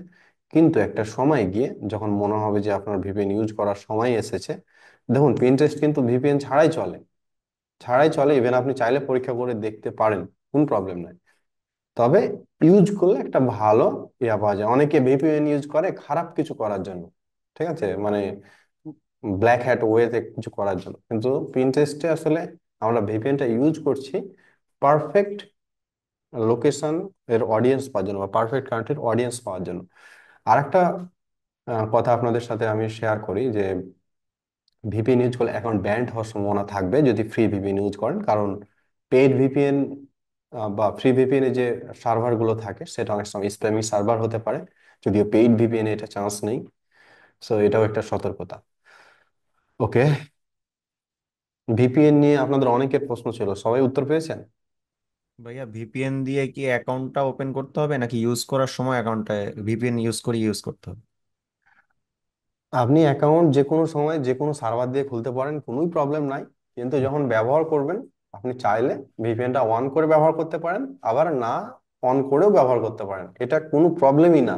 কিন্তু একটা সময় গিয়ে যখন মনে হবে যে আপনার ভিপিএন ইউজ করার সময় এসেছে, দেখুন পিন্টারেস্ট কিন্তু ভিপিএন ছাড়াই চলে, ছাড়াই চলে। ইভেন আপনি চাইলে পরীক্ষা করে দেখতে পারেন, কোনো প্রবলেম নাই। তবে ইউজ করলে একটা ভালো পাওয়া যায়। অনেকে ভিপিএন ইউজ করে খারাপ কিছু করার জন্য, ঠিক আছে, মানে ব্ল্যাক হ্যাট ওয়েতে কিছু করার জন্য। কিন্তু পিন্টারেস্টে আসলে আমরা ভিপিএনটা ইউজ করছি পারফেক্ট লোকেশন এর অডিয়েন্স পাওয়ার জন্য, বা পারফেক্ট কান্ট্রির অডিয়েন্স পাওয়ার জন্য। আরেকটা কথা আপনাদের সাথে আমি শেয়ার করি যে ভিপিএন ইউজ করলে অ্যাকাউন্ট ব্যান্ড হওয়ার সম্ভাবনা থাকবে যদি ফ্রি ভিপিএন ইউজ করেন। কারণ পেইড ভিপিএন বা ফ্রি ভিপিএন এ যে সার্ভার গুলো থাকে সেটা অনেক সময় স্প্যামিং সার্ভার হতে পারে, যদিও পেইড ভিপিএন এ এটা চান্স নেই। সো এটাও একটা সতর্কতা। ওকে, ভিপিএন নিয়ে আপনাদের অনেকের প্রশ্ন ছিল, সবাই উত্তর পেয়েছেন? ভাইয়া ভিপিএন দিয়ে কি অ্যাকাউন্টটা ওপেন করতে হবে নাকি ইউজ করার সময় অ্যাকাউন্টটা ভিপিএন ইউজ করে ইউজ করতে হবে? আপনি অ্যাকাউন্ট যে কোনো সময় যে কোনো সার্ভার দিয়ে খুলতে পারেন, কোনোই প্রবলেম নাই। কিন্তু যখন ব্যবহার করবেন আপনি চাইলে ভিপিএনটা অন করে ব্যবহার করতে পারেন, আবার না অন করেও ব্যবহার করতে পারেন, এটা কোনো প্রবলেমই না।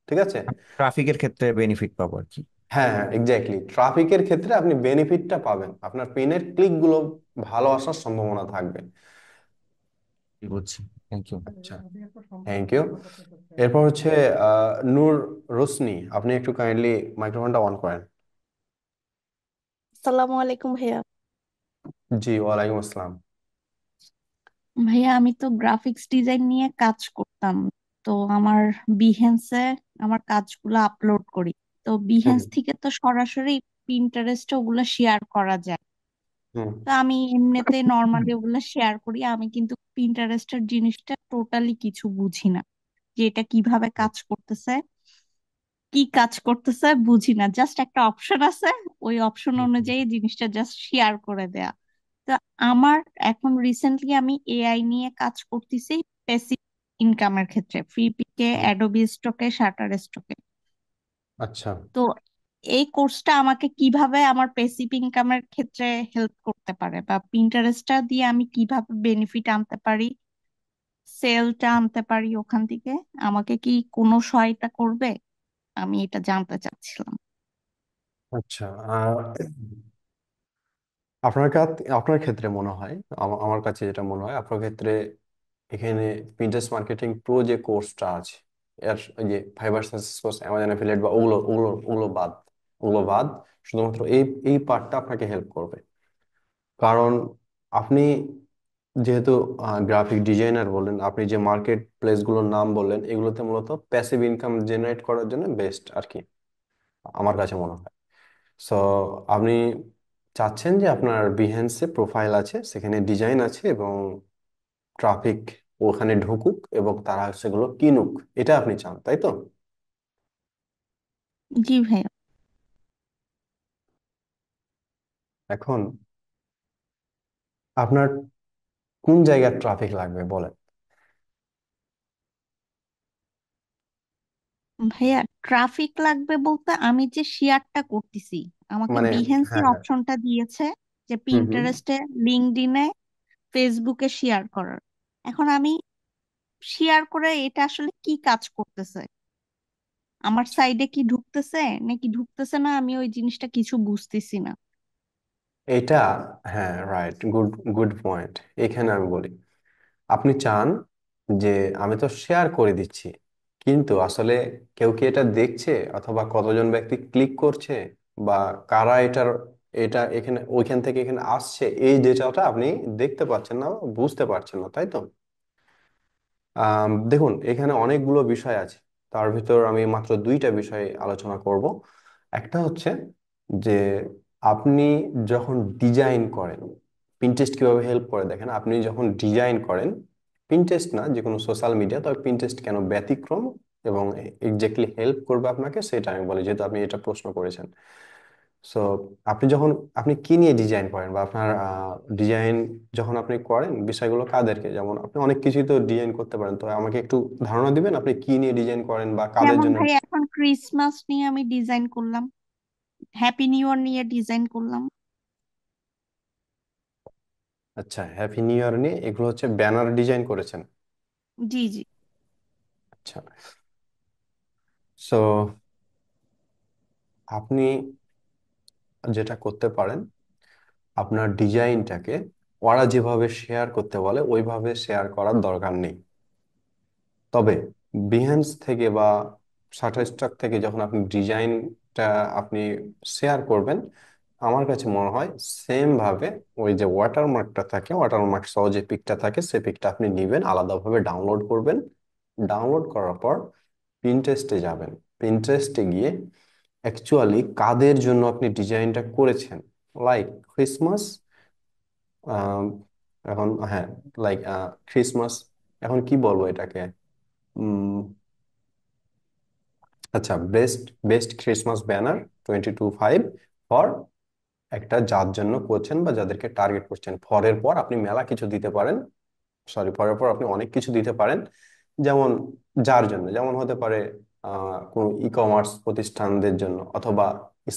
ঠিক আছে। ট্রাফিকের ক্ষেত্রে বেনিফিট পাবো আর কি। হ্যাঁ হ্যাঁ, এক্স্যাক্টলি, ট্রাফিকের ক্ষেত্রে আপনি বেনিফিটটা পাবেন, আপনার পেনের ক্লিক গুলো ভালো আসার সম্ভাবনা থাকবে। বুঝছি, থ্যাংক ইউ। আচ্ছা, থ্যাংক ইউ। এরপর হচ্ছে নূর রোশনি, আপনি একটু কাইন্ডলি মাইক্রোফোনটা অন করেন। আসসালামু আলাইকুম ভাইয়া। জি, ওয়ালাইকুম আসসালাম। ভাইয়া আমি তো গ্রাফিক্স ডিজাইন নিয়ে কাজ করতাম, তো আমার বিহেন্সে আমার কাজগুলো আপলোড করি। তো তো হুম বিহেন্স থেকে তো সরাসরি পিন্টারেস্টে ওগুলো শেয়ার করা যায়। হুম তো আমি এমনিতে নর্মালি ওগুলো শেয়ার করি, আমি কিন্তু পিন্টারেস্টের জিনিসটা টোটালি কিছু বুঝি না, যে এটা কিভাবে কাজ করতেছে, কি কাজ করতেছে বুঝি না। জাস্ট একটা অপশন আছে, ওই অপশন অনুযায়ী জিনিসটা জাস্ট শেয়ার করে দেয়া। তো আমার এখন রিসেন্টলি আমি এআই নিয়ে কাজ করতেছি প্যাসিভ ইনকামের ক্ষেত্রে, ফ্রিপিকে, হুম। অ্যাডোবি স্টকে, শাটার স্টকে। আচ্ছা তো এই কোর্সটা আমাকে কিভাবে আমার প্যাসিভ ইনকামের ক্ষেত্রে হেল্প করতে পারে, বা পিন্টারেস্টটা দিয়ে আমি কিভাবে বেনিফিট আনতে পারি, সেলটা আনতে পারি ওখান থেকে, আমাকে কি কোনো সহায়তা করবে? আমি এটা জানতে চাচ্ছিলাম। আচ্ছা আপনার ক্ষেত্রে মনে হয়, আমার কাছে যেটা মনে হয় আপনার ক্ষেত্রে, এখানে পিন্টারেস্ট মার্কেটিং প্রো যে কোর্সটা আছে, এর ওই যে fibre success course, Amazon affiliate বা ওগুলো বাদ শুধুমাত্র এই পার্টটা আপনাকে হেল্প করবে। কারণ আপনি যেহেতু গ্রাফিক ডিজাইনার বললেন, আপনি যে মার্কেট প্লেসগুলোর নাম বললেন, এগুলোতে মূলত প্যাসিভ ইনকাম জেনারেট করার জন্য বেস্ট আর কি, আমার কাছে মনে হয়। সো আপনি চাচ্ছেন যে আপনার বিহেন্সে প্রোফাইল আছে, সেখানে ডিজাইন আছে, এবং ট্রাফিক ওখানে ঢুকুক এবং তারা সেগুলো কিনুক, এটা আপনি চান, তাই তো? জি ভাইয়া। এখন আপনার কোন জায়গার ট্রাফিক লাগবে বলেন। ভাইয়া ট্রাফিক লাগবে বলতে, আমি যে শেয়ারটা করতেছি, আমাকে মানে বিহেন্সি হ্যাঁ হ্যাঁ। অপশনটা দিয়েছে যে হুম হুম। পিন্টারেস্টে, লিঙ্কডইনে, ফেসবুকে শেয়ার করার। এখন আমি শেয়ার করে এটা আসলে কি কাজ করতেছে, আমার সাইডে কি ঢুকতেছে নাকি ঢুকতেছে না, আমি ওই জিনিসটা কিছু বুঝতেছি না। এটা হ্যাঁ, রাইট, গুড গুড পয়েন্ট। এখানে আমি বলি, আপনি চান যে আমি তো শেয়ার করে দিচ্ছি, কিন্তু আসলে কেউ কি এটা দেখছে, অথবা কতজন ব্যক্তি ক্লিক করছে, বা কারা এটা এখানে ওইখান থেকে এখানে আসছে, এই ডেটাটা আপনি দেখতে পাচ্ছেন না বা বুঝতে পারছেন না, তাই তো? দেখুন, এখানে অনেকগুলো বিষয় আছে, তার ভিতর আমি মাত্র দুইটা বিষয় আলোচনা করব। একটা হচ্ছে যে আপনি যখন ডিজাইন করেন, পিন্টারেস্ট কিভাবে হেল্প করে দেখেন। আপনি যখন ডিজাইন করেন, পিন্টারেস্ট না, যে কোনো সোশ্যাল মিডিয়া, তবে পিন্টারেস্ট কেন ব্যতিক্রম এবং এক্স্যাক্টলি হেল্প করবে আপনাকে, সেটা আমি বলি, যেহেতু আপনি এটা প্রশ্ন করেছেন। সো আপনি যখন আপনি কি নিয়ে ডিজাইন করেন, বা আপনার ডিজাইন যখন আপনি করেন, বিষয়গুলো কাদেরকে, যেমন আপনি অনেক কিছুই তো ডিজাইন করতে পারেন, তো আমাকে একটু ধারণা দিবেন আপনি কি নিয়ে ডিজাইন করেন বা কাদের যেমন জন্য? ভাই এখন ক্রিসমাস নিয়ে আমি ডিজাইন করলাম, হ্যাপি নিউ ইয়ার নিয়ে ডিজাইন করলাম। আচ্ছা, হ্যাপি নিউ ইয়ার নিয়ে এগুলো হচ্ছে ব্যানার ডিজাইন করেছেন? জি জি। আচ্ছা, সো আপনি যেটা করতে পারেন, আপনার ডিজাইনটাকে ওরা যেভাবে শেয়ার করতে বলে ওইভাবে শেয়ার করার দরকার নেই। তবে বিহেন্স থেকে বা শাটারস্টক থেকে যখন আপনি ডিজাইনটা আপনি শেয়ার করবেন, আমার কাছে মনে হয় সেম ভাবে ওই যে ওয়াটারমার্কটা থাকে, ওয়াটারমার্ক সহ যে পিকটা থাকে, সে পিকটা আপনি নিবেন, আলাদাভাবে ডাউনলোড করবেন। ডাউনলোড করার পর পিন্টারেস্টে যাবেন। পিন্টারেস্টে গিয়ে অ্যাকচুয়ালি কাদের জন্য আপনি ডিজাইনটা করেছেন, লাইক ক্রিসমাস, এখন হ্যাঁ, লাইক ক্রিসমাস, এখন কি বলবো এটাকে, আচ্ছা, best best Christmas banner 22/5 for, একটা যার জন্য করছেন বা যাদেরকে টার্গেট করছেন। ফরের পর আপনি মেলা কিছু দিতে পারেন, ফরের পর আপনি অনেক কিছু দিতে পারেন। যেমন যার জন্য, যেমন হতে পারে কোনো ই কমার্স প্রতিষ্ঠানদের জন্য, অথবা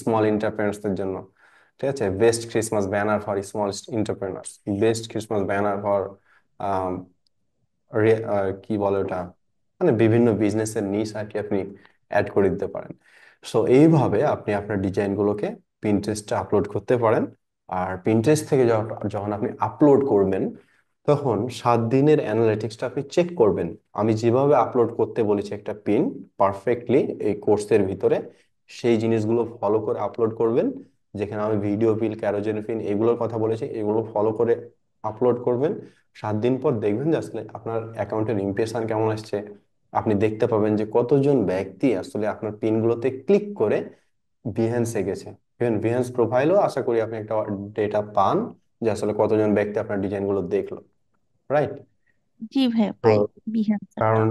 স্মল এন্টারপ্রেনার্সদের জন্য। ঠিক আছে, best Christmas banner for small entrepreneurs, best Christmas banner for কি বলে ওটা, মানে বিভিন্ন বিজনেসের নিশ আর কি আপনি অ্যাড করে দিতে পারেন। সো এইভাবে আপনি আপনার ডিজাইনগুলোকে পিন্টারেস্টে আপলোড করতে পারেন। আর পিন্টারেস্ট থেকে যখন আপনি আপলোড করবেন, তখন 7 দিনের অ্যানালিটিক্সটা আপনি চেক করবেন। আমি যেভাবে আপলোড করতে বলেছি একটা পিন, পারফেক্টলি এই কোর্সের ভিতরে সেই জিনিসগুলো ফলো করে আপলোড করবেন। যেখানে আমি ভিডিও পিল, ক্যারোজেন পিন এগুলোর কথা বলেছি, এগুলো ফলো করে আপলোড করবেন। 7 দিন পর দেখবেন যে আসলে আপনার অ্যাকাউন্টের ইমপ্রেশন কেমন আসছে। আপনি দেখতে পাবেন যে কতজন ব্যক্তি আসলে আপনার পিনগুলোতে ক্লিক করে বিহেন্সে গেছে, ইভেন বিহেন্স প্রোফাইলও আশা করি আপনি একটা ডেটা পান যে আসলে কতজন ব্যক্তি আপনার ডিজাইন গুলো দেখলো, রাইট? জি ভাইয়া তো পাই বিহেভিয়ারটা। কারণ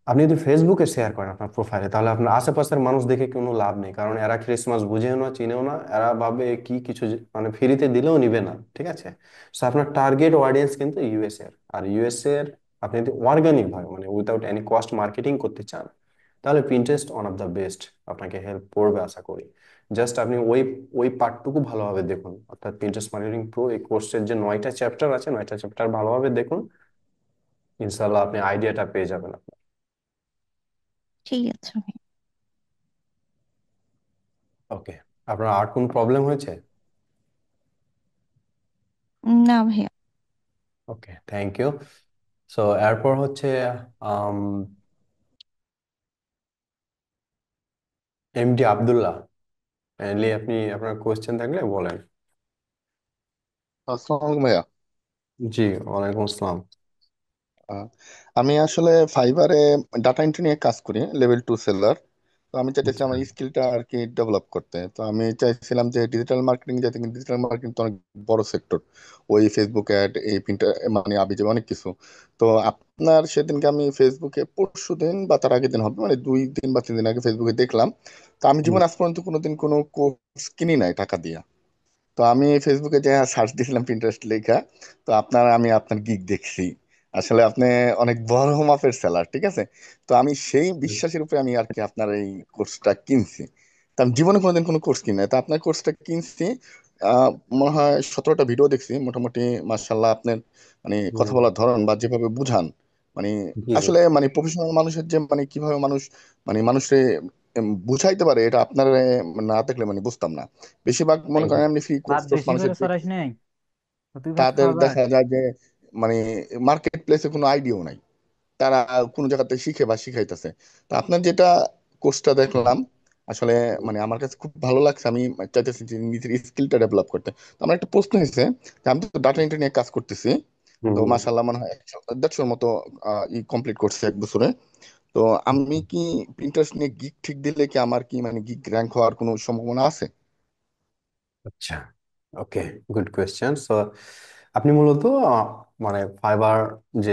আপনি যদি ফেসবুকে শেয়ার করেন আপনার প্রোফাইলে, তাহলে আপনার আশেপাশের মানুষ দেখে কোনো লাভ নেই, কারণ এরা ক্রিসমাস বুঝেও না চিনেও না, এরা ভাবে কি কিছু মানে ফ্রিতে দিলেও নিবে না, ঠিক আছে? তো আপনার টার্গেট অডিয়েন্স কিন্তু ইউএস এর, আর ইউএস এর আপনি যদি অর্গানিক ভাবে মানে উইদাউট এনি কস্ট মার্কেটিং করতে চান, তাহলে Pinterest one of the best, আপনাকে হেল্প করবে আশা করি। জাস্ট আপনি ওই ওই পার্টটুকু ভালোভাবে দেখুন, অর্থাৎ পিন্টারেস্ট মার্কেটিং প্রো এই কোর্সের যে 9টা চ্যাপ্টার আছে, 9টা চ্যাপ্টার ভালোভাবে দেখুন, ইনশাল্লাহ আপনি আইডিয়াটা পেয়ে যাবেন। ঠিক আছে ভাইয়া। ওকে, আপনার আর কোন প্রবলেম হয়েছে? না ভাইয়া। ওকে, থ্যাংক ইউ। সো এরপর হচ্ছে আম, এমডি আব্দুল্লাহ, কাইন্ডলি আপনি আপনার কোয়েশ্চেন থাকলে বলেন। আসসালামু আলাইকুম ভাইয়া। জি, ওয়ালাইকুম আসসালাম। আহ, আমি আসলে ফাইবারে ডাটা এন্ট্রি নিয়ে কাজ করি, লেভেল 2 সেলার। তো আমি চাইতেছি আচ্ছা। আমার স্কিলটা আর কি ডেভেলপ করতে। তো আমি চাইছিলাম যে ডিজিটাল মার্কেটিং যাতে, ডিজিটাল মার্কেটিং তো অনেক বড় সেক্টর, ওই ফেসবুক অ্যাড, এই প্রিন্টার, মানে আবিজাবি অনেক কিছু। তো আপনার সেদিনকে আমি ফেসবুকে পরশু দিন বা তার আগের দিন হবে, মানে 2 দিন বা 3 দিন আগে ফেসবুকে দেখলাম। তো আমি হুম, জীবন আজ পর্যন্ত কোনোদিন কোনো কোর্স কিনি নাই টাকা দিয়ে। তো আমি ফেসবুকে যে সার্চ দিয়েছিলাম পিন্টারেস্ট লেখা, তো আমি আপনার গিগ দেখছি। আসলে আপনি অনেক বড় মাপের সেলার, ঠিক আছে। তো আমি সেই বিশ্বাসের উপরে আমি আর কি আপনার এই কোর্সটা কিনছি। তো আমি জীবনে কোনোদিন কোনো কোর্স কিনি নাই, তো আপনার কোর্সটা কিনছি। আহ মনে হয় 17টা ভিডিও দেখছি মোটামুটি। মার্শাল্লাহ, আপনার মানে কথা হুম, বলার ধরন বা যেভাবে বুঝান, মানে জি জি। আসলে মানে প্রফেশনাল মানুষের যে মানে কিভাবে মানুষ মানে মানুষে বুঝাইতে পারে, এটা আপনার না দেখলে মানে বুঝতাম না। বেশিরভাগ মনে থ্যাংক ইউ। করেন এমনি ফ্রি কোর্স ভাত টোর্স বেশি মানুষের করে চড়াইস নাই, তুই ভাত তাদের খাওয়া যায়। দেখা যায় যে মানে মার্কেট প্লেসে কোনো আইডিয়াও নাই, তারা কোনো জায়গাতে শিখে বা শিখাইতেছে। তো আপনার যেটা কোর্সটা দেখলাম, আসলে মানে আমার কাছে খুব ভালো লাগছে। আমি চাইতেছি যে নিজের স্কিলটা ডেভেলপ করতে। তো আমার একটা প্রশ্ন হয়েছে যে আমি তো ডাটা এন্ট্রি নিয়ে কাজ করতেছি। হুম, তো হুম। মাশাল্লাহ মনে হয় 150-150 মতো কমপ্লিট করছে 1 বছরে। তো আমি কি ইন্টারেস্ট নিয়ে গিগ ঠিক দিলে কি আমার কি মানে গিগ র্যাঙ্ক হওয়ার কোনো সম্ভাবনা আছে? আচ্ছা, ওকে, গুড কোয়েশ্চেন। সো আপনি মূলত মানে ফাইবার যে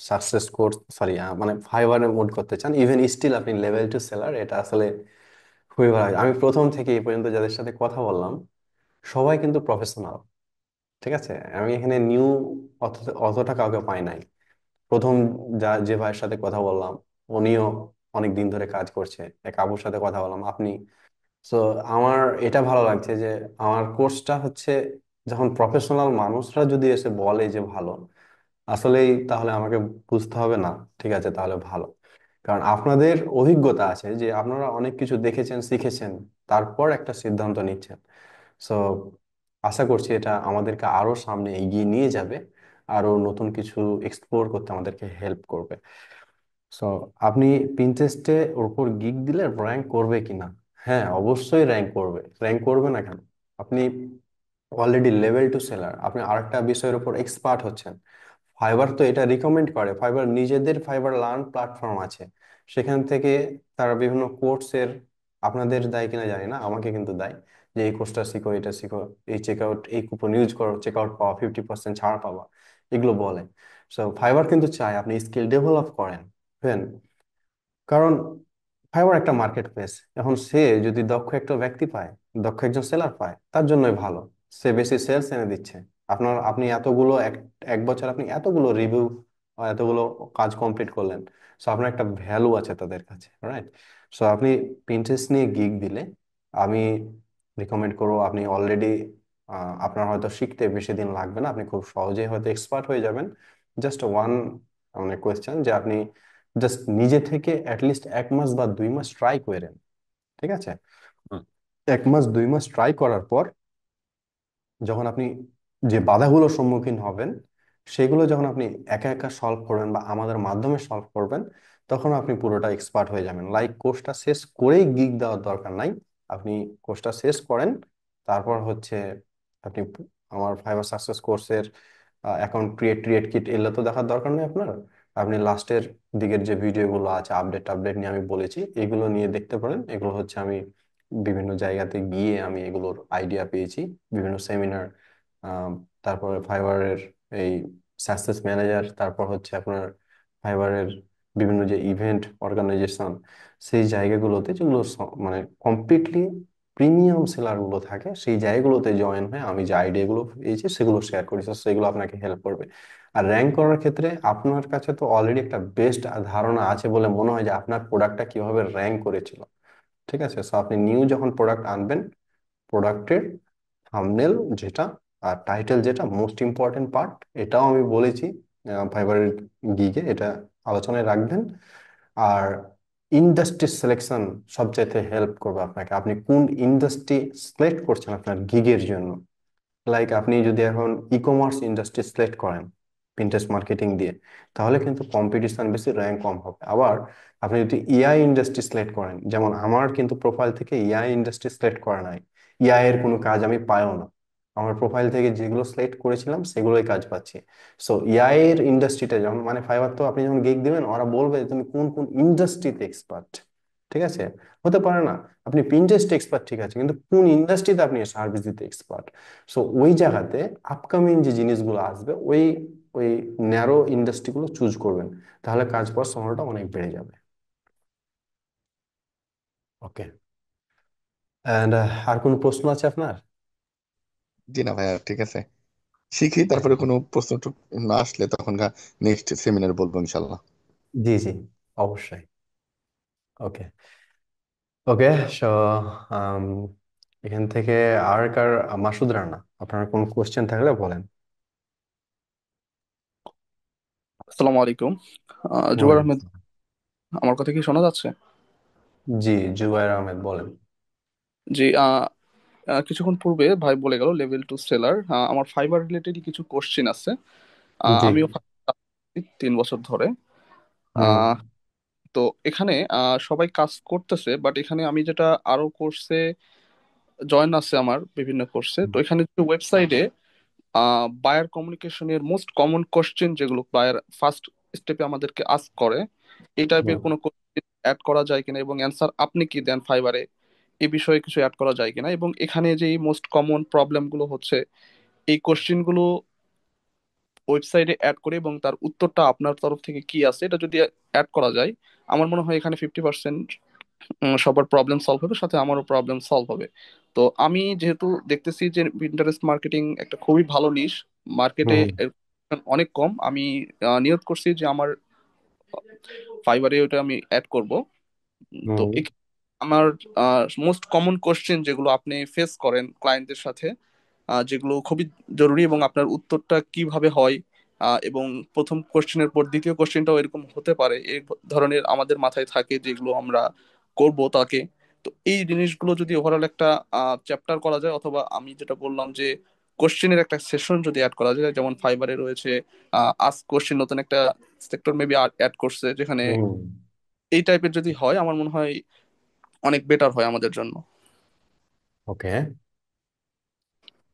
সাকসেস কোর্স, সরি, মানে ফাইবারে মুভ করতে চান, ইভেন স্টিল আপনি লেভেল 2 সেলার, এটা আসলে খুবই ভালো। আমি প্রথম থেকে এই পর্যন্ত যাদের সাথে কথা বললাম সবাই কিন্তু প্রফেশনাল, ঠিক আছে? আমি এখানে নিউ অতটা কাউকে পাই নাই। প্রথম যে ভাইয়ের সাথে কথা বললাম উনিও অনেক দিন ধরে কাজ করছে, এক আবুর সাথে কথা বললাম, আপনি। সো আমার এটা ভালো লাগছে যে আমার কোর্সটা হচ্ছে, যখন প্রফেশনাল মানুষরা যদি এসে বলে যে ভালো, আসলেই তাহলে আমাকে বুঝতে হবে না, ঠিক আছে তাহলে ভালো। কারণ আপনাদের অভিজ্ঞতা আছে যে আপনারা অনেক কিছু দেখেছেন শিখেছেন, তারপর একটা সিদ্ধান্ত নিচ্ছেন। সো আশা করছি এটা আমাদেরকে আরো সামনে এগিয়ে নিয়ে যাবে, আরো নতুন কিছু এক্সপ্লোর করতে আমাদেরকে হেল্প করবে। সো আপনি পিন্টারেস্টে ওর উপর গিগ দিলে র্যাঙ্ক করবে কিনা? হ্যাঁ, অবশ্যই র্যাঙ্ক করবে। র্যাঙ্ক করবে না কেন? আপনি অলরেডি লেভেল 2 সেলার, আপনি আরেকটা বিষয়ের উপর এক্সপার্ট হচ্ছেন। ফাইবার তো এটা রিকমেন্ড করে, ফাইবার নিজেদের ফাইবার লার্ন প্ল্যাটফর্ম আছে, সেখান থেকে তারা বিভিন্ন কোর্সের, আপনাদের দেয় কিনা জানি না, আমাকে কিন্তু দেয়, যে এই কোর্সটা শিখো, এটা শিখো, এই চেক আউট, এই কুপন ইউজ করো, চেক আউট পাওয়া, 50% ছাড় পাবা, এগুলো বলে। সো ফাইবার কিন্তু চায় আপনি স্কিল ডেভেলপ করেন, বুঝলেন? কারণ ফাইবার একটা মার্কেট প্লেস, এখন সে যদি দক্ষ একটা ব্যক্তি পায়, দক্ষ একজন সেলার পায়, তার জন্যই ভালো। সে বেশি সেলস এনে দিচ্ছে। আপনি এতগুলো এক বছর আপনি এতগুলো রিভিউ, এতগুলো কাজ কমপ্লিট করলেন, সো আপনার একটা ভ্যালু আছে তাদের কাছে, রাইট? সো আপনি পিন্টারেস্ট নিয়ে গিগ দিলে আমি রিকমেন্ড করবো, আপনি অলরেডি আপনার হয়তো শিখতে বেশি দিন লাগবে না, আপনি খুব সহজেই হয়তো এক্সপার্ট হয়ে যাবেন। জাস্ট ওয়ান মানে কোয়েশ্চেন যে আপনি জাস্ট নিজে থেকে অ্যাটলিস্ট 1 মাস বা 2 মাস ট্রাই করেন, ঠিক আছে? হুম। 1 মাস 2 মাস ট্রাই করার পর যখন আপনি যে বাধাগুলোর সম্মুখীন হবেন, সেগুলো যখন আপনি একা একা সলভ করবেন বা আমাদের মাধ্যমে সলভ করবেন, তখন আপনি পুরোটা এক্সপার্ট হয়ে যাবেন। লাইক কোর্সটা শেষ করেই গিগ দেওয়ার দরকার নাই, আপনি কোর্সটা শেষ করেন, তারপর হচ্ছে আপনি আমার ফাইবার সাকসেস কোর্সের অ্যাকাউন্ট ক্রিয়েট কিট এগুলো তো দেখার দরকার নেই আপনার। আপনি লাস্টের দিকের যে ভিডিওগুলো আছে আপডেট আপডেট নিয়ে আমি বলেছি, এগুলো নিয়ে দেখতে পারেন। এগুলো হচ্ছে আমি বিভিন্ন জায়গাতে গিয়ে আমি এগুলোর আইডিয়া পেয়েছি, বিভিন্ন সেমিনার, তারপরে ফাইবারের এই সাকসেস ম্যানেজার, তারপর হচ্ছে আপনার ফাইবারের বিভিন্ন যে ইভেন্ট অর্গানাইজেশন, সেই জায়গাগুলোতে যেগুলো মানে কমপ্লিটলি প্রিমিয়াম সেলার গুলো থাকে, সেই জায়গাগুলোতে জয়েন হয়ে আমি যে আইডিয়াগুলো পেয়েছি সেগুলো শেয়ার করি, তো সেগুলো আপনাকে হেল্প করবে। আর র্যাঙ্ক করার ক্ষেত্রে আপনার কাছে তো অলরেডি একটা বেস্ট ধারণা আছে বলে মনে হয় যে আপনার প্রোডাক্টটা কিভাবে র্যাঙ্ক করেছিল। ঠিক আছে, সো আপনি নিউ যখন প্রোডাক্ট আনবেন, প্রোডাক্টের থাম্বনেল যেটা আর টাইটেল যেটা মোস্ট ইম্পর্টেন্ট পার্ট, এটাও আমি বলেছি ফাইবারের গিগে, এটা আলোচনায় রাখবেন। আর ইন্ডাস্ট্রি সিলেকশন সবচাইতে হেল্প করবে আপনাকে, আপনি কোন ইন্ডাস্ট্রি সিলেক্ট করছেন আপনার গিগের জন্য। লাইক আপনি যদি এখন ই কমার্স ইন্ডাস্ট্রি সিলেক্ট করেন পিন্টারেস্ট মার্কেটিং দিয়ে, তাহলে কিন্তু কম্পিটিশন বেশি, র্যাঙ্ক কম হবে। আবার আপনি যদি ইআই ইন্ডাস্ট্রি সিলেক্ট করেন, যেমন আমার কিন্তু প্রোফাইল থেকে ইআই ইন্ডাস্ট্রি সিলেক্ট করা নাই, ইআই এর কোনো কাজ আমি পাইও না, আমার প্রোফাইল থেকে যেগুলো সিলেক্ট করেছিলাম সেগুলোই কাজ পাচ্ছি। সো ইআই এর ইন্ডাস্ট্রিটা যখন মানে ফাইবার, তো আপনি যখন গিগ দিবেন ওরা বলবে যে তুমি কোন কোন ইন্ডাস্ট্রিতে এক্সপার্ট। ঠিক আছে, হতে পারে না আপনি পিন্টারেস্ট এক্সপার্ট, ঠিক আছে, কিন্তু কোন ইন্ডাস্ট্রিতে আপনি সার্ভিস দিতে এক্সপার্ট। সো ওই জায়গাতে আপকামিং যে জিনিসগুলো আসবে ওই ওই ন্যারো ইন্ডাস্ট্রিগুলো চুজ করবেন, তাহলে কাজ পাওয়ার সম্ভাবনাটা অনেক বেড়ে যাবে। ওকে, এন্ড আর কোনো প্রশ্ন আছে আপনার? জি না ভাইয়া, ঠিক আছে, শিখি, তারপরে কোনো প্রশ্ন না আসলে তখন নেক্সট সেমিনার বলবো ইনশাল্লাহ। জি জি, অবশ্যই। ওকে ওকে, সো এখান থেকে আর কার, মাসুদ রানা, আপনার কোনো কোশ্চেন থাকলে বলেন। আসসালামু আলাইকুম। জুবাইর ওয়ালাইকুম আহমেদ, আসসালাম। আমার কথা কি শোনা যাচ্ছে? জি, জুবাইর আহমেদ বলেন। জি, কিছুক্ষণ পূর্বে ভাই বলে গেল লেভেল 2 সেলার। আমার ফাইবার রিলেটেড কিছু কোশ্চেন আছে। জি। আমিও 3 বছর ধরে। হুম। আহ, তো এখানে সবাই কাজ করতেছে, বাট এখানে আমি যেটা আরো কোর্সে জয়েন আছে আমার বিভিন্ন কোর্সে, তো এখানে ওয়েবসাইটে বায়ার কমিউনিকেশনের মোস্ট কমন কোশ্চেন যেগুলো বায়ার ফার্স্ট স্টেপে আমাদেরকে আস্ক করে, এই টাইপের হুম। কোনো কোশ্চেন অ্যাড করা যায় কিনা, এবং অ্যান্সার আপনি কি দেন ফাইবারে, এই বিষয়ে কিছু অ্যাড করা যায় কিনা। এবং এখানে যে মোস্ট কমন প্রবলেম গুলো হচ্ছে, এই কোশ্চেন গুলো ওয়েবসাইটে অ্যাড করে এবং তার উত্তরটা আপনার তরফ থেকে কি আছে এটা যদি অ্যাড করা যায়, আমার মনে হয় এখানে 50% সবার প্রবলেম সলভ হবে, সাথে আমারও প্রবলেম সলভ হবে। তো আমি যেহেতু দেখতেছি যে ইন্টারেস্ট মার্কেটিং একটা খুবই ভালো নিশ, মার্কেটে হুম। অনেক কম, আমি নিয়ত করছি যে আমার ফাইবারে ওটা আমি অ্যাড করব। তো হুম। আমার মোস্ট কমন কোশ্চেন যেগুলো আপনি ফেস করেন ক্লায়েন্টদের সাথে, যেগুলো খুবই জরুরি এবং আপনার উত্তরটা কিভাবে হয়, এবং প্রথম কোশ্চেনের পর দ্বিতীয় কোশ্চেনটাও এরকম হতে পারে, এই ধরনের আমাদের মাথায় থাকে যেগুলো আমরা করব তাকে। তো এই জিনিসগুলো যদি ওভারঅল একটা চ্যাপ্টার করা যায়, অথবা আমি যেটা বললাম যে কোশ্চেনের একটা সেশন যদি অ্যাড করা যায়, যেমন ফাইবারে রয়েছে আস্ক কোশ্চেন, নতুন একটা সেক্টর মেবি অ্যাড করছে যেখানে, হুম। এই টাইপের যদি হয় আমার মনে হয় অনেক বেটার হয় আমাদের জন্য। ওকে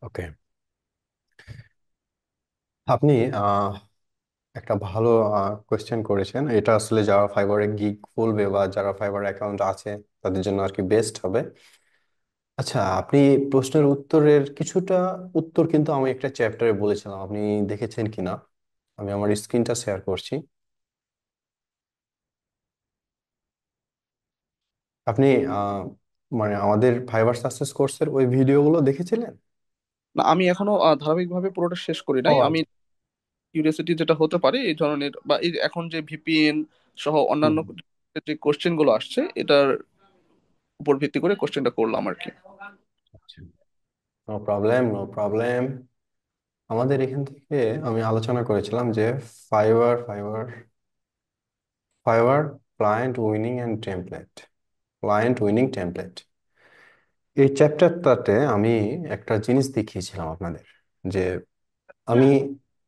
ওকে, আপনি একটা ভালো কোয়েশ্চেন করেছেন, এটা আসলে যারা ফাইবারে গিগ খুলবে বা যারা ফাইবার অ্যাকাউন্ট আছে তাদের জন্য আর কি বেস্ট হবে। আচ্ছা, আপনি প্রশ্নের উত্তরের কিছুটা উত্তর কিন্তু আমি একটা চ্যাপ্টারে বলেছিলাম, আপনি দেখেছেন কিনা, আমি আমার স্ক্রিনটা শেয়ার করছি। আপনি আহ, মানে আমাদের ফাইবার সাকসেস কোর্সের ওই ভিডিওগুলো দেখেছিলেন? না, আমি এখনো ধারাবাহিকভাবে পুরোটা শেষ করি ও নাই। আমি আচ্ছা। কিউরিয়াসিটি যেটা হতে পারে এই ধরনের, বা এই এখন যে ভিপিএন সহ অন্যান্য হুম। যে কোশ্চেন গুলো আসছে, এটার উপর ভিত্তি করে কোশ্চেনটা করলাম আর কি। আচ্ছা, নো প্রবলেম, নো প্রবলেম। আমাদের এখান থেকে আমি আলোচনা করেছিলাম যে fibre fibre fibre client winning and template, client winning template, এই চ্যাপ্টারটাতে আমি একটা জিনিস দেখিয়েছিলাম আপনাদের, যে আমি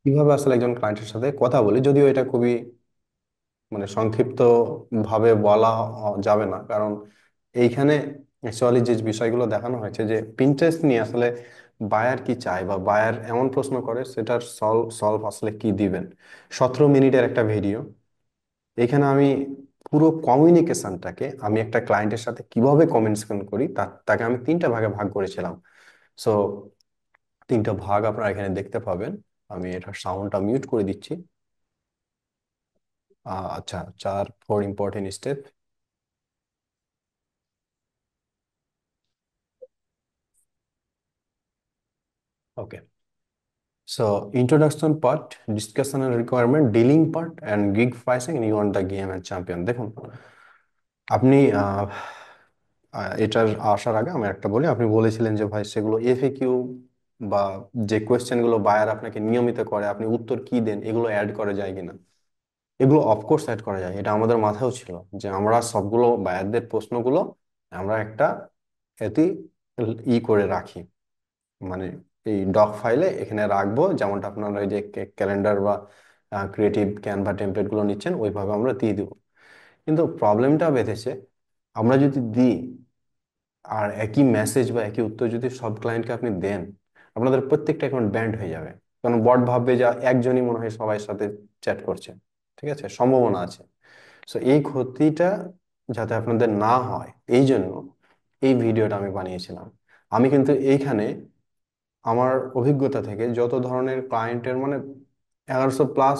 কিভাবে আসলে একজন ক্লায়েন্টের সাথে কথা বলি, যদিও এটা খুবই মানে সংক্ষিপ্ত ভাবে বলা যাবে না, কারণ এইখানে অ্যাকচুয়ালি যে বিষয়গুলো দেখানো হয়েছে যে পিন্টারেস্ট নিয়ে আসলে বায়ার কি চায় বা বায়ার এমন প্রশ্ন করে সেটার সলভ আসলে কি দিবেন। 17 মিনিটের একটা ভিডিও, এখানে আমি পুরো কমিউনিকেশনটাকে আমি একটা ক্লায়েন্টের সাথে কিভাবে কমিউনিকেশন করি তাকে আমি 3টা ভাগে ভাগ করেছিলাম। সো 3টা ভাগ আপনারা এখানে দেখতে পাবেন। আমি এটার সাউন্ডটা মিউট করে দিচ্ছি। আচ্ছা, 4 important step. Okay, so introduction part, discussion and requirement, dealing part, and gig pricing, you want the game and champion. দেখুন, আপনি এটার আসার আগে আমি একটা বলি, আপনি বলেছিলেন যে ভাই সেগুলো এফএকিউ বা যে কোয়েশ্চেনগুলো বায়ার আপনাকে নিয়মিত করে আপনি উত্তর কি দেন এগুলো অ্যাড করা যায় কিনা। এগুলো অফকোর্স অ্যাড করা যায়, এটা আমাদের মাথায়ও ছিল যে আমরা সবগুলো বায়ারদের প্রশ্নগুলো আমরা একটা এতে করে রাখি, মানে এই ডক ফাইলে এখানে রাখবো, যেমনটা আপনারা ওই যে ক্যালেন্ডার বা ক্রিয়েটিভ ক্যানভা টেমপ্লেট গুলো নিচ্ছেন ওইভাবে আমরা দিয়ে দিব। কিন্তু প্রবলেমটা বেঁধেছে, আমরা যদি দিই আর একই মেসেজ বা একই উত্তর যদি সব ক্লায়েন্টকে আপনি দেন, আপনাদের প্রত্যেকটা অ্যাকাউন্ট ব্যান্ড হয়ে যাবে। কারণ বট ভাববে যে একজনই মনে হয় সবার সাথে চ্যাট করছে। ঠিক আছে, সম্ভাবনা আছে। সো এই ক্ষতিটা যাতে আপনাদের না হয় এই জন্য এই ভিডিওটা আমি বানিয়েছিলাম। আমি কিন্তু এইখানে আমার অভিজ্ঞতা থেকে যত ধরনের ক্লায়েন্টের মানে 1100 প্লাস,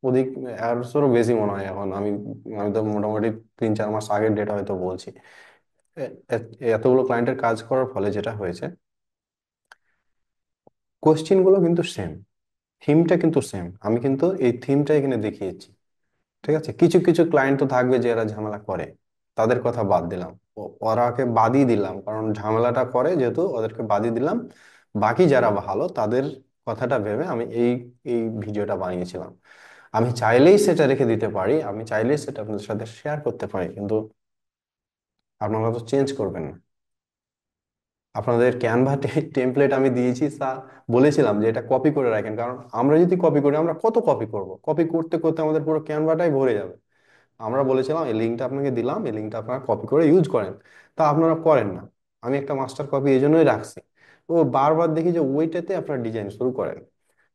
অধিক 1100-এরও বেশি মনে হয় এখন, আমি আমি তো মোটামুটি 3-4 মাস আগের ডেটা হয়তো বলছি। এতগুলো ক্লায়েন্টের কাজ করার ফলে যেটা হয়েছে, কোশ্চিন গুলো কিন্তু সেম, থিমটা কিন্তু সেম, আমি কিন্তু এই থিমটা এখানে দেখিয়েছি। ঠিক আছে, কিছু কিছু ক্লায়েন্ট তো থাকবে যে এরা ঝামেলা করে, তাদের কথা বাদ দিলাম, ওরাকে বাদই দিলাম, কারণ ঝামেলাটা করে যেহেতু ওদেরকে বাদই দিলাম। বাকি যারা ভালো তাদের কথাটা ভেবে আমি এই এই ভিডিওটা বানিয়েছিলাম। আমি চাইলেই সেটা রেখে দিতে পারি, আমি চাইলেই সেটা আপনাদের সাথে শেয়ার করতে পারি, কিন্তু আপনারা তো চেঞ্জ করবেন না। আপনাদের ক্যানভা টেমপ্লেট আমি দিয়েছি, বলেছিলাম যে এটা কপি করে রাখেন, কারণ আমরা যদি কপি করি আমরা কত কপি করব, কপি করতে করতে আমাদের পুরো ক্যানভাটাই ভরে যাবে। আমরা বলেছিলাম এই লিঙ্কটা আপনাকে দিলাম, এই লিঙ্কটা আপনারা কপি করে ইউজ করেন, তা আপনারা করেন না। আমি একটা মাস্টার কপি এই জন্যই রাখছি। ও বারবার দেখি যে ওইটাতে আপনারা ডিজাইন শুরু করেন।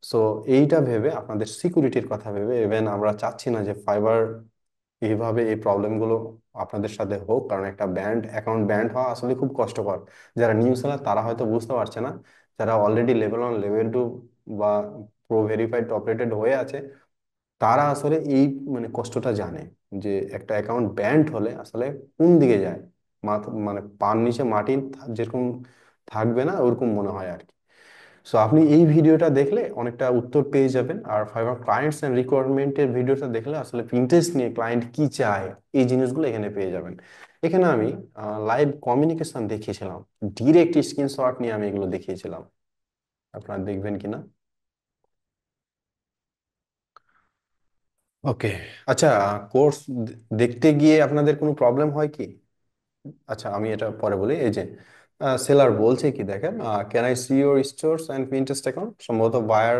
সো এইটা ভেবে আপনাদের সিকিউরিটির কথা ভেবে, ইভেন আমরা চাচ্ছি না যে ফাইবার এইভাবে এই প্রবলেমগুলো আপনাদের সাথে হোক, কারণ একটা অ্যাকাউন্ট ব্যান্ড হওয়া আসলে খুব কষ্টকর। যারা নিউ সেলার তারা হয়তো বুঝতে পারছে না, যারা অলরেডি লেভেল 1 লেভেল 2 বা প্রো ভেরিফাইড টপ রেটেড হয়ে আছে তারা আসলে এই মানে কষ্টটা জানে যে একটা অ্যাকাউন্ট ব্যান্ড হলে আসলে কোন দিকে যায়। মানে পার নিচে মাটি যেরকম থাকবে না ওরকম মনে হয় আর কি। সো আপনি এই ভিডিওটা দেখলে অনেকটা উত্তর পেয়ে যাবেন, আর ফাইবার ক্লায়েন্টস এন্ড রিকোয়ারমেন্টের ভিডিওটা দেখলে আসলে পিন্টারেস্ট নিয়ে ক্লায়েন্ট কি চায় এই জিনিসগুলো এখানে পেয়ে যাবেন। এখানে আমি লাইভ কমিউনিকেশন দেখিয়েছিলাম, ডিরেক্ট স্ক্রিনশট নিয়ে আমি এগুলো দেখিয়েছিলাম, আপনারা দেখবেন কিনা। ওকে, আচ্ছা, কোর্স দেখতে গিয়ে আপনাদের কোনো প্রবলেম হয় কি? আচ্ছা, আমি এটা পরে বলি। এই যে সেলার বলছে কি দেখেন, can I see your stores and Pinterest account, সম্ভবত বায়ার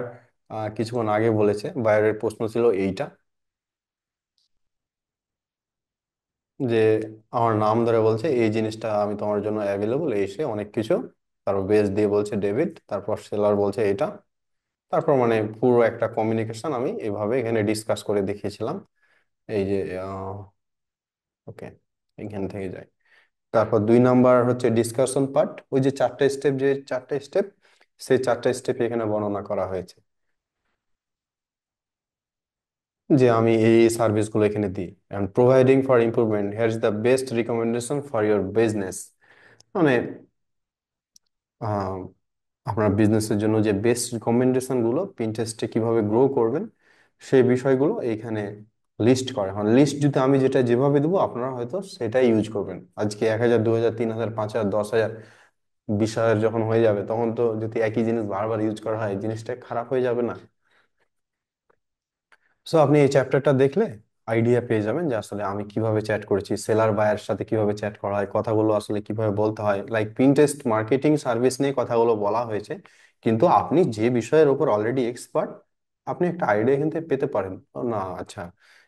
কিছুক্ষণ আগে বলেছে, বায়ারের প্রশ্ন ছিল এইটা যে আমার নাম ধরে বলছে এই জিনিসটা আমি তোমার জন্য অ্যাভেলেবল, এই সে অনেক কিছু, তারপর বেস দিয়ে বলছে ডেবিট, তারপর সেলার বলছে এটা, তারপর মানে পুরো একটা কমিউনিকেশন আমি এভাবে এখানে ডিসকাস করে দেখিয়েছিলাম। এই যে ওকে, এখান থেকে যাই। তারপর 2 নাম্বার হচ্ছে ডিসকাশন পার্ট, ওই যে 4টা স্টেপ, যে 4টা স্টেপ, সেই 4টা স্টেপ এখানে বর্ণনা করা হয়েছে যে আমি এই সার্ভিসগুলো এখানে দিই। And providing for improvement, here is the best recommendation for your business, মানে আহ, আপনার বিজনেসের জন্য যে বেস্ট রিকমেন্ডেশন গুলো পিন্টারেস্টে কিভাবে গ্রো করবেন সেই বিষয়গুলো এইখানে লিস্ট করা হয়। লিস্ট যদি আমি যেটা যেভাবে দেবো আপনারা হয়তো সেটাই ইউজ করবেন। আজকে 1,000, 2,000, 3,000, 5,000, 10,000, 20,000 যখন হয়ে যাবে তখন তো যদি একই জিনিস বারবার ইউজ করা হয় জিনিসটা খারাপ হয়ে যাবে না? সো আপনি এই চ্যাপ্টারটা দেখলে আইডিয়া পেয়ে যাবেন যে আসলে আমি কিভাবে চ্যাট করেছি, সেলার বায়ার সাথে কিভাবে চ্যাট করা হয়, কথাগুলো আসলে কিভাবে বলতে হয়। লাইক পিন্টারেস্ট মার্কেটিং সার্ভিস নিয়ে কথাগুলো বলা হয়েছে, কিন্তু আপনি যে বিষয়ের উপর অলরেডি এক্সপার্ট আপনি একটা আইডিয়া কিন্তু পেতে পারেন। ও না, আচ্ছা,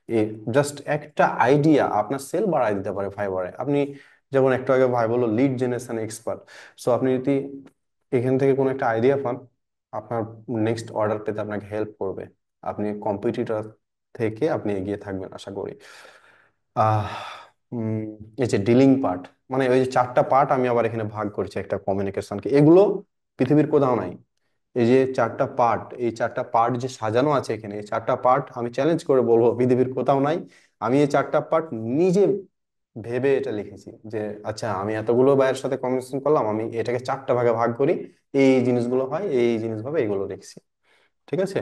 এই জাস্ট একটা আইডিয়া আপনার সেল বাড়ায় দিতে পারে ফাইবারে। আপনি যেমন একটু আগে ভাই বললো লিড জেনারেশন এক্সপার্ট, সো আপনি যদি এখান থেকে কোনো একটা আইডিয়া পান আপনার নেক্সট অর্ডার পেতে আপনাকে হেল্প করবে, আপনি কম্পিটিটর থেকে আপনি এগিয়ে থাকবেন আশা করি। আহ উম, এই যে ডিলিং পার্ট, মানে ওই যে চারটা পার্ট আমি আবার এখানে ভাগ করছি একটা কমিউনিকেশনকে, এগুলো পৃথিবীর কোথাও নাই। এই যে চারটা পার্ট, এই চারটা পার্ট যে সাজানো আছে এখানে, এই চারটা পার্ট আমি চ্যালেঞ্জ করে বলবো পৃথিবীর কোথাও নাই। আমি এই চারটা পার্ট নিজে ভেবে এটা লিখেছি যে আচ্ছা আমি এতগুলো ভাইয়ের সাথে কমিউনিকেশন করলাম, আমি এটাকে চারটা ভাগে ভাগ করি, এই জিনিসগুলো হয়, এই জিনিসভাবে এগুলো লিখছি। ঠিক আছে।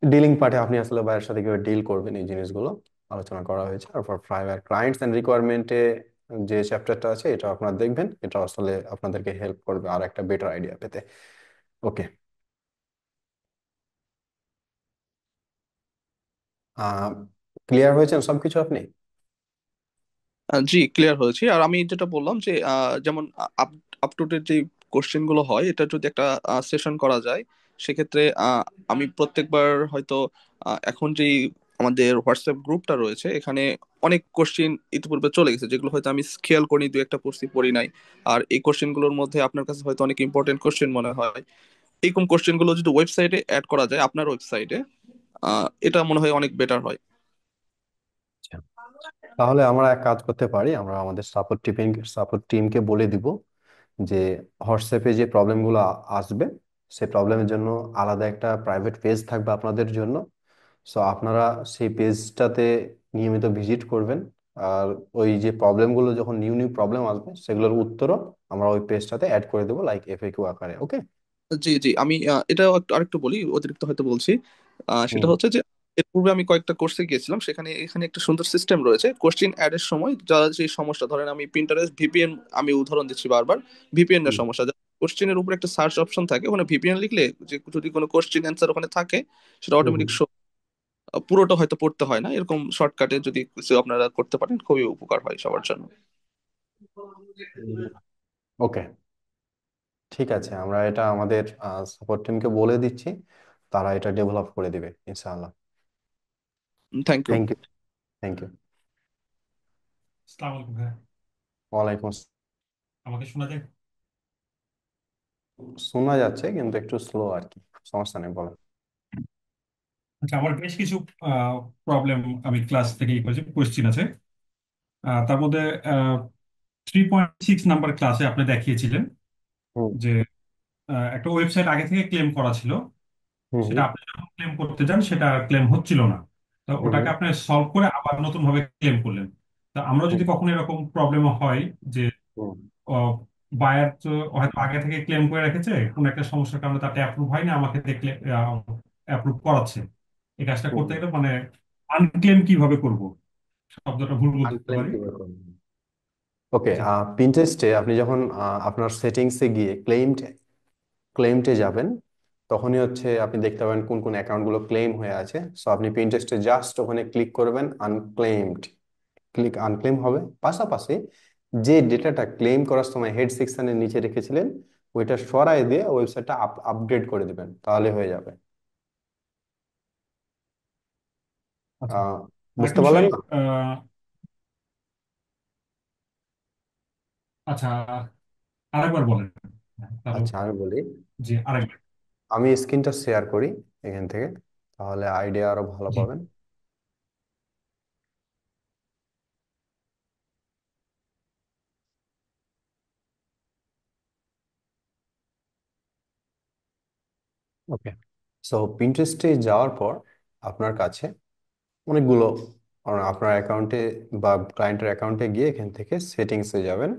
ডিলিং পার্টে আপনি আসলে ভাইয়ের সাথে কিভাবে ডিল করবেন এই জিনিসগুলো আলোচনা করা হয়েছে। আর ফর প্রাইভেট ক্লায়েন্টস এন্ড রিকোয়ারমেন্টে যে চ্যাপ্টারটা আছে এটা আপনারা দেখবেন, এটা আসলে আপনাদেরকে হেল্প করবে আর একটা বেটার আইডিয়া পেতে। ওকে। ক্লিয়ার হয়েছেন সবকিছু আপনি? জি, ক্লিয়ার হয়েছে। আর আমি যেটা বললাম যে যেমন আপ আপ টু ডেট যে কোশ্চেন গুলো হয়, এটা যদি একটা সেশন করা যায়, সেক্ষেত্রে আমি প্রত্যেকবার হয়তো এখন যেই আমাদের হোয়াটসঅ্যাপ গ্রুপটা রয়েছে, এখানে অনেক কোশ্চেন ইতিপূর্বে চলে গেছে, যেগুলো হয়তো আমি খেয়াল করিনি, দু একটা পড়ছি, পড়ি নাই। আর এই কোশ্চেন গুলোর মধ্যে আপনার কাছে হয়তো অনেক ইম্পর্টেন্ট কোশ্চেন মনে হয়, এইরকম কোশ্চেন গুলো যদি ওয়েবসাইটে অ্যাড করা যায়, আপনার ওয়েবসাইটে, এটা মনে হয় অনেক বেটার হয়। আচ্ছা, তাহলে আমরা এক কাজ করতে পারি, আমরা আমাদের সাপোর্ট টিমকে বলে দিব যে হোয়াটসঅ্যাপে যে প্রবলেমগুলো আসবে, সেই প্রবলেমের জন্য আলাদা একটা প্রাইভেট পেজ থাকবে আপনাদের জন্য। সো আপনারা সেই পেজটাতে নিয়মিত ভিজিট করবেন, আর ওই যে প্রবলেমগুলো যখন নিউ নিউ প্রবলেম আসবে সেগুলোর উত্তরও আমরা ওই পেজটাতে অ্যাড করে দেবো, লাইক এফএকিউ আকারে। ওকে। জি, জি, আমি এটাও আরেকটু বলি, অতিরিক্ত হয়তো বলছি। সেটা হুম হচ্ছে যে এর পূর্বে আমি কয়েকটা কোর্সে গিয়েছিলাম, সেখানে এখানে একটা সুন্দর সিস্টেম রয়েছে কোশ্চেন অ্যাড এর সময়। যারা যে সমস্যা, ধরেন আমি প্রিন্টারেস্ট ভিপিএন, আমি উদাহরণ দিচ্ছি বারবার, ভিপিএন এর হুম সমস্যা, কোশ্চেনের উপর একটা সার্চ অপশন থাকে, ওখানে ভিপিএন লিখলে যে যদি কোনো কোশ্চেন অ্যান্সার ওখানে থাকে, সেটা হুম অটোমেটিক পুরোটা হয়তো পড়তে হয় না। এরকম শর্টকাটে যদি কিছু আপনারা করতে পারেন, খুবই উপকার হয় সবার জন্য। হুম। ওকে, ঠিক আছে, আমরা এটা আমাদের সাপোর্ট টিমকে বলে দিচ্ছি, তারা এটা ডেভেলপ করে দিবে ইনশাআল্লাহ। Thank you. Thank you. Thank you. আসসালামু আলাইকুম ভাইয়া। ওয়ালাইকুম আসসালাম। আমাকে শোনা যায়? শোনা যাচ্ছে কিন্তু একটু স্লো আর কি, সমস্যা নেই, বলেন। আচ্ছা, আমার বেশ কিছু প্রবলেম আমি ক্লাস থেকে ই করেছি, কোয়েশ্চেন আছে। তার মধ্যে 3.6 নাম্বার ক্লাসে আপনি দেখিয়েছিলেন হুম যে একটা ওয়েবসাইট আগে থেকে ক্লেম করা ছিল, হুম সেটা হুম আপনি যখন ক্লেম করতে যান সেটা ক্লেম হচ্ছিল না। তো হুম ওটাকে আপনি সলভ করে আবার নতুন ভাবে ক্লেম করলেন। তা আমরা হুম যদি কখনো এরকম প্রবলেম হয় যে হুম বায়ার তো হয়তো আগে থেকে ক্লেম করে রেখেছে, কোন একটা সমস্যার কারণে তাতে অ্যাপ্রুভ হয়নি, আমাকে দেখলে অ্যাপ্রুভ করাচ্ছে, এই কাজটা হুম করতে গেলে মানে আনক্লেম কিভাবে করব? শব্দটা ভুল বলতে আনক্লেম পারি। কিভাবে করবেন? ওকে, জি। পিন্টারেস্টে আপনি যখন আপনার সেটিংসে গিয়ে ক্লেমটে যাবেন, তখনই হচ্ছে আপনি দেখতে পাবেন কোন কোন অ্যাকাউন্টগুলো ক্লেম হয়ে আছে। সো আপনি পিন্টারেস্টে জাস্ট ওখানে ক্লিক করবেন, আনক্লেমড, ক্লিক আনক্লেম হবে। পাশাপাশি যে ডেটাটা ক্লেম করার সময় হেড সেকশনের নিচে রেখেছিলেন, ওইটা সরাই দিয়ে ওয়েবসাইটটা আপডেট করে দিবেন, তাহলে হয়ে যাবে। আচ্ছা, আহ বুঝতে আরেকটা পারলেন বিষয়। না? আচ্ছা, আরেকবার বলেন। হ্যাঁ, তাহলে। আচ্ছা আমি বলি, জি, আরেকবার। আমি স্ক্রিনটা শেয়ার করি এখান থেকে, তাহলে আইডিয়া আরো ভালো জি। পাবেন। ওকে, সো পিন্টারেস্টে যাওয়ার পর আপনার কাছে অনেকগুলো, আপনার অ্যাকাউন্টে বা ক্লায়েন্টের অ্যাকাউন্টে গিয়ে এখান থেকে সেটিংসে যাবেন।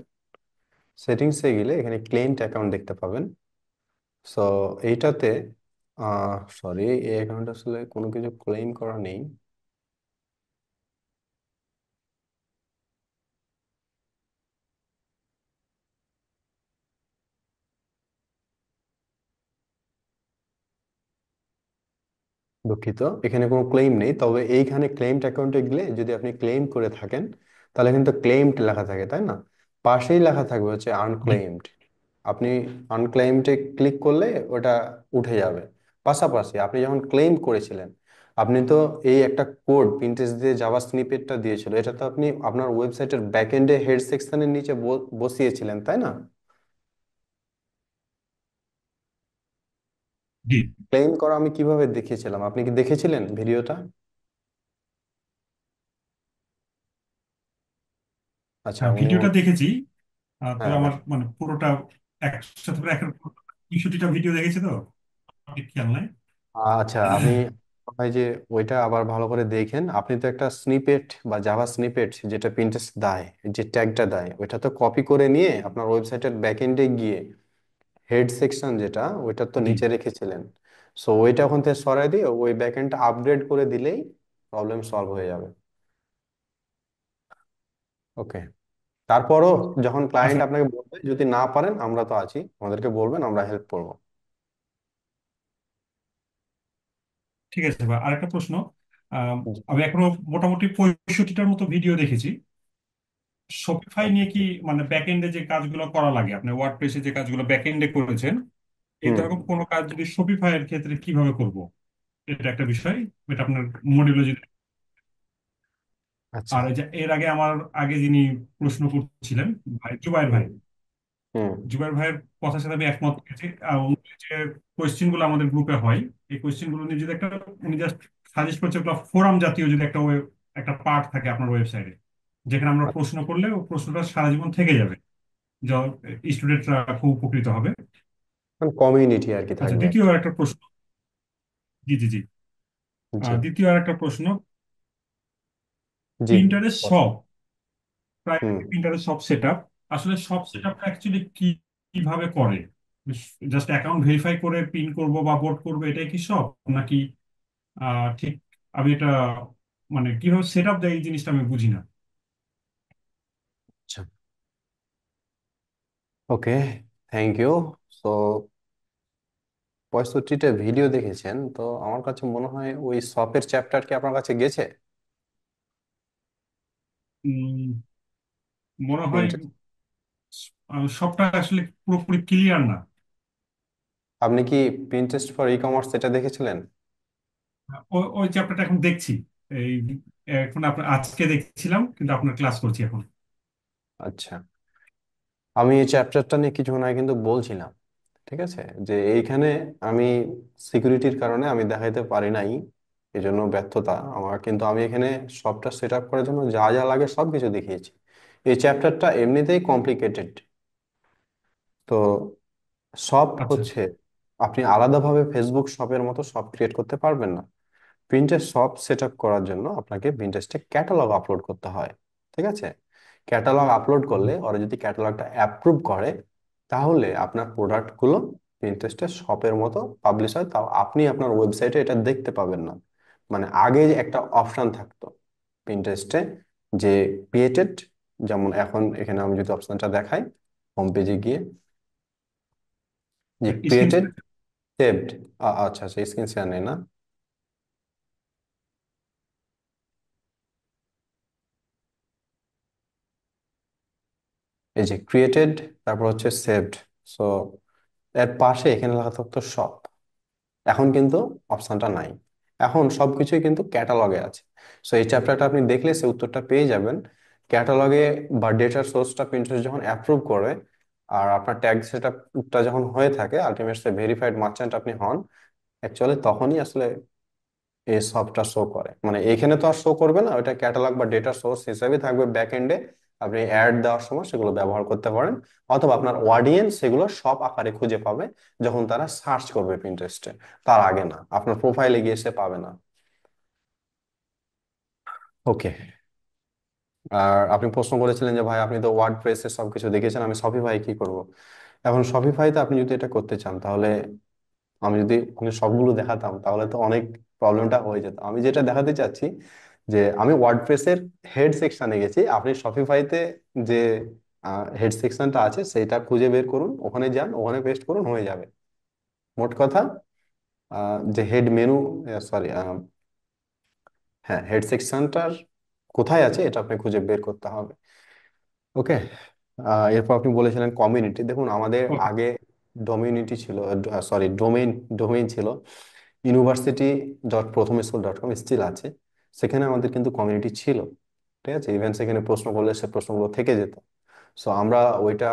সেটিংসে গেলে এখানে ক্লেইমড অ্যাকাউন্ট দেখতে পাবেন। সো এইটাতে সরি, এই অ্যাকাউন্ট আসলে কোনো কিছু ক্লেম করা নেই। দুঃখিত, এখানে কোনো ক্লেম নেই, তবে এইখানে ক্লেমড অ্যাকাউন্টে গেলে যদি আপনি ক্লেম করে থাকেন, তাহলে কিন্তু ক্লেমড লেখা থাকে, তাই না? পাশেই লেখা থাকবে হচ্ছে জি। আনক্লেমড। আপনি আনক্লেমডে ক্লিক করলে ওটা উঠে যাবে। পাশাপাশি আপনি যখন ক্লেম করেছিলেন, আপনি তো এই একটা কোড প্রিন্টেস দিয়ে জাভা স্নিপেটটা দিয়েছিল, এটা তো আপনি আপনার ওয়েবসাইটের ব্যাকএন্ডে হেড সেকশনের নিচে বসিয়েছিলেন, তাই না? জি। ক্লেম করা আমি কিভাবে দেখিয়েছিলাম, আপনি কি দেখেছিলেন ভিডিওটা? আচ্ছা, উনি ভিডিওটা দেখেছি, তবে হ্যাঁ আমার হ্যাঁ। মানে পুরোটা একসাথে করে 61টা ভিডিও দেখেছি তো ঠিক খেয়াল নাই। আচ্ছা, আমি হয় যে ওইটা আবার ভালো করে দেখেন। আপনি তো একটা স্নিপেট বা জাভা স্নিপেট যেটা পিন্টারেস্ট দেয়, যে ট্যাগটা দেয়, ওইটা তো কপি করে নিয়ে আপনার ওয়েবসাইটের ব্যাকএন্ডে গিয়ে হেড সেকশন যেটা ওইটা তো জি। নিচে রেখেছিলেন। সো ওইটা ওখান থেকে সরাই দিয়ে ওই ব্যাকএন্ডটা আপগ্রেড করে দিলেই প্রবলেম সলভ হয়ে যাবে। ওকে। তারপরও যখন ক্লায়েন্ট আচ্ছা, আপনাকে বলবে যদি না পারেন আমরা তো আছি, আমাদেরকে বলবেন, আমরা হেল্প করবো। ঠিক আছে ভাই, আরেকটা প্রশ্ন। আহ, জি। আমি এখনো মোটামুটি 65টার মতো ভিডিও দেখেছি। শপিফাই নিয়ে কি মানে ব্যাক এন্ডে যে কাজগুলো করা লাগে, আপনি ওয়ার্ডপ্রেসে যে কাজগুলো ব্যাক এন্ডে করেছেন, হুম এরকম কোনো কাজ যদি শপিফাই এর ক্ষেত্রে কিভাবে করব, এটা একটা বিষয়। এটা আপনার মডিউলে যদি। আচ্ছা। আর এই যে এর আগে আমার আগে যিনি প্রশ্ন করছিলেন, ভাই জুবাইর হুম ভাই, হুম। জুবাইর ভাইয়ের কথার সাথে আমি একমত হয়েছি। উনি যে কোয়েশ্চেন গুলো আমাদের গ্রুপে হয়, এই কোয়েশ্চেন গুলো নিয়ে যদি একটা, উনি জাস্ট সাজেস্ট করছে ওগুলো ফোরাম জাতীয় যদি একটা একটা পার্ট থাকে আপনার ওয়েবসাইটে, যেখানে আমরা প্রশ্ন করলে ও প্রশ্নটা সারা জীবন থেকে যাবে, স্টুডেন্টরা খুব উপকৃত হবে। কমিউনিটি আর কি আচ্ছা, থাকবে দ্বিতীয় একটা। আর একটা প্রশ্ন। জি জি জি। জি দ্বিতীয় আর একটা প্রশ্ন। জি। প্রিন্টারের শপ, হুম। প্রাইমারি প্রিন্টারের শপ সেট আপ, আসলে শপ সেট আপটা অ্যাকচুয়ালি কিভাবে করে? জাস্ট অ্যাকাউন্ট ভেরিফাই করে পিন করব বা বোর্ড করবো, এটাই কি শপ নাকি? ঠিক, আমি এটা মানে কিভাবে সেট আপ দেয় এই জিনিসটা আমি বুঝি না। আচ্ছা। ওকে, থ্যাংক ইউ। সো 65টা ভিডিও দেখেছেন তো আমার কাছে মনে হয় ওই শপের চ্যাপ্টার কি আপনার কাছে গেছে? উম, মনে হয় Pinterest? সবটা আসলে পুরোপুরি ক্লিয়ার না। আপনি কি প্রিন্টেস্ট ফর ই কমার্স এটা দেখেছিলেন? ওই চ্যাপ্টারটা এখন দেখছি। এই এখন আপনার আজকে দেখছিলাম, কিন্তু আপনার ক্লাস করছি এখন। আচ্ছা, আমি এই চ্যাপ্টারটা নিয়ে কিছুক্ষণ আগে কিন্তু বলছিলাম, ঠিক আছে, যে এইখানে আমি সিকিউরিটির কারণে আমি দেখাইতে পারি নাই, এই জন্য ব্যর্থতা আমার। কিন্তু আমি এখানে সবটা সেট আপ করার জন্য যা যা লাগে সবকিছু দেখিয়েছি। এই চ্যাপ্টারটা এমনিতেই কমপ্লিকেটেড। তো শপ আচ্ছা। হচ্ছে আপনি আলাদাভাবে ফেসবুক শপের মতো শপ ক্রিয়েট করতে পারবেন না। প্রিন্টের শপ সেট আপ করার জন্য আপনাকে প্রিন্টারেস্টে ক্যাটালগ আপলোড করতে হয়। ঠিক আছে, ক্যাটালগ আপলোড করলে ওরা যদি ক্যাটালগটা অ্যাপ্রুভ করে তাহলে আপনার প্রোডাক্টগুলো প্রিন্টারেস্টের শপের মতো পাবলিশ হয়। তাও আপনি আপনার ওয়েবসাইটে এটা দেখতে পাবেন না। মানে আগে যে একটা অপশন থাকতো প্রিন্টারেস্টে যে ক্রিয়েটেড, যেমন এখন এখানে আমি যদি অপশনটা দেখাই হোম পেজে গিয়ে, যে স্ক্রিন। Created saved. আচ্ছা আচ্ছা, স্ক্রিন শেয়ার নেই না? এই যে ক্রিয়েটেড, তারপর হচ্ছে সেভড। সো এর পাশে এখানে লেখা থাকতো শপ। এখন কিন্তু অপশনটা নাই, এখন সবকিছুই কিন্তু ক্যাটালগে আছে। সো এই চ্যাপ্টারটা আপনি দেখলে সে উত্তরটা পেয়ে যাবেন। ক্যাটালগে বা ডেটার সোর্সটা প্রিন্টারেস্ট যখন অ্যাপ্রুভ করে আর আপনার ট্যাগ সেটআপটা যখন হয়ে থাকে, আলটিমেটলি ভেরিফাইড মার্চেন্ট আপনি হন, অ্যাকচুয়ালি তখনই আসলে এই সবটা শো করে। মানে এখানে তো আর শো করবে না, ওইটা ক্যাটালগ বা ডেটা সোর্স হিসেবে থাকবে ব্যাক এন্ডে। আপনি অ্যাড দেওয়ার সময় সেগুলো ব্যবহার করতে পারেন, অথবা আপনার অডিয়েন্স সেগুলো সব আকারে খুঁজে পাবে যখন তারা সার্চ করবে পিন্টারেস্টে। তার আগে না, আপনার প্রোফাইলে গিয়ে সে পাবে না। ওকে। আর আপনি প্রশ্ন করেছিলেন যে ভাই আপনি তো ওয়ার্ড প্রেসে সবকিছু দেখেছেন, আমি শপিফাই কি করব? এখন শপিফাইতে আপনি যদি এটা করতে চান তাহলে আমি যদি ওখানে সবগুলো দেখাতাম তাহলে তো অনেক প্রবলেমটা হয়ে যেত। আমি যেটা দেখাতে চাচ্ছি যে আমি ওয়ার্ডপ্রেসের হেড সেকশনে গেছি, আপনি শপিফাইতে যে হেড সেকশনটা আছে সেটা খুঁজে বের করুন, ওখানে যান, ওখানে পেস্ট করুন, হয়ে যাবে। মোট কথা যে হেড মেনু, সরি, হ্যাঁ, হেড সেকশনটার কোথায় আছে এটা আপনি খুঁজে বের করতে হবে। ওকে। এরপর আপনি বলেছিলেন কমিউনিটি। দেখুন আমাদের ওকে। আগে ডোমিউনিটি ছিল, সরি, ডোমেইন ডোমেইন ছিল ইউনিভার্সিটি ডট প্রথম স্কুল ডট কম, স্টিল আছে। সেখানে আমাদের কিন্তু কমিউনিটি ছিল, ঠিক আছে, ইভেন সেখানে প্রশ্ন করলে সে প্রশ্নগুলো থেকে যেত। সো আমরা ওইটা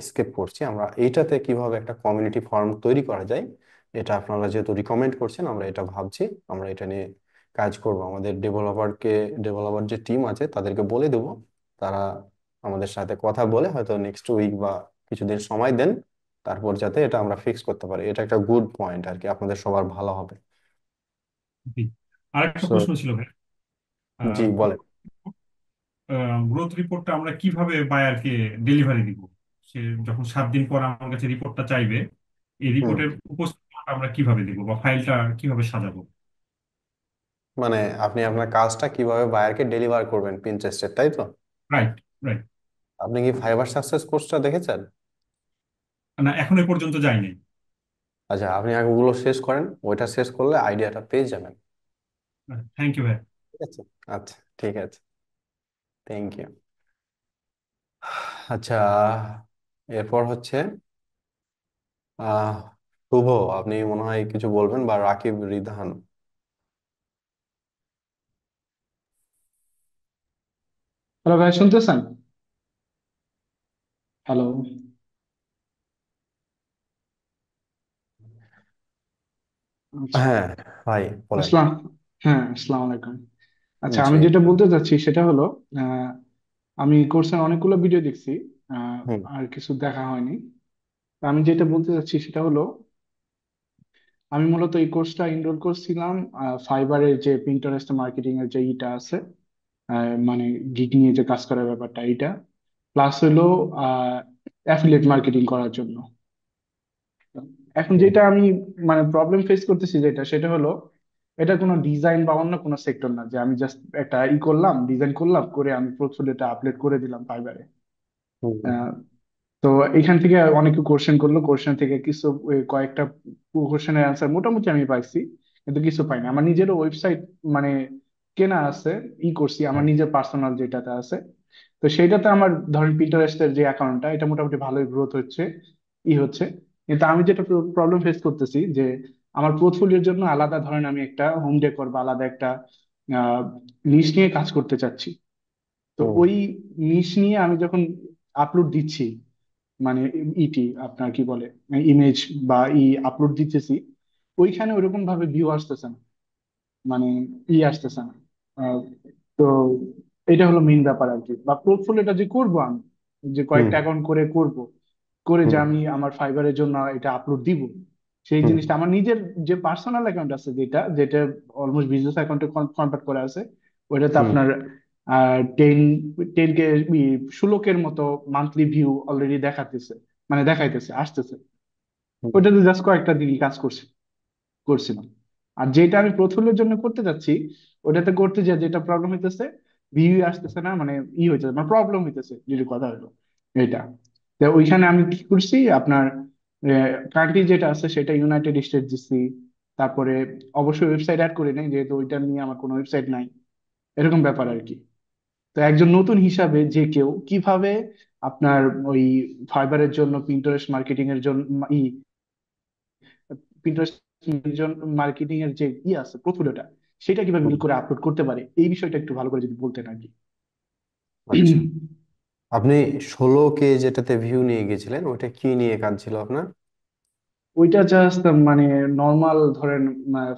স্কিপ করছি। আমরা এইটাতে কিভাবে একটা কমিউনিটি ফর্ম তৈরি করা যায়, এটা আপনারা যেহেতু রিকমেন্ড করছেন আমরা এটা ভাবছি, আমরা এটা নিয়ে কাজ করব। আমাদের ডেভেলপার যে টিম আছে তাদেরকে বলে দেবো, তারা আমাদের সাথে কথা বলে হয়তো নেক্সট উইক বা কিছুদিন সময় দেন, তারপর যাতে এটা আমরা ফিক্স করতে পারি। এটা একটা গুড পয়েন্ট আর কি, আপনাদের সবার ভালো হবে। জি। আরেকটা সো প্রশ্ন ছিল ভাই। জি বলেন। গ্রোথ রিপোর্টটা আমরা কিভাবে বায়ারকে ডেলিভারি দিব? সে যখন 7 দিন পর আমার কাছে রিপোর্টটা চাইবে, এই হুম। রিপোর্টের উপস্থাপনা আমরা কিভাবে দিব বা ফাইলটা কিভাবে সাজাবো? মানে আপনি আপনার কাজটা কিভাবে বায়ারকে ডেলিভার করবেন পিন্টারেস্টের, তাই তো? Right, right. আপনি কি ফাইবার সাকসেস কোর্সটা দেখেছেন? না, এখন এ পর্যন্ত যাইনি। আচ্ছা, আপনি আগে ওগুলো শেষ করেন, ওইটা শেষ করলে আইডিয়াটা পেয়ে যাবেন। থ্যাংক ইউ ভাই। ঠিক আছে। আচ্ছা, ঠিক আছে। Thank you. আচ্ছা, এরপর হচ্ছে আহ শুভ, আপনি মনে হয় কিছু বলবেন, বা রাকিব রিধান। হ্যালো ভাই, শুনতেছেন? হ্যালো। আচ্ছা। হ্যাঁ ভাই, বলেন। আসসালাম। হ্যাঁ, আসসালামু আলাইকুম। আচ্ছা, জি। আমি যেটা বলতে চাচ্ছি সেটা হলো, আহ, আমি কোর্সের অনেকগুলো ভিডিও দেখছি, হুম। আর কিছু দেখা হয়নি। তা আমি যেটা বলতে চাচ্ছি সেটা হলো, আমি মূলত এই কোর্সটা এনরোল করছিলাম ফাইবারের যে পিন্টারেস্ট মার্কেটিং এর যে ইটা আছে, মানে গিগ নিয়ে যে কাজ করার ব্যাপারটা এটা, প্লাস হলো অ্যাফিলিয়েট মার্কেটিং করার জন্য। এখন হুম। যেটা আমি মানে প্রবলেম ফেস করতেছি যেটা সেটা হলো, এটা কোনো ডিজাইন বা অন্য কোনো সেক্টর না যে আমি জাস্ট একটা করলাম, ডিজাইন করলাম, করে আমি পোর্টফোলিওটা আপলোড করে দিলাম ফাইবারে। হুম। তো এখান থেকে অনেকে কোশ্চেন করলো, কোশ্চেন থেকে কিছু কয়েকটা কোশ্চেনের অ্যান্সার মোটামুটি আমি পাইছি, কিন্তু কিছু পাইনি। আমার নিজেরও ওয়েবসাইট মানে কেনা আছে, করছি আমার নিজের পার্সোনাল যেটাতে আছে। তো সেইটাতে আমার ধরেন পিন্টারেস্টের যে অ্যাকাউন্টটা, এটা মোটামুটি ভালোই গ্রোথ হচ্ছে, হচ্ছে। কিন্তু আমি যেটা প্রবলেম ফেস করতেছি যে আমার পোর্টফোলিওর জন্য আলাদা ধরেন আমি একটা হোম ডেকর বা আলাদা একটা নিশ নিয়ে কাজ করতে চাচ্ছি। তো হুম। ওই নিশ নিয়ে আমি যখন আপলোড দিচ্ছি, মানে আপনার কি বলে, ইমেজ বা আপলোড দিতেছি, ওইখানে ওইরকম ভাবে ভিউ আসতেছে না, মানে আসতেছে না। আহ, তো এটা হলো মেইন ব্যাপার আর কি। বা পোর্টফোলিওটা যে করবো আমি, যে হুম। কয়েকটা অ্যাকাউন্ট করে করব, করে যে হুম। আমি আমার ফাইবারের জন্য এটা আপলোড দিব, সেই হুম। জিনিসটা আমার নিজের যে পার্সোনাল অ্যাকাউন্ট আছে, যেটা যেটা অলমোস্ট বিজনেস অ্যাকাউন্টে কনভার্ট করা আছে, ওইটাতে হুম। আপনার 10 10 কে 16 মতো মান্থলি ভিউ অলরেডি দেখাতেছে, মানে দেখাইতেছে, আসতেছে। হুম। ওইটাতে জাস্ট কয়েকটা দিনই কাজ করছিলাম। আর যেটা আমি প্রথমের জন্য করতে যাচ্ছি, ওটাতে করতে যে যেটা প্রবলেম হইতেছে, ভিউ আসতেছে না, মানে হইতেছে, মানে প্রবলেম হইতেছে, যদি কথা হলো এটা। তো ওইখানে আমি কি করছি, আপনার কান্ট্রি যেটা আছে সেটা ইউনাইটেড স্টেট দিচ্ছি। তারপরে অবশ্যই ওয়েবসাইট অ্যাড করি নাই, যেহেতু ওইটা নিয়ে আমার কোনো ওয়েবসাইট নাই, এরকম ব্যাপার আর কি। তো একজন নতুন হিসাবে যে কেউ কিভাবে আপনার ওই ফাইবারের জন্য পিন্টারেস্ট মার্কেটিং এর জন্য পিন্টারেস্ট মার্কেটিং এর যে আছে পোর্টফোলিওটা, সেটা কিভাবে হুম। বিল্ড করে আপলোড করতে পারে, এই বিষয়টা একটু ভালো করে যদি বলতেন আর কি। আচ্ছা, আপনি 16K যেটাতে ভিউ নিয়ে গেছিলেন, ওটা কি নিয়ে কাজ ছিল আপনার? ওইটা জাস্ট মানে নর্মাল ধরেন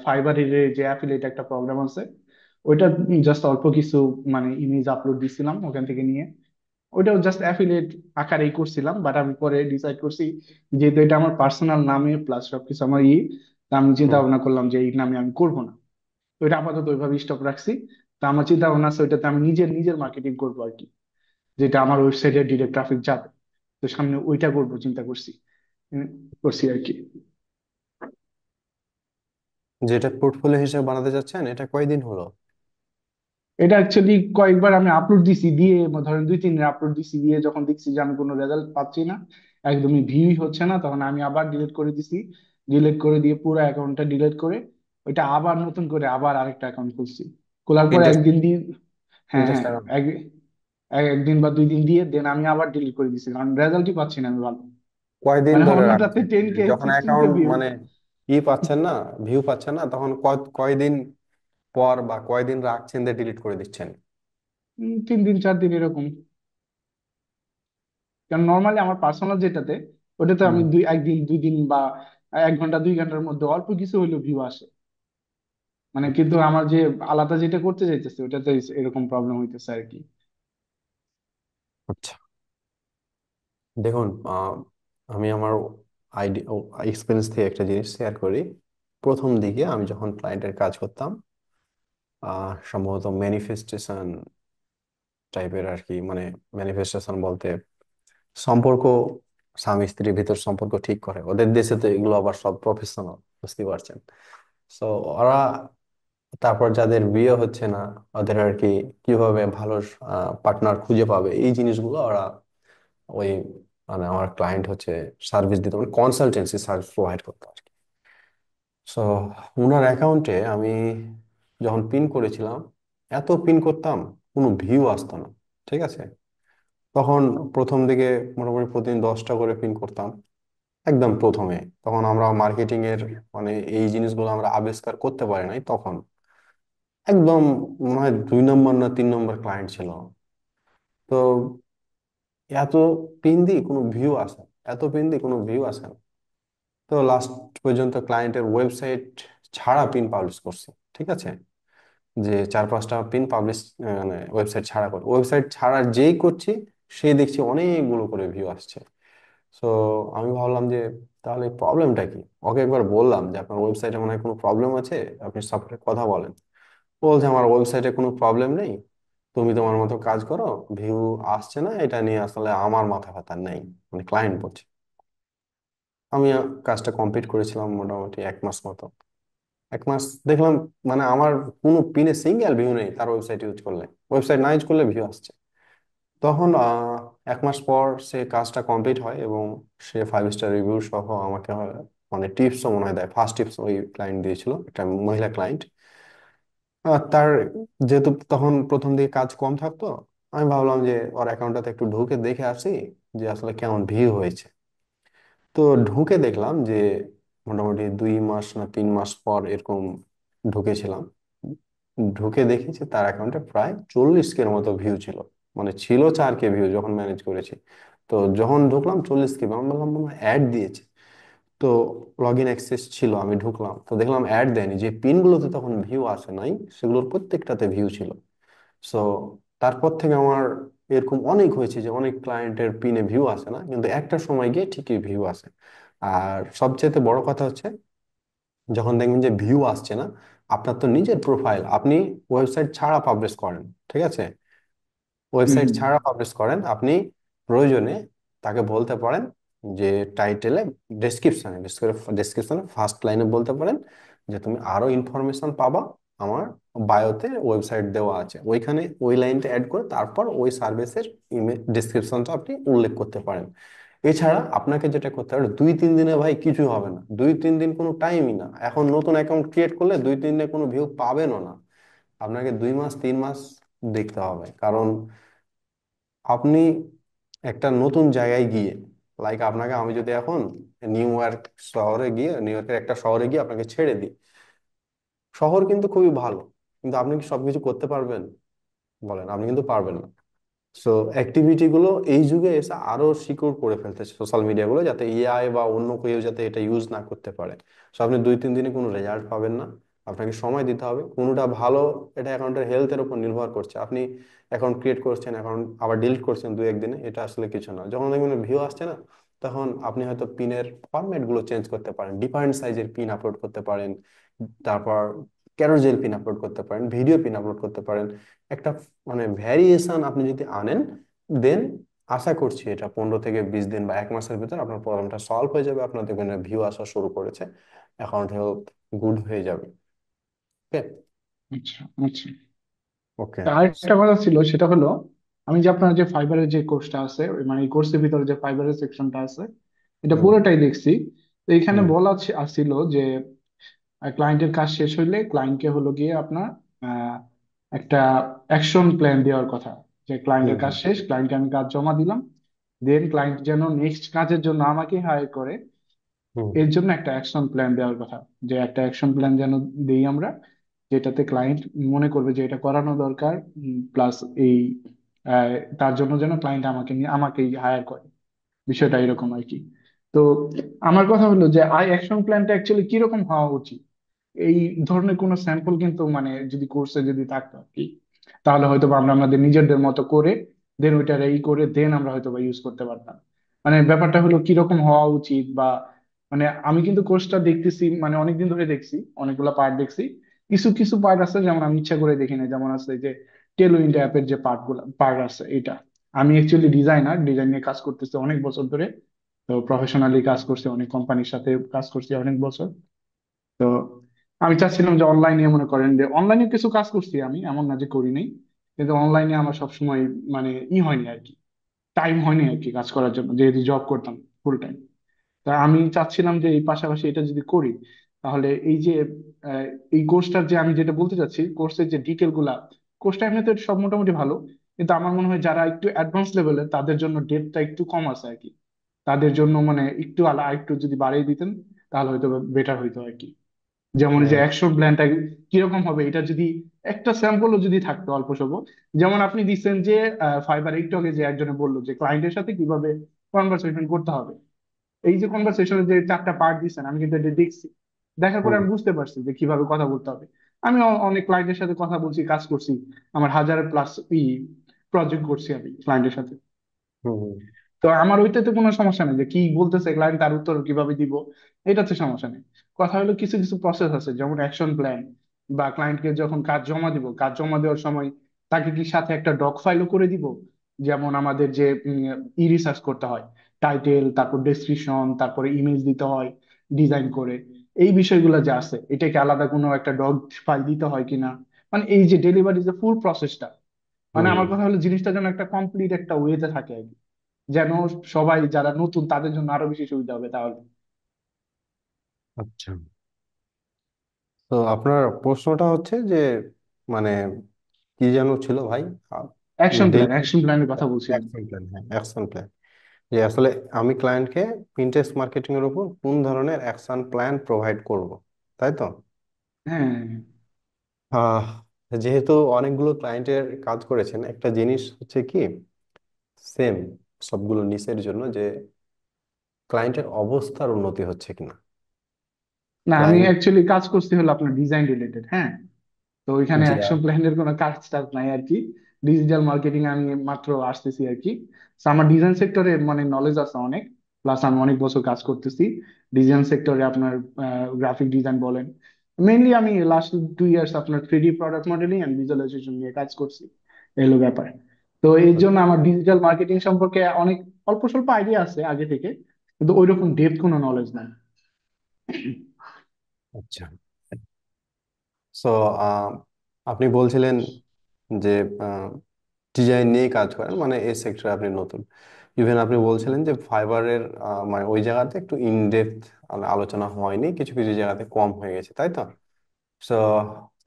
ফাইবারের যে অ্যাফিলিয়েট একটা প্রোগ্রাম আছে, ওইটা জাস্ট অল্প কিছু মানে ইমেজ আপলোড দিছিলাম ওখান থেকে নিয়ে। ওইটাও জাস্ট অ্যাফিলিয়েট আকারেই করছিলাম, বাট আমি পরে ডিসাইড করছি যেহেতু এটা আমার পার্সোনাল নামে প্লাস সবকিছু আমার তা আমি চিন্তা হুম। ভাবনা করলাম যে এই নামে আমি করবো না। তো এটা আপাতত ওইভাবে স্টপ রাখছি। তা আমার চিন্তা ভাবনা আছে ওইটাতে আমি নিজের নিজের মার্কেটিং করবো আর কি, যেটা আমার ওয়েবসাইটে ডিরেক্ট ট্রাফিক যাবে। তো সামনে ওইটা করবো চিন্তা করছি, উম, করছি আর কি। যেটা পোর্টফোলিও হিসেবে বানাতে চাচ্ছেন, এটা কয়দিন হলো? এটা অ্যাকচুয়ালি কয়েকবার আমি আপলোড দিছি, দিয়ে ধরেন 2-3 আপলোড দিছি, দিয়ে যখন দেখছি যে আমি কোনো রেজাল্ট পাচ্ছি না, একদমই ভিউই হচ্ছে না, তখন আমি আবার ডিলিট করে দিছি। ডিলিট করে দিয়ে পুরো অ্যাকাউন্টটা ডিলিট করে ওইটা আবার নতুন করে আবার আরেকটা অ্যাকাউন্ট খুলছি। খোলার পর পিন্টারেস্ট একদিন দিয়ে, হ্যাঁ পিন্টারেস্ট হ্যাঁ, অ্যাকাউন্ট এক একদিন বা 2 দিন দিয়ে দেন আমি আবার ডিলিট করে দিছি, কারণ রেজাল্টই পাচ্ছি না আমি ভালো। কয়দিন মানে ধরে অন্যটাতে রাখছেন? 10K যখন 16K অ্যাকাউন্ট ভিউ। মানে পাচ্ছেন না, ভিউ পাচ্ছেন না, তখন কয়দিন পর বা কয়দিন রাখছেন দিয়ে ডিলিট করে দিচ্ছেন? 3 দিন 4 দিন এরকম। কারণ নর্মালি আমার পার্সোনাল যেটাতে, ওটাতে আমি হুম। 1 দিন 2 দিন বা 1 ঘন্টা 2 ঘন্টার মধ্যে অল্প কিছু হইলেও ভিউ আসে। মানে কিন্তু আমার যে আলাদা যেটা করতে চাইতেছে ওটাতে এরকম প্রবলেম হইতেছে আর কি। আচ্ছা, দেখুন, আমি আমার আইডি এক্সপিরিয়েন্স থেকে একটা জিনিস শেয়ার করি। প্রথম দিকে আমি যখন ক্লায়েন্টের কাজ করতাম, সম্ভবত ম্যানিফেস্টেশন টাইপের আর কি, মানে ম্যানিফেস্টেশন বলতে সম্পর্ক, স্বামী স্ত্রীর ভিতর সম্পর্ক ঠিক করে। ওদের দেশে তো এগুলো আবার সব প্রফেশনাল, বুঝতে পারছেন। সো ওরা, তারপর যাদের বিয়ে হচ্ছে না, ওদের আর কি কিভাবে ভালো পার্টনার খুঁজে পাবে, এই জিনিসগুলো ওরা ওই, মানে আমার ক্লায়েন্ট হচ্ছে সার্ভিস দিত, মানে কনসালটেন্সি সার্ভিস প্রোভাইড করতো আর কি। সো ওনার অ্যাকাউন্টে আমি যখন পিন করেছিলাম, এত পিন করতাম, কোনো ভিউ আসতো না। ঠিক আছে, তখন প্রথম দিকে মোটামুটি প্রতিদিন 10টা করে পিন করতাম, একদম প্রথমে। তখন আমরা মার্কেটিং এর, মানে এই জিনিসগুলো আমরা আবিষ্কার করতে পারি নাই তখন। একদম মনে হয় 2 নম্বর না 3 নম্বর ক্লায়েন্ট ছিল। তো এত পিন দিই কোনো ভিউ আসে না, এত পিন দিই কোনো ভিউ আসে না। তো লাস্ট পর্যন্ত ক্লায়েন্টের ওয়েবসাইট ছাড়া পিন পাবলিশ করছি। ঠিক আছে, যে 4-5টা পিন পাবলিশ, মানে ওয়েবসাইট ছাড়া করে, ওয়েবসাইট ছাড়া যেই করছি সেই দেখছি অনেকগুলো করে ভিউ আসছে। সো আমি ভাবলাম যে তাহলে প্রবলেমটা কি। ওকে একবার বললাম যে আপনার ওয়েবসাইটে মনে হয় কোনো প্রবলেম আছে, আপনি সাপোর্টে কথা বলেন। ও বলছে আমার ওয়েবসাইটে কোনো প্রবলেম নেই, তুমি তোমার মতো কাজ করো, ভিউ আসছে না এটা নিয়ে আসলে আমার মাথা ব্যথা নেই, মানে ক্লায়েন্ট বলছে। আমি কাজটা কমপ্লিট করেছিলাম মোটামুটি 1 মাস মতো। 1 মাস দেখলাম, মানে আমার কোনো পিনে সিঙ্গেল ভিউ নেই তার ওয়েবসাইট ইউজ করলে, ওয়েবসাইট না ইউজ করলে ভিউ আসছে। তখন 1 মাস পর সে কাজটা কমপ্লিট হয় এবং সে 5 স্টার রিভিউ সহ আমাকে মানে টিপসও মনে হয় দেয়। ফার্স্ট টিপস ওই ক্লায়েন্ট দিয়েছিল, একটা মহিলা ক্লায়েন্ট। তার যেহেতু তখন প্রথম দিকে কাজ কম থাকতো, আমি ভাবলাম যে ওর অ্যাকাউন্টটাতে একটু ঢুকে দেখে আসি যে আসলে কেমন ভিউ হয়েছে। তো ঢুকে দেখলাম যে মোটামুটি 2 মাস না 3 মাস পর এরকম ঢুকেছিলাম, ঢুকে দেখি যে তার অ্যাকাউন্টে প্রায় 40K-র মতো ভিউ ছিল। মানে ছিল 4K ভিউ যখন ম্যানেজ করেছি। তো যখন ঢুকলাম 40K, আমি বললাম মনে হয় অ্যাড দিয়েছে। তো লগ ইন অ্যাক্সেস ছিল, আমি ঢুকলাম তো দেখলাম অ্যাড দেয়নি। যে পিনগুলোতে তখন ভিউ আসে নাই সেগুলোর প্রত্যেকটাতে ভিউ ছিল। সো তারপর থেকে আমার এরকম অনেক হয়েছে যে অনেক ক্লায়েন্টের পিনে ভিউ আসে না, কিন্তু একটা সময় গিয়ে ঠিকই ভিউ আসে। আর সবচেয়ে বড় কথা হচ্ছে, যখন দেখবেন যে ভিউ আসছে না, আপনার তো নিজের প্রোফাইল, আপনি ওয়েবসাইট ছাড়া পাবলিশ করেন। ঠিক আছে, হুম ওয়েবসাইট হুম। ছাড়া পাবলিশ করেন আপনি, প্রয়োজনে তাকে বলতে পারেন যে টাইটেলে, ডেসক্রিপশনে, ডেসক্রিপশনে ফার্স্ট লাইনে বলতে পারেন যে তুমি আরো ইনফরমেশন পাবা, আমার বায়োতে ওয়েবসাইট দেওয়া আছে, ওইখানে ওই লাইনটা অ্যাড করে তারপর ওই সার্ভিসের ইমেজ ডেসক্রিপশনটা আপনি উল্লেখ করতে পারেন। এছাড়া আপনাকে যেটা করতে হবে, 2-3 দিনে ভাই কিছু হবে না, 2-3 দিন কোনো টাইমই না। এখন নতুন অ্যাকাউন্ট ক্রিয়েট করলে 2-3 দিনে কোনো ভিউ পাবেনও না, আপনাকে 2 মাস 3 মাস দেখতে হবে। কারণ আপনি একটা নতুন জায়গায় গিয়ে, লাইক আপনাকে আমি যদি এখন নিউ ইয়র্কের একটা শহরে গিয়ে আপনাকে ছেড়ে দিই, শহর কিন্তু খুবই ভালো, কিন্তু আপনি কি সবকিছু করতে পারবেন? বলেন, আপনি কিন্তু পারবেন না। সো অ্যাক্টিভিটি গুলো এই যুগে এসে আরো সিকিউর করে ফেলতেছে সোশ্যাল মিডিয়া গুলো, যাতে এআই বা অন্য কেউ যাতে এটা ইউজ না করতে পারে। সো আপনি 2-3 দিনে কোনো রেজাল্ট পাবেন না, আপনাকে সময় দিতে হবে। কোনটা ভালো, এটা অ্যাকাউন্টের হেলথের উপর নির্ভর করছে। আপনি অ্যাকাউন্ট ক্রিয়েট করছেন, অ্যাকাউন্ট আবার ডিলিট করছেন 2-1 দিনে, এটা আসলে কিছু না। যখন দেখবেন ভিউ আসছে না, তখন আপনি হয়তো পিনের ফরম্যাট গুলো চেঞ্জ করতে পারেন, ডিফারেন্ট সাইজের পিন আপলোড করতে পারেন, তারপর ক্যারোজেল পিন আপলোড করতে পারেন, ভিডিও পিন আপলোড করতে পারেন। একটা মানে ভ্যারিয়েশন আপনি যদি আনেন, দেন আশা করছি এটা 15 থেকে 20 দিন বা 1 মাসের ভিতর আপনার প্রবলেমটা সলভ হয়ে যাবে। আপনার দেখবেন ভিউ আসা শুরু করেছে, অ্যাকাউন্ট হেলথ গুড হয়ে যাবে। ওকে। আচ্ছা আচ্ছা। ওকে। তা আরেকটা কথা ছিল, সেটা হলো আমি যে আপনার যে ফাইবারের যে কোর্সটা আছে, মানে এই কোর্সের ভিতরে যে ফাইবারের সেকশনটা আছে, এটা হুম পুরোটাই দেখছি। তো এখানে হুম বলা আছিল যে ক্লায়েন্টের কাজ শেষ হইলে ক্লায়েন্টকে হলো গিয়ে আপনার আহ, একটা অ্যাকশন প্ল্যান দেওয়ার কথা। যে হুম ক্লায়েন্টের কাজ হুম শেষ, ক্লায়েন্টকে আমি কাজ জমা দিলাম, দেন ক্লায়েন্ট যেন নেক্সট কাজের জন্য আমাকে হায়ার করে, হুম এর জন্য একটা অ্যাকশন প্ল্যান দেওয়ার কথা। যে একটা অ্যাকশন প্ল্যান যেন দেই আমরা, যেটাতে ক্লায়েন্ট মনে করবে যে এটা করানো দরকার, প্লাস এই আহ, তার জন্য যেন ক্লায়েন্ট আমাকেই হায়ার করে। বিষয়টা এরকম আর কি। তো আমার কথা হলো যে অ্যাকশন প্ল্যানটা অ্যাকচুয়ালি কিরকম হওয়া উচিত, এই ধরনের কোনো স্যাম্পল কিন্তু মানে যদি কোর্সে যদি থাকতো আর কি, তাহলে হয়তো বা আমরা আমাদের নিজেদের মতো করে দেন ওইটা ই করে দেন আমরা হয়তো বা ইউজ করতে পারতাম। মানে ব্যাপারটা হলো কিরকম হওয়া উচিত, বা মানে আমি কিন্তু কোর্সটা দেখতেছি, মানে অনেকদিন ধরে দেখছি, অনেকগুলো পার্ট দেখছি। কিছু কিছু পার্ট আছে যেমন আমি ইচ্ছা করে দেখি না, যেমন আছে যে টেলউইন্ড অ্যাপের যে পার্ট আছে এটা। আমি অ্যাকচুয়ালি ডিজাইনার, ডিজাইন নিয়ে কাজ করতেছি অনেক বছর ধরে। তো প্রফেশনালি কাজ করছি, অনেক কোম্পানির সাথে কাজ করছি অনেক বছর। তো আমি চাচ্ছিলাম যে অনলাইনে, মনে করেন যে অনলাইনে কিছু কাজ করছি আমি, এমন না যে করি নাই, কিন্তু অনলাইনে আমার সবসময় মানে হয়নি আর কি, টাইম হয়নি আর কি কাজ করার জন্য, যেহেতু জব করতাম ফুল টাইম। তা আমি চাচ্ছিলাম যে এই পাশাপাশি এটা যদি করি, তাহলে এই যে আহ, এই কোর্সটার যে আমি যেটা বলতে চাচ্ছি, কোর্সের যে ডিটেল গুলা, কোর্সটা এমনিতে সব মোটামুটি ভালো, কিন্তু আমার মনে হয় যারা একটু অ্যাডভান্স লেভেলের তাদের জন্য ডেপটা একটু কম আছে আর কি। তাদের জন্য মানে একটু একটু যদি বাড়িয়ে দিতেন তাহলে হয়তো বেটার হইতো আর কি। যেমন এই যে হ্যাঁ। অ্যাকশন প্ল্যানটা কিরকম হবে, এটা যদি একটা স্যাম্পলও যদি থাকতো অল্প স্বল্প। যেমন আপনি দিচ্ছেন যে ফাইবার একটু আগে যে একজনে বললো যে ক্লায়েন্টের সাথে কিভাবে কনভারসেশন করতে হবে, এই যে কনভারসেশনের যে 4টা পার্ট দিচ্ছেন, আমি কিন্তু এটা দেখছি, দেখার পরে হুম আমি বুঝতে পারছি যে কিভাবে কথা বলতে হবে। আমি অনেক ক্লায়েন্টের সাথে কথা বলছি, কাজ করছি, আমার 1000+ প্রজেক্ট করছি আমি ক্লায়েন্টের সাথে। হুম হুম। তো আমার ওইটাতে কোনো সমস্যা নেই যে কি বলতেছে ক্লায়েন্ট, তার উত্তর কিভাবে দিব, এটাতে সমস্যা নেই। কথা হলো কিছু কিছু প্রসেস আছে, যেমন অ্যাকশন প্ল্যান, বা ক্লায়েন্টকে যখন কাজ জমা দিব, কাজ জমা দেওয়ার সময় তাকে কি সাথে একটা ডক ফাইলও করে দিব, যেমন আমাদের যে রিসার্চ করতে হয়, টাইটেল, তারপর ডেসক্রিপশন, তারপরে ইমেজ দিতে হয় ডিজাইন করে, এই বিষয়গুলো যে আছে, এটাকে আলাদা কোনো একটা ডক ফাইল দিতে হয় কিনা, মানে এই যে ডেলিভারি যে ফুল প্রসেসটা, মানে হুম। আমার কথা হলো জিনিসটা যেন একটা কমপ্লিট একটা ওয়েতে থাকে আর কি, যেন সবাই যারা নতুন তাদের জন্য আরো বেশি সুবিধা হবে তাহলে। আচ্ছা, তো আপনার প্রশ্নটা হচ্ছে যে মানে কি যেন ছিল ভাই? ডেলিভারি অ্যাকশন প্ল্যানের কথা বলছিলাম। অ্যাকশন প্ল্যান, হ্যাঁ অ্যাকশন প্ল্যান। যে আসলে আমি ক্লায়েন্টকে পিন্টারেস্ট মার্কেটিং এর উপর কোন ধরনের অ্যাকশন প্ল্যান প্রোভাইড করব, তাই তো? হ্যাঁ, আহ যেহেতু অনেকগুলো ক্লায়েন্টের কাজ করেছেন, একটা জিনিস হচ্ছে কি সেম সবগুলো নিচের জন্য, যে ক্লায়েন্টের অবস্থার উন্নতি হচ্ছে কিনা। না আমি ক্লায়েন্ট, অ্যাকচুয়ালি কাজ করছি হলো আপনার ডিজাইন রিলেটেড, হ্যাঁ। তো ওইখানে জি অ্যাকশন প্ল্যানের কোনো কাজ টাজ নাই আর কি। ডিজিটাল মার্কেটিং আমি মাত্র আসতেছি আর কি। So, আমার ডিজাইন সেক্টরে মানে নলেজ আছে অনেক, প্লাস আমি অনেক বছর কাজ করতেছি ডিজাইন সেক্টরে। আপনার গ্রাফিক ডিজাইন বলেন, মেইনলি আমি লাস্ট 2 ইয়ার্স আপনার 3D product modelling and visualisation নিয়ে কাজ করছি, এই হলো ব্যাপার। তো এই জন্য আমার ডিজিটাল মার্কেটিং সম্পর্কে অনেক অল্প স্বল্প আইডিয়া আছে আগে থেকে, কিন্তু ওইরকম ডেপথ কোনো নলেজ নাই। আচ্ছা। সো আপনি বলছিলেন যে ডিজাইন নিয়ে কাজ করেন, মানে এই সেক্টরে আপনি নতুন। ইভেন আপনি বলছিলেন যে ফাইবারের মানে ওই জায়গাতে একটু ইন ডেপথ আলোচনা হয়নি, কিছু কিছু জায়গাতে কম হয়ে গেছে, তাই তো? So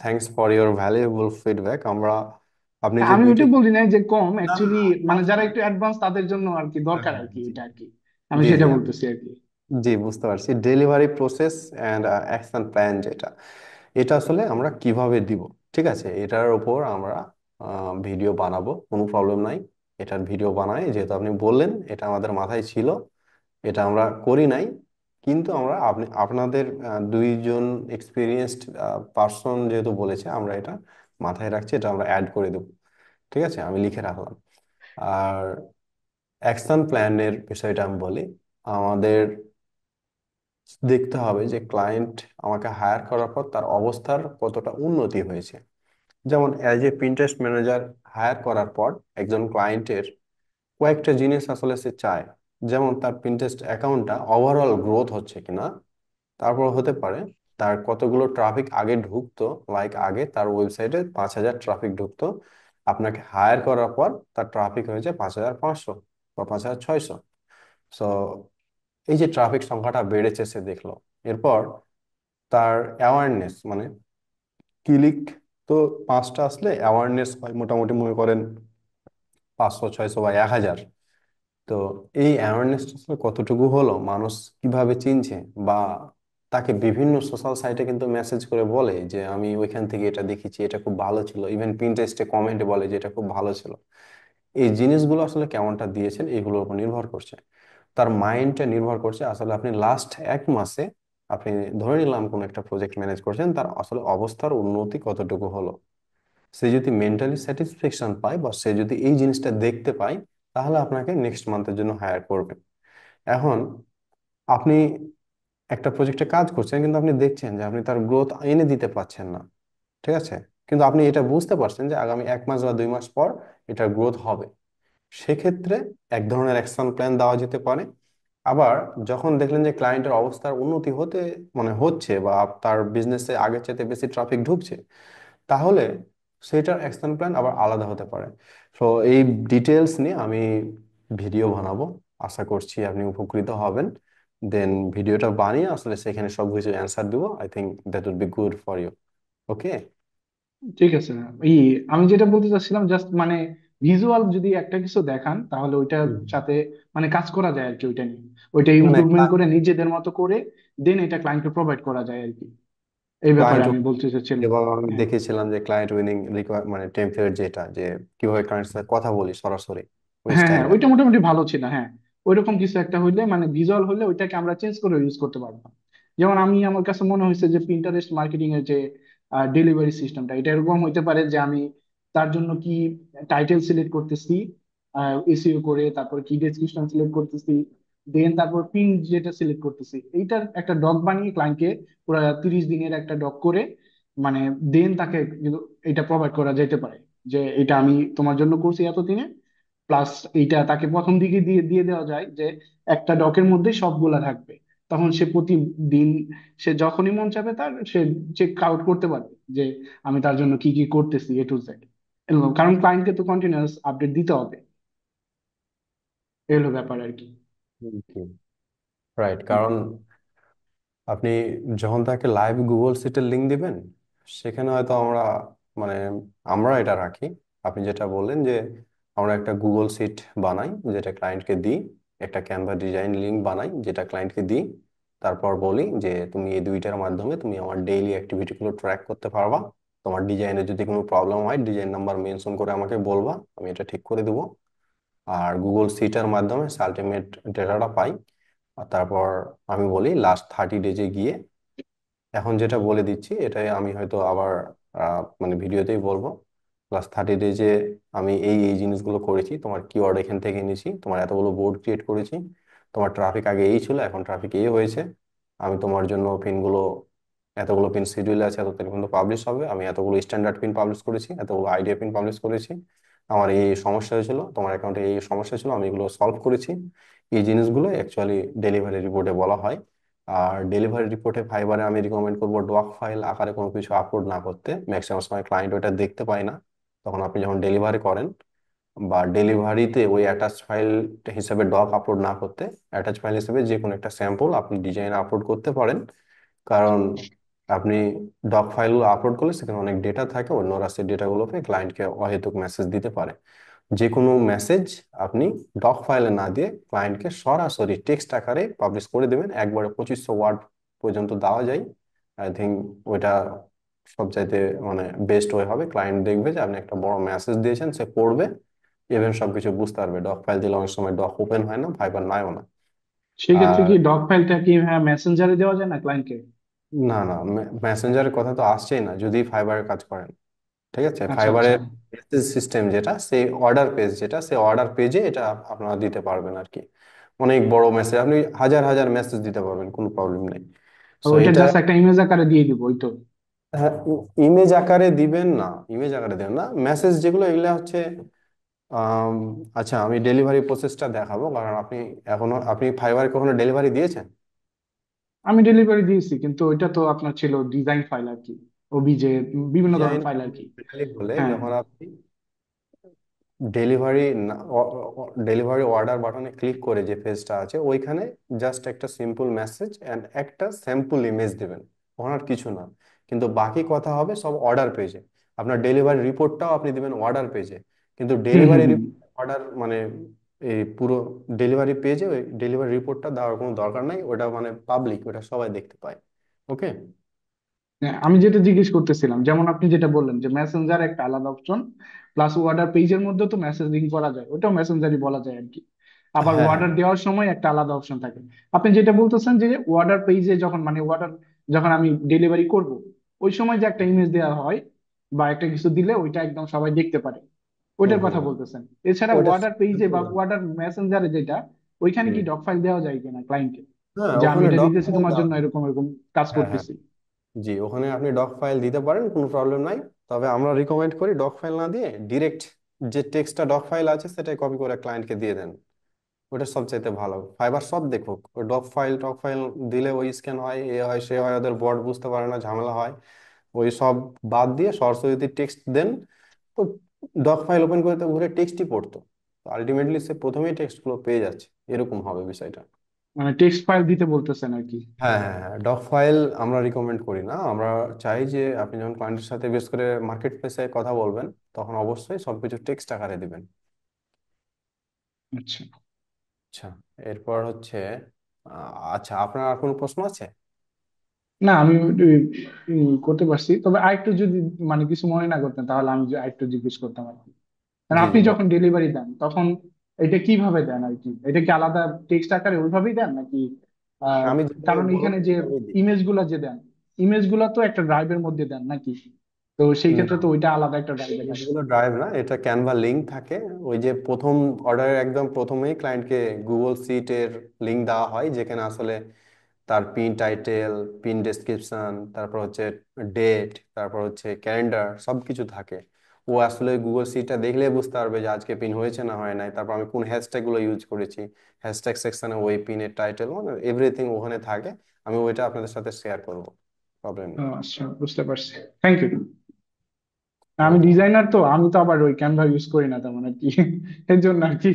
thanks for your valuable feedback. আমরা, আপনি যে আমি দুইটা, ওইটা বলি না যে কম, না না অ্যাকচুয়ালি না, মানে সমস্যা যারা নেই। একটু অ্যাডভান্স তাদের জন্য আর কি হ্যাঁ দরকার হ্যাঁ, আর কি, জি এটা আর কি আমি জি জি, সেটা বলতেছি আর কি। জি বুঝতে পারছি। Delivery process and action plan যেটা, এটা আসলে আমরা কিভাবে দিব, ঠিক আছে, এটার উপর আমরা ভিডিও বানাবো, কোনো প্রবলেম নাই। এটার ভিডিও বানাই, যেহেতু আপনি বললেন এটা আমাদের মাথায় ছিল, এটা আমরা করি নাই, কিন্তু আমরা আপনাদের দুইজন এক্সপিরিয়েন্সড পার্সন যেহেতু বলেছে, আমরা এটা মাথায় রাখছি, এটা আমরা অ্যাড করে দেবো। ঠিক আছে, আমি লিখে রাখলাম। আর অ্যাকশন প্ল্যানের বিষয়টা আমি বলি। আমাদের দেখতে হবে যে ক্লায়েন্ট আমাকে হায়ার করার পর তার অবস্থার কতটা উন্নতি হয়েছে। যেমন as a Pinterest manager hire করার পর একজন ক্লায়েন্টের কয়েকটা জিনিস আসলে সে চায়। যেমন তার প্রিন্টারেস্ট অ্যাকাউন্টটা ওভারঅল গ্রোথ হচ্ছে কিনা, তারপর হতে পারে তার কতগুলো ট্রাফিক আগে ঢুকতো, লাইক আগে তার ওয়েবসাইটে 5,000 ট্রাফিক ঢুকতো, আপনাকে হায়ার করার পর তার ট্রাফিক হয়েছে 5,500 বা 5,600। সো এই যে ট্রাফিক সংখ্যাটা বেড়েছে সে দেখলো, এরপর তার অ্যাওয়ারনেস, মানে ক্লিক তো 5টা আসলে অ্যাওয়ারনেস হয় মোটামুটি মনে করেন 500 600 বা 1,000। তো এই অ্যাওয়ারনেসটা আসলে কতটুকু হলো, মানুষ কিভাবে চিনছে, বা তাকে বিভিন্ন সোশ্যাল সাইটে কিন্তু মেসেজ করে বলে যে আমি ওইখান থেকে এটা দেখেছি, এটা খুব ভালো ছিল, ইভেন পিন্টারেস্টে কমেন্টে বলে যে এটা খুব ভালো ছিল। এই জিনিসগুলো আসলে কেমনটা দিয়েছেন এগুলোর উপর নির্ভর করছে, তার মাইন্ডটা নির্ভর করছে আসলে আপনি লাস্ট 1 মাসে, আপনি ধরে নিলাম কোন একটা প্রজেক্ট ম্যানেজ করছেন, তার আসলে অবস্থার উন্নতি কতটুকু হলো। সে যদি মেন্টালি স্যাটিসফ্যাকশন পায় বা সে যদি এই জিনিসটা দেখতে পায়, তাহলে আপনাকে নেক্সট মান্থের জন্য হায়ার করবে। এখন আপনি একটা প্রজেক্টে কাজ করছেন, কিন্তু আপনি দেখছেন যে আপনি তার গ্রোথ এনে দিতে পারছেন না, ঠিক আছে, কিন্তু আপনি এটা বুঝতে পারছেন যে আগামী 1 মাস বা 2 মাস পর এটার গ্রোথ হবে। সেক্ষেত্রে এক ধরনের অ্যাকশন প্ল্যান দেওয়া যেতে পারে। আবার যখন দেখলেন যে ক্লায়েন্টের অবস্থার উন্নতি হচ্ছে বা তার বিজনেসে আগের চাইতে বেশি ট্রাফিক ঢুকছে, তাহলে সেটার অ্যাকশন প্ল্যান আবার আলাদা হতে পারে। তো এই ডিটেলস নিয়ে আমি ভিডিও বানাবো, আশা করছি আপনি উপকৃত হবেন। দেন ভিডিওটা বানিয়ে আসলে সেখানে সবকিছু অ্যান্সার দিব। I think that would be good for you. Okay. ঠিক আছে। এই আমি যেটা বলতে চাচ্ছিলাম জাস্ট মানে ভিজুয়াল যদি একটা কিছু দেখান তাহলে ওইটার সাথে মানে কাজ করা যায় আর কি, ওইটা নিয়ে ওইটা মানে ইমপ্রুভমেন্ট করে নিজেদের মতো করে দেন এটা ক্লায়েন্টকে প্রোভাইড করা যায় আর কি। এই ব্যাপারে ক্লায়েন্ট, আমি বলতে চাচ্ছিলাম। এবং আমি হ্যাঁ, দেখেছিলাম যে ক্লায়েন্ট উইনিং মানে টেমপ্লেট, যেটা যে কিভাবে ক্লায়েন্টের সাথে কথা বলি সরাসরি, ওই হ্যাঁ, হ্যাঁ, স্টাইলে। ওইটা মোটামুটি ভালো ছিল। হ্যাঁ, ওইরকম কিছু একটা হইলে মানে ভিজুয়াল হলে ওইটাকে আমরা চেঞ্জ করে ইউজ করতে পারবো। যেমন আমার কাছে মনে হয়েছে যে পিন্টারেস্ট মার্কেটিং এর যে ডেলিভারি সিস্টেমটা এটা এরকম হইতে পারে যে আমি তার জন্য কি টাইটেল সিলেক্ট করতেছি এসইও করে, তারপর কি ডেসক্রিপশন সিলেক্ট করতেছি, দেন তারপর পিন যেটা সিলেক্ট করতেছি, এইটার একটা ডক বানিয়ে ক্লায়েন্টকে পুরো 30 দিনের একটা ডক করে মানে দেন তাকে কিন্তু এটা প্রোভাইড করা যেতে পারে যে এটা আমি তোমার জন্য করছি এতদিনে। প্লাস এইটা তাকে প্রথম দিকে দিয়ে দিয়ে দেওয়া যায় যে একটা ডকের মধ্যে সবগুলা থাকবে। তখন সে প্রতিদিন সে যখনই মন চাবে তার সে চেক আউট করতে পারবে যে আমি তার জন্য কি কি করতেছি A to Z। কারণ ক্লায়েন্টকে তো কন্টিনিউয়াস আপডেট দিতে হবে। এই হলো ব্যাপার আর কি। রাইট, হুম। কারণ আপনি যখন তাকে লাইভ গুগল সিটের লিংক দিবেন, সেখানে হয়তো মানে আমরা এটা রাখি। আপনি যেটা বললেন যে আমরা একটা গুগল সিট বানাই, যেটা ক্লায়েন্টকে দিই, একটা ক্যানভা ডিজাইন লিংক বানাই যেটা ক্লায়েন্টকে দিই, তারপর বলি যে তুমি এই দুইটার মাধ্যমে তুমি আমার ডেইলি অ্যাক্টিভিটিগুলো ট্র্যাক করতে পারবা। তোমার ডিজাইনে যদি কোনো প্রবলেম হয় ডিজাইন নাম্বার মেনশন করে আমাকে বলবা, আমি এটা ঠিক করে দেবো। আর গুগল সিটের মাধ্যমে আলটিমেট ডেটাটা পাই। আর তারপর আমি বলি লাস্ট 30 ডেজে গিয়ে, এখন যেটা বলে দিচ্ছি এটাই আমি হয়তো আবার মানে ভিডিওতেই বলবো, +30 ডেজে আমি এই এই জিনিসগুলো করেছি, তোমার কিওয়ার্ড এখান থেকে নিয়েছি, তোমার এতগুলো বোর্ড ক্রিয়েট করেছি, তোমার ট্রাফিক আগে এই ছিল এখন ট্রাফিক এই হয়েছে, আমি তোমার জন্য পিনগুলো, এতগুলো পিন শিডিউল আছে, এত তারিখ পর্যন্ত পাবলিশ হবে, আমি এতগুলো স্ট্যান্ডার্ড পিন পাবলিশ করেছি, এতগুলো আইডিয়া পিন পাবলিশ করেছি, আমার এই সমস্যা হয়েছিল, তোমার অ্যাকাউন্টে এই সমস্যা ছিল, আমি এগুলো সলভ করেছি। এই জিনিসগুলো অ্যাকচুয়ালি ডেলিভারি রিপোর্টে বলা হয়। আর ডেলিভারি রিপোর্টে ফাইবারে আমি রিকমেন্ড করবো ডক ফাইল আকারে কোনো কিছু আপলোড না করতে, ম্যাক্সিমাম সময় ক্লায়েন্ট ওটা দেখতে পায় না। তখন আপনি যখন ডেলিভারি করেন বা ডেলিভারিতে ওই অ্যাটাচ ফাইল হিসেবে ডক আপলোড না করতে, অ্যাটাচ ফাইল হিসেবে যে কোনো একটা স্যাম্পল আপনি ডিজাইন আপলোড করতে পারেন। কারণ আপনি ডক ফাইলগুলো আপলোড করলে সেখানে অনেক ডেটা থাকে, অন্যরা সেই ডেটাগুলোকে ক্লায়েন্টকে অহেতুক মেসেজ দিতে পারে। যে কোনো মেসেজ আপনি ডক ফাইলে না দিয়ে ক্লায়েন্টকে সরাসরি টেক্সট আকারে পাবলিশ করে দেবেন, একবারে 2500 ওয়ার্ড পর্যন্ত দেওয়া যায়। আই থিঙ্ক ওইটা সবচাইতে মানে বেস্ট ওয়ে হবে। ক্লায়েন্ট দেখবে যে আপনি একটা বড় মেসেজ দিয়েছেন, সে পড়বে, ইভেন সবকিছু বুঝতে পারবে। ডক ফাইল দিলে অনেক সময় ডক ওপেন হয় না, ভাইবার নাইও না। সেক্ষেত্রে আর কি ডক ফাইলটা কি হ্যাঁ মেসেঞ্জারে দেওয়া যায় না ক্লায়েন্টকে? না না, মেসেঞ্জারের কথা তো আসছেই না যদি ফাইবারে কাজ করেন। ঠিক আছে, আচ্ছা, আচ্ছা। ফাইবারের মেসেজ সিস্টেম যেটা, সেই অর্ডার পেজ যেটা, সেই অর্ডার পেজে এটা আপনারা দিতে পারবেন আর কি। অনেক বড় মেসেজ আপনি হাজার হাজার মেসেজ দিতে পারবেন, কোনো প্রবলেম নেই। সো ওইটা এটা জাস্ট একটা ইমেজ আকারে দিয়ে দিব ওই তো। ইমেজ আকারে দিবেন না, ইমেজ আকারে দেবেন না, মেসেজ যেগুলো এগুলো হচ্ছে আম, আচ্ছা আমি ডেলিভারি প্রসেসটা দেখাবো, কারণ আপনি ফাইবারে কখনো ডেলিভারি দিয়েছেন? আমি ডেলিভারি দিয়েছি কিন্তু ওইটা তো আপনার ছিল ডিজাইন ফাইল আর কি, ওবিজে বিভিন্ন ডিজাইন ধরনের ফাইল আর কি। হলে হ্যাঁ, যখন আপনি ডেলিভারি ডেলিভারি অর্ডার বাটনে ক্লিক করে যে পেজটা আছে ওইখানে জাস্ট একটা সিম্পল মেসেজ অ্যান্ড একটা স্যাম্পল ইমেজ দেবেন, ওখানে আর কিছু না। কিন্তু বাকি কথা হবে সব অর্ডার পেজে। আপনার ডেলিভারি রিপোর্টটাও আপনি দিবেন অর্ডার পেজে, কিন্তু হুম, হুম, ডেলিভারি হুম। অর্ডার মানে এই পুরো ডেলিভারি পেজে ওই ডেলিভারি রিপোর্টটা দেওয়ার কোনো দরকার নাই, ওটা মানে পাবলিক, ওটা সবাই দেখতে পায়। ওকে। হ্যাঁ, আমি যেটা জিজ্ঞেস করতেছিলাম যেমন আপনি যেটা বললেন যে মেসেঞ্জার একটা আলাদা অপশন, প্লাস ওয়ার্ডার পেজের মধ্যে তো মেসেজিং করা যায়, ওটাও মেসেঞ্জারই বলা যায় আর কি। আবার হ্যাঁ হ্যাঁ ওয়ার্ডার দেওয়ার সময় একটা আলাদা অপশন থাকে। আপনি যেটা বলতেছেন যে ওয়ার্ডার পেজে যখন মানে ওয়ার্ডার যখন আমি ডেলিভারি করব ওই সময় যে একটা ইমেজ দেওয়া হয় বা একটা কিছু দিলে ওইটা একদম সবাই দেখতে পারে, হুম ওইটার কথা হুম বলতেছেন? এছাড়া ওইটা ওয়ার্ডার পেজে বা ওয়ার্ডার মেসেঞ্জারে যেটা, ওইখানে কি হুম ডক ফাইল দেওয়া যায় কিনা ক্লায়েন্টকে, হ্যাঁ, যে আমি ওখানে এটা ডক দিতেছি ফাইল তোমার দেওয়া জন্য যায়। এরকম এরকম কাজ হ্যাঁ হ্যাঁ, করতেছি? জি, ওখানে আপনি ডক ফাইল দিতে পারেন, কোনো প্রবলেম নাই। তবে আমরা রিকমেন্ড করি ডক ফাইল না দিয়ে ডিরেক্ট যে টেক্সটটা ডক ফাইল আছে সেটাই কপি করে ক্লায়েন্টকে দিয়ে দেন। ওটা সবচাইতে ভালো। ফাইবার সব দেখুক, ওই ডক ফাইল দিলে ওই স্ক্যান হয়, এ হয় সে হয়, ওদের বট বুঝতে পারে না, ঝামেলা হয়। ওই সব বাদ দিয়ে সরাসরি যদি টেক্সট দেন, তো ডক ফাইল ওপেন করে তো ঘুরে টেক্সটই পড়তো, আলটিমেটলি সে প্রথমেই টেক্সট গুলো পেয়ে যাচ্ছে, এরকম হবে বিষয়টা। মানে টেক্সট ফাইল দিতে বলতেছেন আর কি? হ্যাঁ হ্যাঁ হ্যাঁ, ডক ফাইল আমরা রিকমেন্ড করি না। আমরা চাই যে আপনি যখন ক্লায়েন্টের সাথে বেশ করে মার্কেট প্লেসে কথা বলবেন, তখন অবশ্যই সবকিছু টেক্সট আকারে দিবেন। আচ্ছা। আচ্ছা, এরপর হচ্ছে আচ্ছা, আপনার আর কোনো প্রশ্ন আছে? না, আমি করতে পারছি, তবে আরেকটু যদি মানে কিছু মনে না করতেন তাহলে আমি আরেকটু জিজ্ঞেস করতাম আর কি। কারণ জি জি, আপনি যখন ডেলিভারি দেন তখন এটা কিভাবে দেন আর কি? এটা কি আলাদা টেক্সট আকারে ওইভাবেই দেন নাকি? আমি যেভাবে কারণ বললাম এখানে যে সেভাবেই দিই। ইমেজ গুলা যে দেন, ইমেজ গুলা তো একটা ড্রাইভের মধ্যে দেন নাকি? তো সেই না, ক্ষেত্রে তো ওইটা আলাদা একটা ড্রাইভে থাকে। এগুলো ড্রাইভ না, এটা ক্যানভা লিঙ্ক থাকে। ওই যে প্রথম অর্ডারের একদম প্রথমেই ক্লায়েন্টকে গুগল সিটের লিঙ্ক দেওয়া হয়, যেখানে আসলে তার পিন টাইটেল, পিন ডেসক্রিপশন, তারপর হচ্ছে ডেট, তারপর হচ্ছে ক্যালেন্ডার, সবকিছু থাকে। ও আসলে গুগল সিটটা দেখলে বুঝতে পারবে যে আজকে পিন হয়েছে না হয় নাই, তারপর আমি কোন হ্যাশট্যাগ গুলো ইউজ করেছি, হ্যাশট্যাগ সেকশনে ওই পিনের টাইটেল মানে এভরিথিং ওখানে থাকে। আমি ওইটা আপনাদের সাথে শেয়ার করবো, প্রবলেম নেই। আচ্ছা, বুঝতে পারছি। Thank you. আমি ওকে, ডিজাইনার, তো আমি তো আবার ওই ক্যানভা ইউজ করি না তেমন আর কি, এর জন্য আর কি।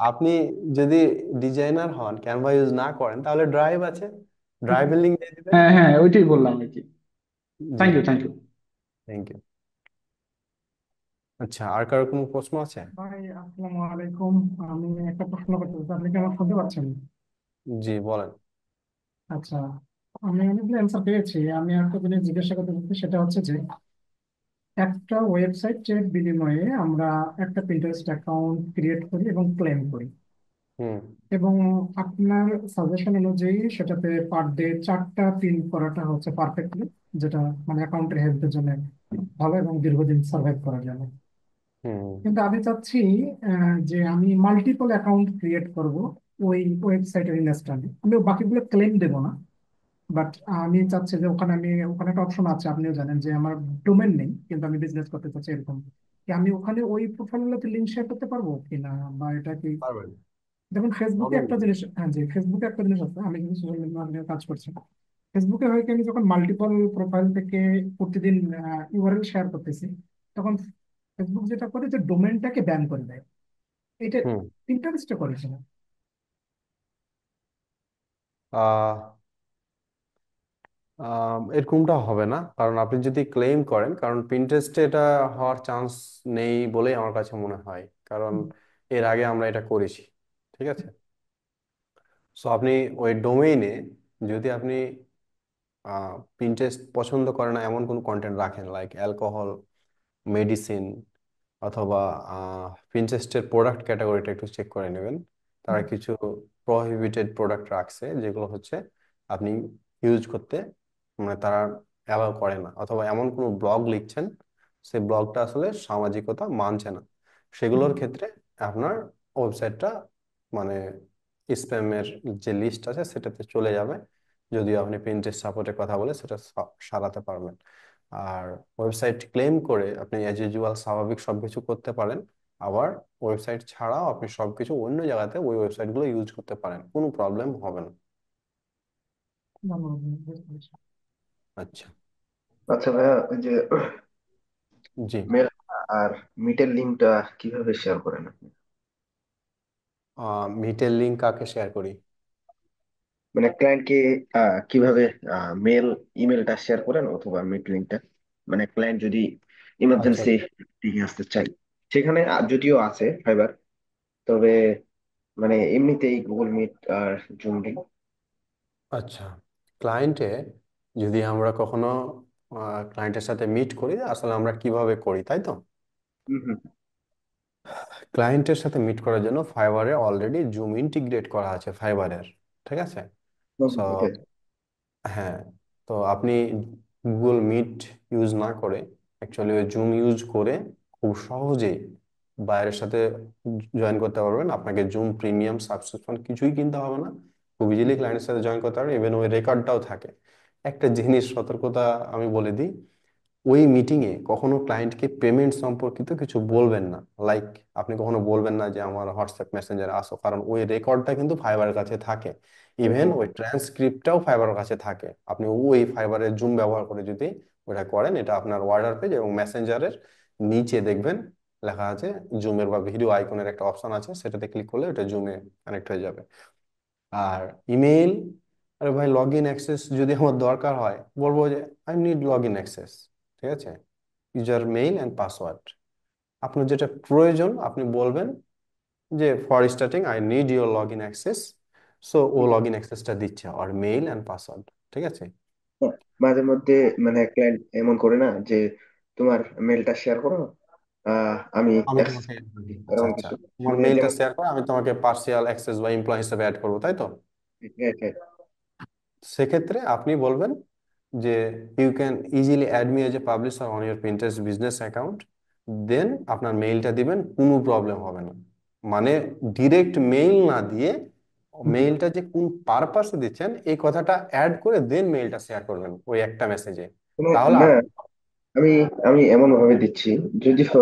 আপনি যদি ডিজাইনার হন, ক্যানভা ইউজ না করেন, তাহলে ড্রাইভ আছে, ড্রাইভের লিঙ্ক দিয়ে দিবেন। হ্যাঁ হ্যাঁ, ওইটাই বললাম আর কি। জি, thank you, thank you. Thank you. আচ্ছা, আর কারো কোনো প্রশ্ন আছে? ভাই, আসসালামু আলাইকুম। আমি একটা প্রশ্ন করতে চাই, আপনি কি আমার শুনতে পাচ্ছেন? জি বলেন। আচ্ছা, আমি অনেকগুলো অ্যান্সার পেয়েছি। আমি একটা জিনিস জিজ্ঞাসা করতে চাচ্ছি, সেটা হচ্ছে যে একটা ওয়েবসাইটের বিনিময়ে আমরা একটা পিন্টারেস্ট অ্যাকাউন্ট ক্রিয়েট করি এবং ক্লেম করি, হুম এবং আপনার সাজেশন অনুযায়ী সেটাতে পার ডে 4টা পিন করাটা হচ্ছে পারফেক্টলি, যেটা মানে অ্যাকাউন্টের হেলথের জন্য ভালো এবং দীর্ঘদিন সার্ভাইভ করা যাবে। হুম কিন্তু আমি চাচ্ছি যে আমি মাল্টিপল অ্যাকাউন্ট ক্রিয়েট করব ওই ওয়েবসাইটের ইনস্ট্যান্টে। আমি বাকিগুলো ক্লেম দেবো না, বাট আমি চাচ্ছি যে ওখানে একটা অপশন আছে, আপনিও জানেন যে আমার ডোমেন নেই কিন্তু আমি বিজনেস করতে চাচ্ছি এরকম। কি আমি ওখানে ওই প্রোফাইলগুলোতে লিঙ্ক শেয়ার করতে পারবো কিনা, বা এটা কি? পারবেন, দেখুন, ফেসবুকে প্রবলেম একটা নেই। জিনিস, হ্যাঁ জি, ফেসবুকে একটা জিনিস আছে। আমি কিন্তু সোশ্যাল মিডিয়া মার্কেটিং কাজ করছি। ফেসবুকে হয় কি, আমি যখন মাল্টিপল প্রোফাইল থেকে প্রতিদিন ইউআরএল শেয়ার করতেছি, তখন ফেসবুক যেটা করে যে ডোমেনটাকে ব্যান করে দেয়। এটা হুম পিন্টারেস্টে করেছিল। আহ এরকমটা হবে না, কারণ আপনি যদি ক্লেম করেন, কারণ পিন্টারেস্টে এটা হওয়ার চান্স নেই বলেই আমার কাছে মনে হয়, কারণ এর আগে আমরা এটা করেছি। ঠিক আছে, সো আপনি ওই ডোমেইনে যদি আপনি পিন্টারেস্ট পছন্দ করে না এমন কোনো কন্টেন্ট রাখেন, লাইক অ্যালকোহল, মেডিসিন, অথবা পিন্টারেস্টের প্রোডাক্ট ক্যাটাগরিটা একটু চেক করে নেবেন। তারা কিছু প্রহিবিটেড প্রোডাক্ট রাখছে, যেগুলো হচ্ছে আপনি ইউজ করতে মানে তারা অ্যালাউ করে না, অথবা এমন কোনো ব্লগ লিখছেন সেই ব্লগটা আসলে সামাজিকতা মানছে না, সেগুলোর ক্ষেত্রে আপনার ওয়েবসাইটটা মানে স্প্যামের যে লিস্ট আছে সেটাতে চলে যাবে। যদিও আপনি প্রিন্টের সাপোর্টের কথা বলে সেটা সারাতে পারবেন। আর ওয়েবসাইট ক্লেম করে আপনি অ্যাজ ইউজুয়াল স্বাভাবিক সবকিছু করতে পারেন। আবার ওয়েবসাইট ছাড়াও আপনি সবকিছু অন্য জায়গাতে ওই ওয়েবসাইটগুলো ইউজ করতে পারেন, কোনো প্রবলেম হবে না। ধন্যবাদ, বুঝতে পেরেছি। আচ্ছা, আচ্ছা ভাইয়া, ওই যে জি, মেল আর মিটের লিঙ্কটা কিভাবে শেয়ার করেন আপনি? মিটের লিঙ্ক কাকে শেয়ার করি? মানে ক্লায়েন্টকে কিভাবে মেল ইমেলটা শেয়ার করেন অথবা মিট লিঙ্কটা, মানে ক্লায়েন্ট যদি আচ্ছা ইমার্জেন্সি দিকে আসতে চাই, সেখানে যদিও আছে ফাইবার, তবে মানে এমনিতেই গুগল মিট আর জুম লিঙ্ক। আচ্ছা, ক্লায়েন্টে যদি আমরা কখনো ক্লায়েন্টের সাথে মিট করি, আসলে আমরা কিভাবে করি তাই তো? হুম হুম। ক্লায়েন্টের সাথে মিট করার জন্য ফাইবারে অলরেডি জুম ইন্টিগ্রেট করা আছে ফাইবারের। ঠিক আছে, সো ওকে। হ্যাঁ, তো আপনি গুগল মিট ইউজ না করে অ্যাকচুয়ালি ওই জুম ইউজ করে খুব সহজেই বাইরের সাথে জয়েন করতে পারবেন। আপনাকে জুম প্রিমিয়াম সাবস্ক্রিপশন কিছুই কিনতে হবে না, খুব ইজিলি ক্লায়েন্টের সাথে জয়েন করতে পারবেন। ইভেন ওই রেকর্ডটাও থাকে। একটা জিনিস সতর্কতা আমি বলে দিই, ওই মিটিংয়ে কখনো ক্লায়েন্টকে পেমেন্ট সম্পর্কিত কিছু বলবেন না। লাইক আপনি কখনো বলবেন না যে আমার হোয়াটসঅ্যাপ মেসেঞ্জারে আসো, কারণ ওই রেকর্ডটা কিন্তু ফাইবারের কাছে থাকে। ইভেন ওই ট্রান্সক্রিপ্টটাও ফাইবারের কাছে থাকে। আপনি ওই ফাইবারের জুম ব্যবহার করে যদি ওটা করেন, এটা আপনার অর্ডার পেজ এবং মেসেঞ্জারের নিচে দেখবেন লেখা আছে জুমের বা ভিডিও আইকনের একটা অপশন আছে, সেটাতে ক্লিক করলে ওটা জুমে কানেক্ট হয়ে যাবে। আর ইমেল, আরে ভাই লগ ইন অ্যাক্সেস যদি আমার দরকার হয়, বলবো যে I need log in access, ঠিক আছে, ইউজার মেইল অ্যান্ড পাসওয়ার্ড। আপনার যেটা প্রয়োজন আপনি বলবেন যে for starting I need your log in access, so ও লগ ইন অ্যাক্সেসটা দিচ্ছে, আর মেইল অ্যান্ড পাসওয়ার্ড, ঠিক আছে। হ্যাঁ, মাঝে মধ্যে মানে ক্লায়েন্ট এমন করে না যে তোমার মেলটা শেয়ার করো, আমি আমি access তোমাকে করছি, আচ্ছা এরকম আচ্ছা, কিছু তোমার মানে মেইলটা যেমন শেয়ার করে আমি তোমাকে পার্সিয়াল অ্যাক্সেস বা এমপ্লয় হিসেবে অ্যাড করবো, তাই তো। হ্যাঁ, হ্যাঁ, সেক্ষেত্রে আপনি বলবেন যে you can easily add me as a publisher on your printers business account, then আপনার মেইলটা দিবেন, কোনো প্রবলেম হবে না। মানে ডিরেক্ট মেইল না দিয়ে মেইলটা যে কোন পারপাসে দিচ্ছেন এই কথাটা অ্যাড করে দেন মেইলটা শেয়ার করবেন ওই একটা মেসেজে, মানে তাহলে না, আর আমি আমি এমন ভাবে দিচ্ছি, যদিও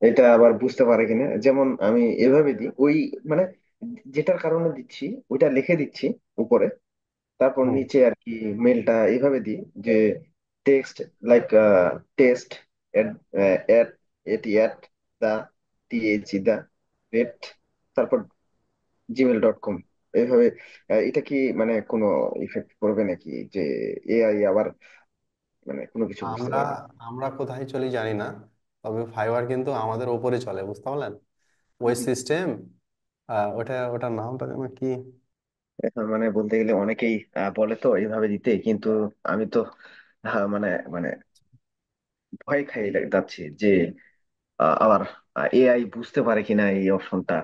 এটা আবার বুঝতে পারে কিনা, যেমন আমি এভাবে দিই ওই মানে যেটার কারণে দিচ্ছি ওইটা লিখে দিচ্ছি উপরে, তারপর হুম। নিচে আর কি মেলটা এইভাবে দিই যে টেক্সট লাইক টেস্ট এট এট এটি এট দা দা রেট, তারপর gmail.com, এইভাবে। এটা কি মানে কোনো ইফেক্ট করবে নাকি, যে এআই আবার মানে কোনো কিছু বুঝতে আমরা পারবে? আমরা কোথায় চলি জানি না, তবে ফাইবার কিন্তু আমাদের ওপরে চলে, বুঝতে পারলেন। ওই সিস্টেম, ওটা ওটার নামটা যেন কি। এখন মানে বলতে গেলে অনেকেই বলে তো এইভাবে দিতে, কিন্তু আমি তো মানে মানে ভয় খাই যাচ্ছি যে আবার এআই বুঝতে পারে কিনা এই অপশনটা,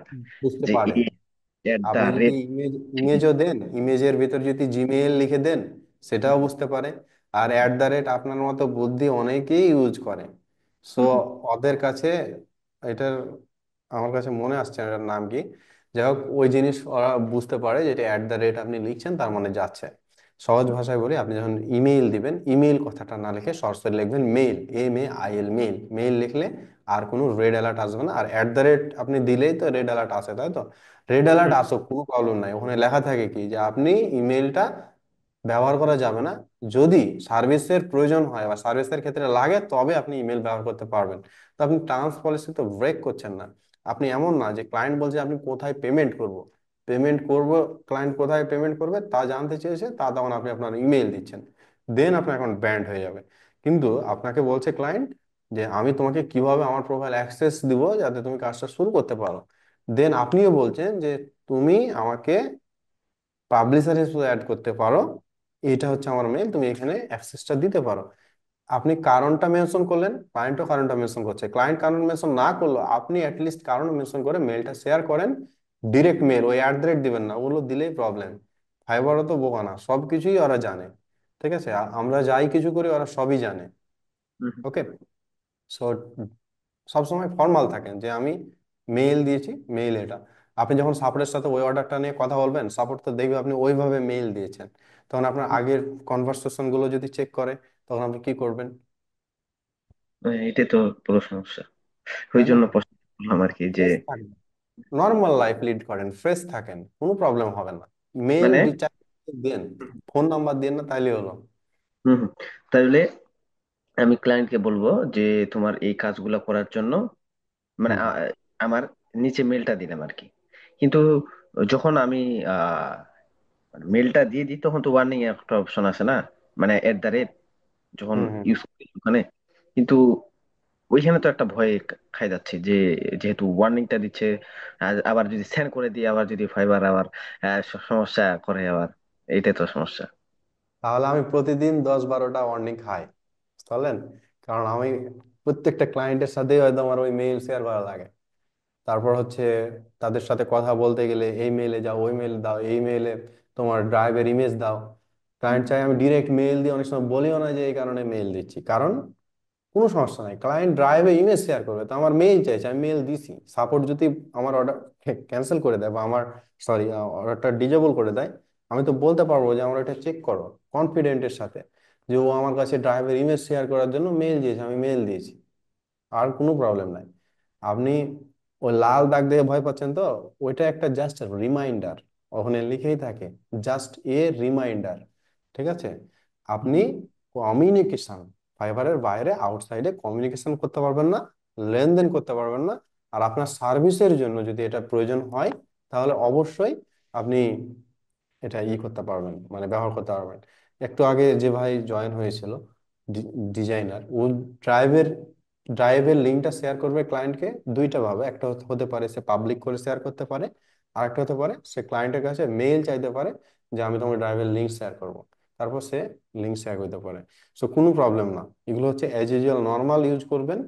বুঝতে যে পারে। এই এট দা আপনি যদি রেট। ইমেজও দেন, ইমেজের ভিতর যদি জিমেইল লিখে দেন, সেটাও বুঝতে পারে। আর অ্যাট দ্য রেট আপনার মতো বুদ্ধি অনেকেই ইউজ করে। সো ওদের কাছে এটার, আমার কাছে মনে আসছে না এটার নাম কি, যাই হোক ওই জিনিস ওরা বুঝতে পারে যে এটা অ্যাট দ্য রেট আপনি লিখছেন, তার মানে যাচ্ছে। সহজ ভাষায় বলি, আপনি যখন ইমেইল দিবেন, ইমেইল কথাটা না লিখে সরাসরি লিখবেন মেইল, MAIL, মেইল। মেইল লিখলে আর কোনো রেড অ্যালার্ট আসবে না। আর অ্যাট দ্য রেট আপনি দিলেই তো রেড অ্যালার্ট আসে, তাই তো। রেড অ্যালার্ট আসুক, কোনো প্রবলেম নাই, ওখানে লেখা থাকে কি যে আপনি ইমেলটা ব্যবহার করা যাবে না, যদি সার্ভিসের প্রয়োজন হয় বা সার্ভিসের ক্ষেত্রে লাগে তবে আপনি ইমেল ব্যবহার করতে পারবেন। তো আপনি টার্মস পলিসি তো ব্রেক করছেন না। আপনি এমন না যে ক্লায়েন্ট বলছে আপনি কোথায় পেমেন্ট করব, পেমেন্ট করব, ক্লায়েন্ট কোথায় পেমেন্ট করবে তা জানতে চেয়েছে, তা তখন আপনি আপনার ইমেল দিচ্ছেন, দেন আপনার অ্যাকাউন্ট ব্যান্ড হয়ে যাবে। কিন্তু আপনাকে বলছে ক্লায়েন্ট যে আমি তোমাকে কিভাবে আমার প্রোফাইল অ্যাক্সেস দিব যাতে তুমি কাজটা শুরু করতে পারো, দেন আপনিও বলছেন যে তুমি আমাকে পাবলিশার হিসেবে অ্যাড করতে পারো, এটা হচ্ছে আমার মেইল, তুমি এখানে অ্যাক্সেসটা দিতে পারো। আপনি কারণটা মেনশন করলেন, ক্লায়েন্টও কারণটা মেনশন করছে। ক্লায়েন্ট কারণ মেনশন না করলো, আপনি অ্যাটলিস্ট কারণ মেনশন করে মেলটা শেয়ার করেন। ডিরেক্ট মেল, ওই অ্যাট দ্য রেট দিবেন না, ওগুলো দিলেই প্রবলেম। ফাইবারও তো বোকা না, সবকিছুই ওরা জানে, ঠিক আছে। আমরা যাই কিছু করি ওরা সবই জানে। ওকে, সো সবসময় ফর্মাল থাকেন যে আমি মেইল দিয়েছি, মেইল এটা। আপনি যখন সাপোর্টের সাথে ওই অর্ডারটা নিয়ে কথা বলবেন, সাপোর্ট তো দেখবে আপনি ওইভাবে মেইল দিয়েছেন, তখন আপনার আগের কনভারসেশন গুলো যদি চেক করে, তখন আপনি কি করবেন, এটাই তো পুরো সমস্যা, ওই তাই না। জন্য প্রশ্ন করলাম আর কি, যে ফ্রেশ থাকেন, নর্মাল লাইফ লিড করেন, ফ্রেশ থাকেন, কোনো প্রবলেম হবে না। মেইল মানে দুই চার দেন, ফোন নাম্বার দিন না, তাইলে হলো। হম হম, তাহলে আমি ক্লায়েন্টকে বলবো যে তোমার এই কাজগুলো করার জন্য মানে হুম আমার নিচে মেলটা দিলাম আর কি, কিন্তু যখন আমি আহ মেলটা দিয়ে দিই তখন তো ওয়ার্নিং একটা অপশন আছে না, মানে এট দা রেট যখন হুম হুম। ইউজ করি ওখানে, কিন্তু ওইখানে তো একটা ভয় খাই যাচ্ছে যে যেহেতু ওয়ার্নিংটা দিচ্ছে, আবার যদি সেন্ড করে দিই, আবার যদি ফাইবার আবার সমস্যা করে আবার, এইটাই তো সমস্যা। তাহলে আমি প্রতিদিন 10-12টা ওয়ার্নিং খাই, বুঝতে পারলেন। কারণ আমি প্রত্যেকটা ক্লায়েন্টের সাথেই হয়তো আমার ওই মেইল শেয়ার করা লাগে। তারপর হচ্ছে তাদের সাথে কথা বলতে গেলে এই মেইলে যাও, ওই মেইল দাও, এই মেইলে তোমার ড্রাইভের ইমেজ দাও। ক্লায়েন্ট চাই আমি ডিরেক্ট মেইল দিয়ে, অনেক সময় বলিও না যে এই কারণে মেইল দিচ্ছি, কারণ কোনো সমস্যা নাই, ক্লায়েন্ট ড্রাইভে ইমেজ শেয়ার করবে, তো আমার মেইল চাইছে, আমি মেইল দিছি। সাপোর্ট যদি আমার অর্ডার ক্যান্সেল করে দেয় বা আমার সরি অর্ডারটা ডিজেবল করে দেয়, আমি তো বলতে পারবো যে আমার এটা চেক করো কনফিডেন্টের সাথে, যে ও আমার কাছে ড্রাইভের ইমেজ শেয়ার করার জন্য মেইল দিয়েছে, আমি মেইল দিয়েছি। আর কোনো প্রবলেম নাই। আপনি ওই লাল দাগ দিয়ে ভয় পাচ্ছেন তো, ওইটা একটা জাস্ট রিমাইন্ডার, ওখানে লিখেই থাকে জাস্ট এ রিমাইন্ডার। ঠিক আছে? আপনি কমিউনিকেশন, ফাইবারের বাইরে আউটসাইডে কমিউনিকেশন করতে পারবেন না, লেনদেন করতে পারবেন না। আর আপনার সার্ভিসের জন্য যদি এটা প্রয়োজন হয়, তাহলে অবশ্যই আপনি এটা করতে পারবেন, মানে ব্যবহার করতে পারবেন। একটু আগে যে ভাই জয়েন হয়েছিল, ডিজাইনার, ও ড্রাইভের ড্রাইভের লিঙ্কটা শেয়ার করবে ক্লায়েন্টকে দুইটা ভাবে। একটা হতে পারে সে পাবলিক করে শেয়ার করতে পারে, আর একটা হতে পারে সে ক্লায়েন্টের কাছে মেইল চাইতে পারে যে আমি তোমার ড্রাইভের লিঙ্ক শেয়ার করব, তারপর সে লিঙ্ক শেয়ার করতে পারে। সো কোনো প্রবলেম না, এগুলো হচ্ছে অ্যাজ ইউজুয়াল নর্মাল ইউজ করবেন।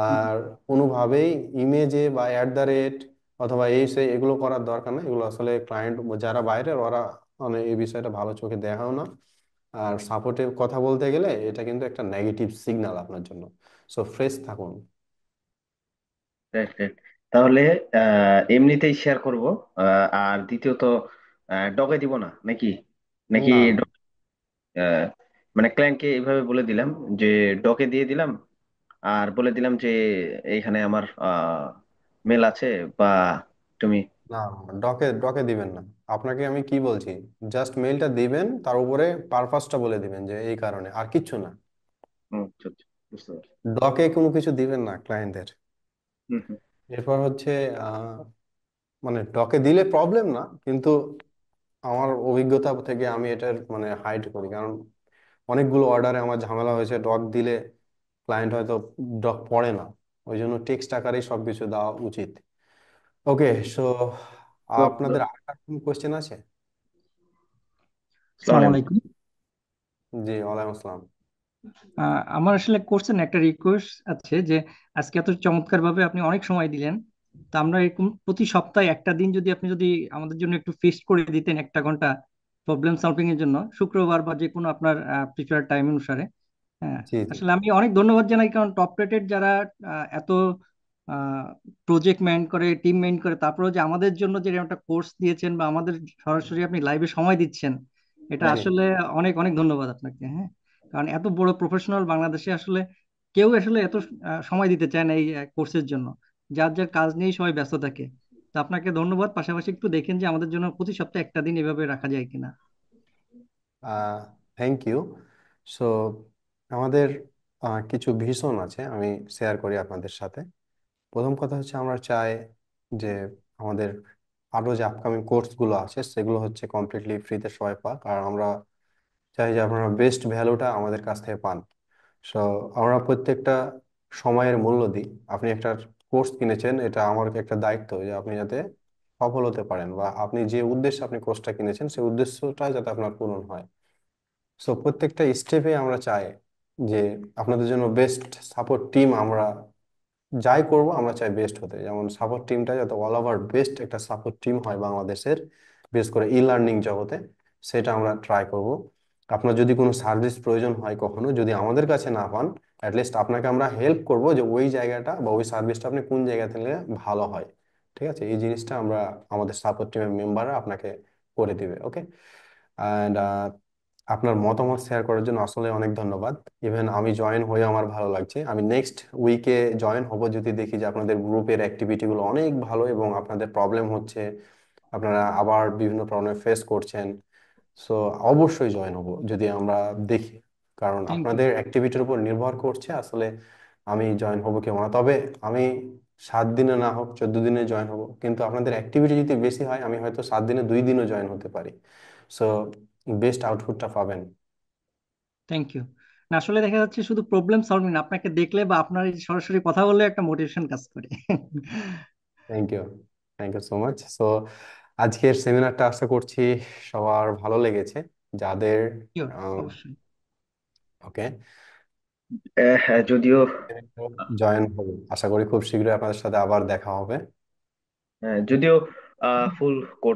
আর কোনোভাবেই ইমেজে বা @, অথবা এই সেই এগুলো করার দরকার নেই। এগুলো আসলে ক্লায়েন্ট যারা বাইরের ওরা মানে এই বিষয়টা ভালো চোখে দেখাও না। আর সাপোর্টে কথা বলতে গেলে এটা কিন্তু একটা নেগেটিভ সিগন্যাল আপনার জন্য। সো ফ্রেশ থাকুন। Right, right. তাহলে এমনিতেই শেয়ার করব। আর দ্বিতীয়ত ডগে দিব না নাকি? নাকি না, আহ, মানে ক্লায়েন্টকে এইভাবে বলে দিলাম যে ডকে দিয়ে দিলাম, আর বলে দিলাম যে এইখানে আমার মেল আছে, বা তুমি। না, ডকে ডকে দিবেন না। আপনাকে আমি কি বলছি, জাস্ট মেইলটা দিবেন, তার উপরে পারপাসটা বলে দিবেন যে এই কারণে, আর কিচ্ছু না। আচ্ছা, আচ্ছা, বুঝতে পারছি। ডকে কোনো কিছু দিবেন না ক্লায়েন্টের। হুম, হুম। এরপর হচ্ছে আহ, মানে ডকে দিলে প্রবলেম না, কিন্তু আমার অভিজ্ঞতা থেকে আমি এটার মানে হাইড করি, কারণ অনেকগুলো অর্ডারে আমার ঝামেলা হয়েছে ডক দিলে ক্লায়েন্ট হয়তো ডক পড়ে না। ওই জন্য টেক্সট আকারেই সবকিছু দেওয়া উচিত। ওকে, সো তো আপনাদের আরেকটা কোয়েশ্চেন আছে? আসসালামু আসসালামু আলাইকুম। জি, ওয়ালাইকুম আসসালাম। আমার আসলে কোর্সের একটা রিকোয়েস্ট আছে যে আজকে এত চমৎকার ভাবে আপনি অনেক সময় দিলেন, তা আমরা এরকম প্রতি সপ্তাহে একটা দিন যদি আপনি যদি আমাদের জন্য একটু ফিক্সড করে দিতেন 1 ঘন্টা প্রবলেম সলভিং এর জন্য, শুক্রবার বা যে কোনো আপনার প্রিফার টাইম অনুসারে। হ্যাঁ, জি জি। আসলে আমি অনেক ধন্যবাদ জানাই, কারণ টপ রেটেড যারা এত প্রজেক্ট মেইন করে, টিম মেইন করে, তারপরেও যে আমাদের জন্য যে একটা কোর্স দিয়েছেন বা আমাদের সরাসরি আপনি লাইভে সময় দিচ্ছেন, এটা জি। আসলে অনেক অনেক ধন্যবাদ আপনাকে। হ্যাঁ, কারণ এত বড় প্রফেশনাল বাংলাদেশে আসলে কেউ আসলে এত সময় দিতে চায় না এই কোর্সের জন্য। যার যার কাজ নিয়েই সবাই ব্যস্ত থাকে। তো আপনাকে ধন্যবাদ, পাশাপাশি একটু দেখেন যে আমাদের জন্য প্রতি সপ্তাহে একটা দিন এভাবে রাখা যায় কিনা। Thank you. সো আমাদের কিছু ভিশন আছে, আমি শেয়ার করি আপনাদের সাথে। প্রথম কথা হচ্ছে আমরা চাই যে আমাদের আরো যে আপকামিং কোর্সগুলো আছে সেগুলো হচ্ছে কমপ্লিটলি ফ্রিতে সবাই পাক, আর আমরা চাই যে আপনারা বেস্ট ভ্যালুটা আমাদের কাছ থেকে পান। সো আমরা প্রত্যেকটা সময়ের মূল্য দিই। আপনি একটা কোর্স কিনেছেন, এটা আমার একটা দায়িত্ব যে আপনি যাতে সফল হতে পারেন, বা আপনি যে উদ্দেশ্যে আপনি কোর্সটা কিনেছেন সেই উদ্দেশ্যটা যাতে আপনার পূরণ হয়। সো প্রত্যেকটা স্টেপে আমরা চাই যে আপনাদের জন্য বেস্ট সাপোর্ট টিম, আমরা যাই করব আমরা চাই বেস্ট হতে, যেমন সাপোর্ট টিমটা যাতে অল ওভার বেস্ট একটা সাপোর্ট টিম হয় বাংলাদেশের, বিশেষ করে ই লার্নিং জগতে, সেটা আমরা ট্রাই করব। আপনার যদি কোনো সার্ভিস প্রয়োজন হয় কখনো, যদি আমাদের কাছে না পান, অ্যাটলিস্ট আপনাকে আমরা হেল্প করব যে ওই জায়গাটা বা ওই সার্ভিসটা আপনি কোন জায়গা থেকে ভালো হয়। ঠিক আছে? এই জিনিসটা আমরা আমাদের সাপোর্ট টিমের মেম্বাররা আপনাকে করে দিবে। ওকে? অ্যান্ড আপনার মতামত শেয়ার করার জন্য আসলে অনেক ধন্যবাদ। ইভেন আমি জয়েন হয়ে আমার ভালো লাগছে। আমি নেক্সট উইকে জয়েন হব যদি দেখি যে আপনাদের গ্রুপের অ্যাক্টিভিটিগুলো অনেক ভালো এবং আপনাদের প্রবলেম হচ্ছে, আপনারা আবার বিভিন্ন প্রবলেম ফেস করছেন। সো অবশ্যই জয়েন হব যদি আমরা দেখি, কারণ থ্যাংক ইউ। আপনাদের অ্যাক্টিভিটির উপর নির্ভর করছে আসলে আমি জয়েন হব কেমন না। তবে আমি 7 দিনে না হোক 14 দিনে জয়েন হব, কিন্তু আপনাদের অ্যাক্টিভিটি যদি বেশি হয় আমি হয়তো 7 দিনে 2 দিনও জয়েন হতে পারি। সো বেস্ট আউটপুটটা পাবেন। Thank you. না আসলে দেখা যাচ্ছে শুধু প্রবলেম সলভিং না, আপনাকে দেখলে বা আপনার এই সরাসরি কথা বললে একটা মোটিভেশন কাজ করে। Thank you, thank you so much. So আজকের সেমিনারটা আশা করছি সবার ভালো লেগেছে, যাদের Sure, অবশ্যই। ওকে হ্যাঁ, যদিও জয়েন হবে। আশা করি খুব শীঘ্রই আপনাদের সাথে আবার দেখা হবে। যদিও ফুল কোর্স